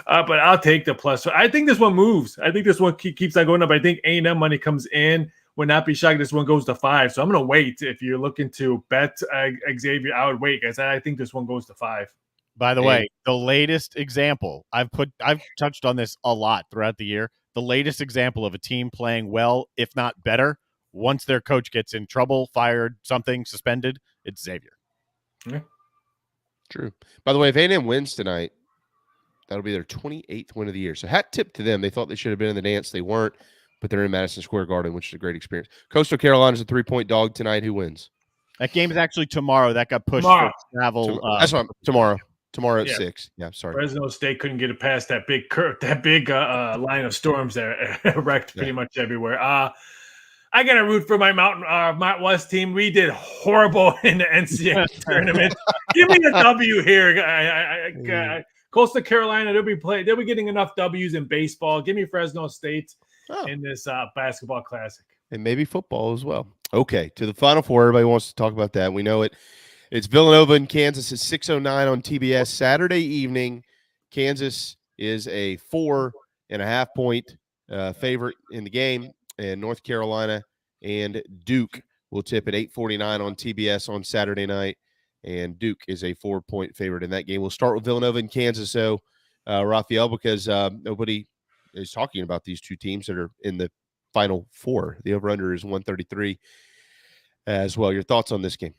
But I'll take the plus. So I think this one moves. I think this one keeps on going up. I think A&M money comes in. Would not be shocked if this one goes to 5. So I'm going to wait. If you're looking to bet Xavier, I would wait, because I think this one goes to 5. By the way, the latest example, I've touched on this a lot throughout the year. The latest example of a team playing well, if not better, once their coach gets in trouble, fired, something, suspended, it's Xavier. Yeah. True. By the way, if A&M wins tonight, that'll be their 28th win of the year. So hat tip to them. They thought they should have been in the dance. They weren't, but they're in Madison Square Garden, which is a great experience. Coastal Carolina's a 3-point dog tonight. Who wins? That game is actually tomorrow. That got pushed for travel. That's what tomorrow. Tomorrow at 6. Yeah, sorry. Fresno State couldn't get it past that big line of storms that wrecked pretty much everywhere. I got to root for my Mount West team. We did horrible in the NCAA tournament. Give me a W here. Coastal Carolina, they'll be getting enough W's in baseball. Give me Fresno State in this basketball classic. And maybe football as well. Okay, to the Final Four. Everybody wants to talk about that. We know it. It's Villanova and Kansas at 6:09 on TBS Saturday evening. Kansas is a 4.5-point favorite in the game, and North Carolina and Duke will tip at 8:49 on TBS on Saturday night, and Duke is a 4-point favorite in that game. We'll start with Villanova and Kansas, so Raphael, because nobody is talking about these two teams that are in the Final Four. The over-under is 133 as well. Your thoughts on this game?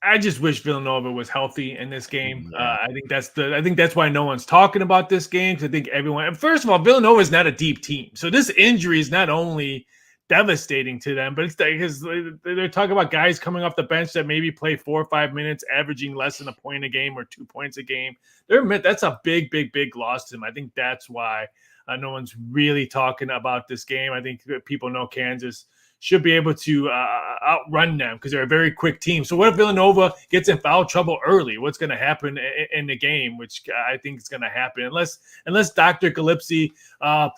I just wish Villanova was healthy in this game. I think that's why no one's talking about this game, because I think everyone. First of all, Villanova is not a deep team, so this injury is not only devastating to them, but it's because they're talking about guys coming off the bench that maybe play 4 or 5 minutes, averaging less than a point a game or 2 points a game. That's a big loss to them. I think that's why no one's really talking about this game. I think people know Kansas should be able to outrun them because they're a very quick team. So what if Villanova gets in foul trouble early? What's going to happen in the game, which I think is going to happen unless Dr. Gillespie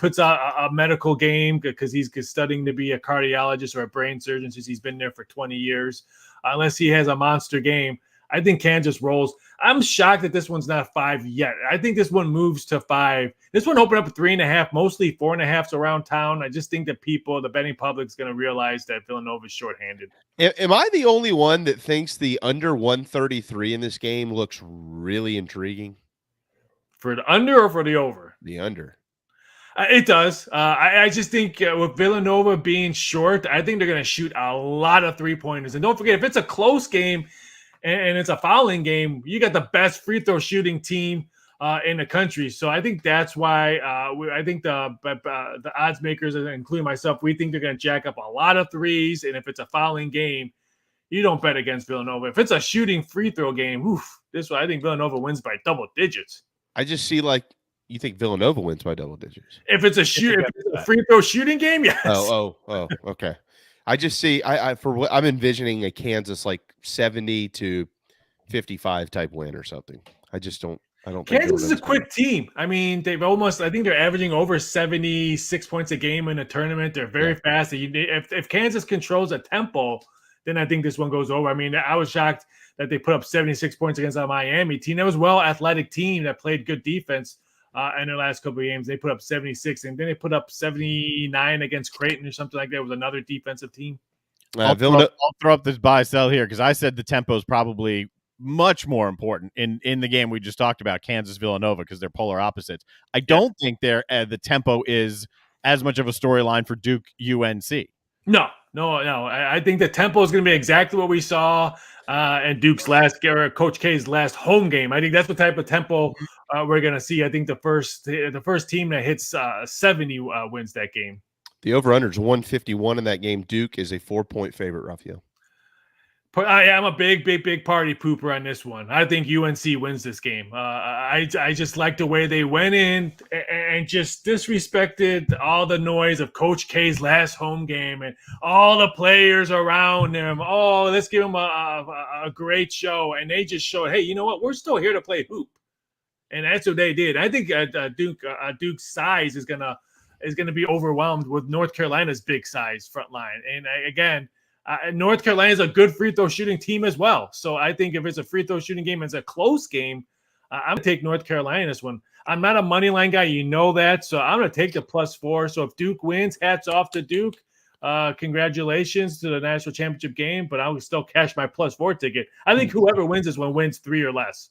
puts out a medical game because he's studying to be a cardiologist or a brain surgeon since he's been there for 20 years. Unless he has a monster game, I think Kansas rolls. I'm shocked that this one's not 5 yet. I think this one moves to 5. This one opened up at 3.5, mostly 4.5s around town. I just think that the betting public is going to realize that Villanova is shorthanded. Am I the only one that thinks the under 133 in this game looks really intriguing? For the under or for the over? The under. It does. I just think with Villanova being short, I think they're going to shoot a lot of three-pointers. And don't forget, if it's a close game, and it's a fouling game, you got the best free throw shooting team in the country. So I think that's why I think the odds makers, including myself, we think they're going to jack up a lot of threes. And if it's a fouling game, you don't bet against Villanova. If it's a shooting free throw game, I think Villanova wins by double digits. I just see you think Villanova wins by double digits. If it's a free throw shooting game, yes. Oh, okay. I just see I'm envisioning a Kansas 70 to 55 type win or something. I don't think Kansas is a quick team. I mean, I think they're averaging over 76 points a game in a tournament. They're very fast. If Kansas controls a tempo, then I think this one goes over. I mean, I was shocked that they put up 76 points against a Miami team. That was athletic team that played good defense. In their last couple of games, they put up 76, and then they put up 79 against Creighton or something like that. It was another defensive team. I'll throw up this buy sell here because I said the tempo is probably much more important in the game we just talked about, Kansas Villanova, because they're polar opposites. I don't think the tempo is as much of a storyline for Duke UNC. No. I think the tempo is going to be exactly what we saw in Duke's Coach K's last home game. I think that's what type of tempo we're going to see. I think the first team that hits 70 wins that game. The over-under is 151 in that game. Duke is a 4-point favorite, Raphael. I'm a big party pooper on this one. I think UNC wins this game. I just like the way they went in and just disrespected all the noise of Coach K's last home game and all the players around him. Oh, let's give him a great show. And they just showed, hey, you know what? We're still here to play hoop. And that's what they did. I think Duke's size is gonna be overwhelmed with North Carolina's big size front line. And again, North Carolina is a good free throw shooting team as well. So I think if it's a free throw shooting game, it's a close game. I'm going to take North Carolina in this one. I'm not a money line guy. You know that. So I'm going to take the +4. So if Duke wins, hats off to Duke. Congratulations to the national championship game. But I will still cash my +4 ticket. I think whoever wins this one wins 3 or less.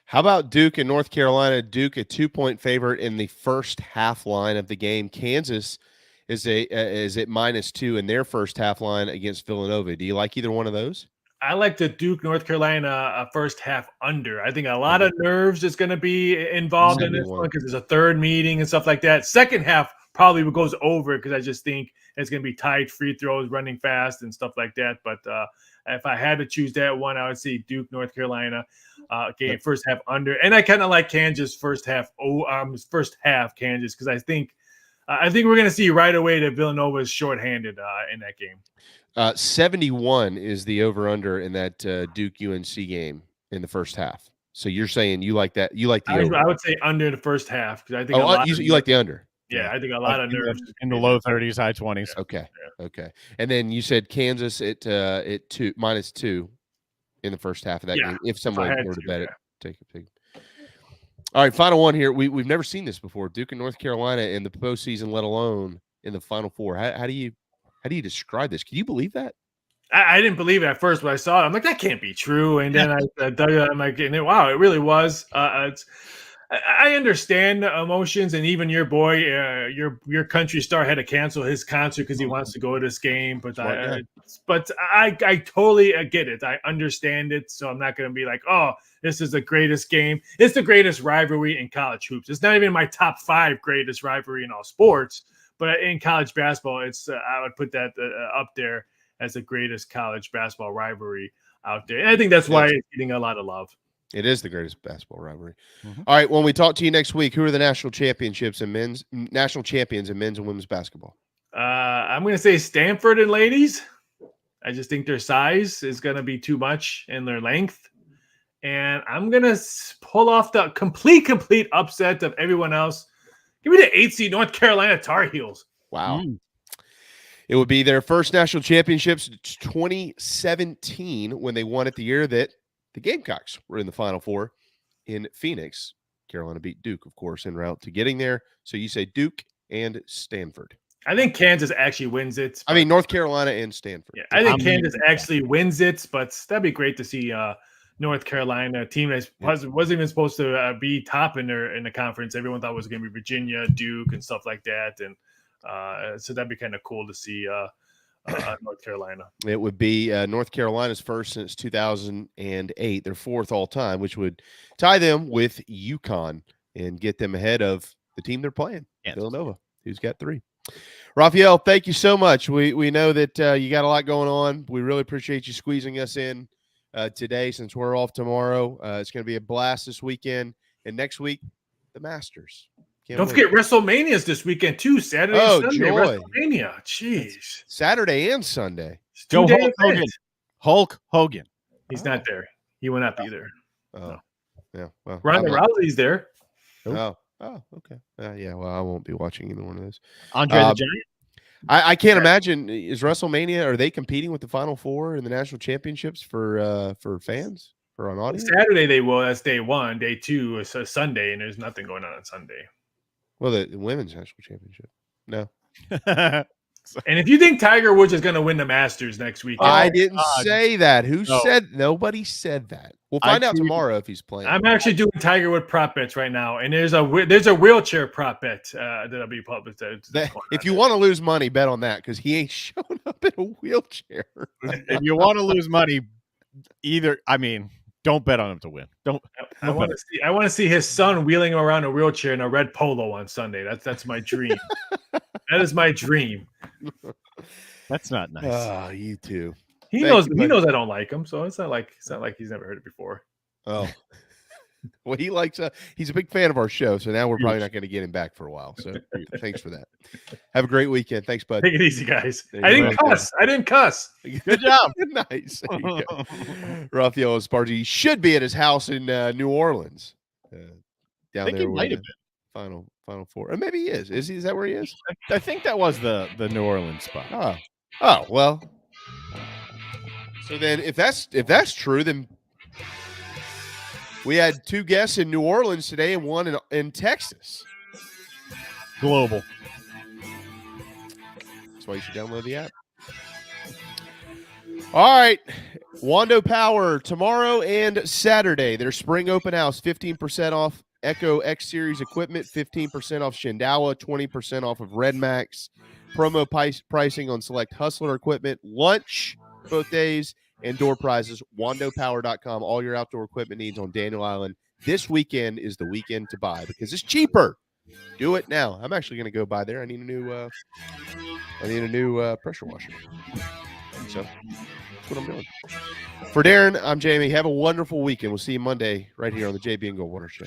How about Duke and North Carolina? Duke, a 2-point favorite in the first half line of the game. Kansas is at -2 in their first half line against Villanova. Do you like either one of those? I like the Duke North Carolina first half under. I think a lot of nerves is going to be involved in this one because there's a third meeting and stuff like that. Second half probably goes over because I just think it's going to be tight, free throws, running fast and stuff like that. But if I had to choose that one, I would say Duke North Carolina game first half under. And I kind of like Kansas first half Kansas because I think we're going to see right away that Villanova is shorthanded in that game. 71 is the over-under in that Duke UNC game in the first half. So you're saying you like that? You like the over? I would say under the first half because I think you like the under. Yeah, I think a lot of nerves in the low 30s, high 20s. Okay. And then you said Kansas at -2 in the first half of that game. If someone were to bet it, take a peek. All right, final one here. We've never seen this before. Duke and North Carolina in the postseason, let alone in the Final Four. How do you describe this? Can you believe that? I didn't believe it at first when I saw it. I'm like, that can't be true. And then I dug it. I'm like, wow, it really was. I understand the emotions, and even your boy, your country star had to cancel his concert because he wants to go to this game. But I totally get it. I understand it, so I'm not going to be like, oh, this is the greatest game. It's the greatest rivalry in college hoops. It's not even my top 5 greatest rivalry in all sports, but in college basketball, it's I would put that up there as the greatest college basketball rivalry out there. And I think that's why it's getting a lot of love. It is the greatest basketball rivalry. All right, when we talk to you next week, who are the national champions in men's and women's basketball? I'm going to say Stanford and ladies. I just think their size is going to be too much and their length. And I'm going to pull off the complete upset of everyone else. Give me the 8th seed North Carolina Tar Heels. Wow. It would be their first national championships. It's 2017 when they won it, the year that the Gamecocks were in the Final Four in Phoenix. Carolina beat Duke, of course, en route to getting there. So you say Duke and Stanford. I think Kansas actually wins it. I mean, North Carolina and Stanford. Yeah, I think Kansas actually wins it, but that'd be great to see North Carolina, a team that wasn't even supposed to be top in the conference. Everyone thought it was going to be Virginia, Duke, and stuff like that. And so that'd be kind of cool to see North Carolina. It would be North Carolina's first since 2008, their 4th all time, which would tie them with UConn and get them ahead of the team they're playing, Villanova, who's got 3. Raphael, thank you so much. We know that you got a lot going on. We really appreciate you squeezing us in today since we're off tomorrow. It's going to be a blast this weekend. And next week, the Masters. Don't forget WrestleMania's this weekend too. Saturday and Sunday. Joy. WrestleMania. Jeez. Saturday and Sunday. Go Hulk Hogan. Hulk Hogan. He's not there. He will not be there. Oh, yeah. Well, Ronda Rousey's there. Oh, okay. Yeah. Well, I won't be watching either one of those. Andre the Giant. I can't imagine. Is WrestleMania? Are they competing with the Final Four in the national championships for fans, for an audience? Saturday they will. That's day 1. Day 2 is a Sunday, and there's nothing going on Sunday. Well, the women's national championship. No. And if you think Tiger Woods is going to win the Masters next week, I didn't say that. Who said? Nobody said that. We'll find out tomorrow if he's playing. I'm actually doing Tiger Wood prop bets right now, and there's a wheelchair prop bet that'll be published. If you want to lose money, bet on that because he ain't showing up in a wheelchair. If you want to lose money, don't bet on him to win. I want to see his son wheeling him around a wheelchair in a red polo on Sunday. That's my dream. That is my dream. That's not nice. Oh, you too. He knows I don't like him, so it's not like he's never heard it before. Oh. Well, he likes he's a big fan of our show, so now we're probably not going to get him back for a while. So thanks for that. Have a great weekend. Thanks, bud. Take it easy, guys. I didn't cuss. Good job. Nice. Raphael Esparza, he should be at his house in New Orleans. Down there. He might have been. Final Four. Or maybe he is. Is that where he is? I think that was the New Orleans spot. Oh, well. So then if that's true, then we had 2 guests in New Orleans today and 1 in Texas. Global. That's why you should download the app. All right. Wando Power tomorrow and Saturday. Their spring open house, 15% off Echo X Series equipment, 15% off Shindawa, 20% off of Red Max. Promo pricing on select Hustler equipment, lunch both days, and door prizes. WandoPower.com. All your outdoor equipment needs on Daniel Island. This weekend is the weekend to buy because it's cheaper. Do it now. I'm actually going to go buy there. I need a new pressure washer. So that's what I'm doing. For Darren, I'm Jamie. Have a wonderful weekend. We'll see you Monday right here on the JB and Goldwater Show.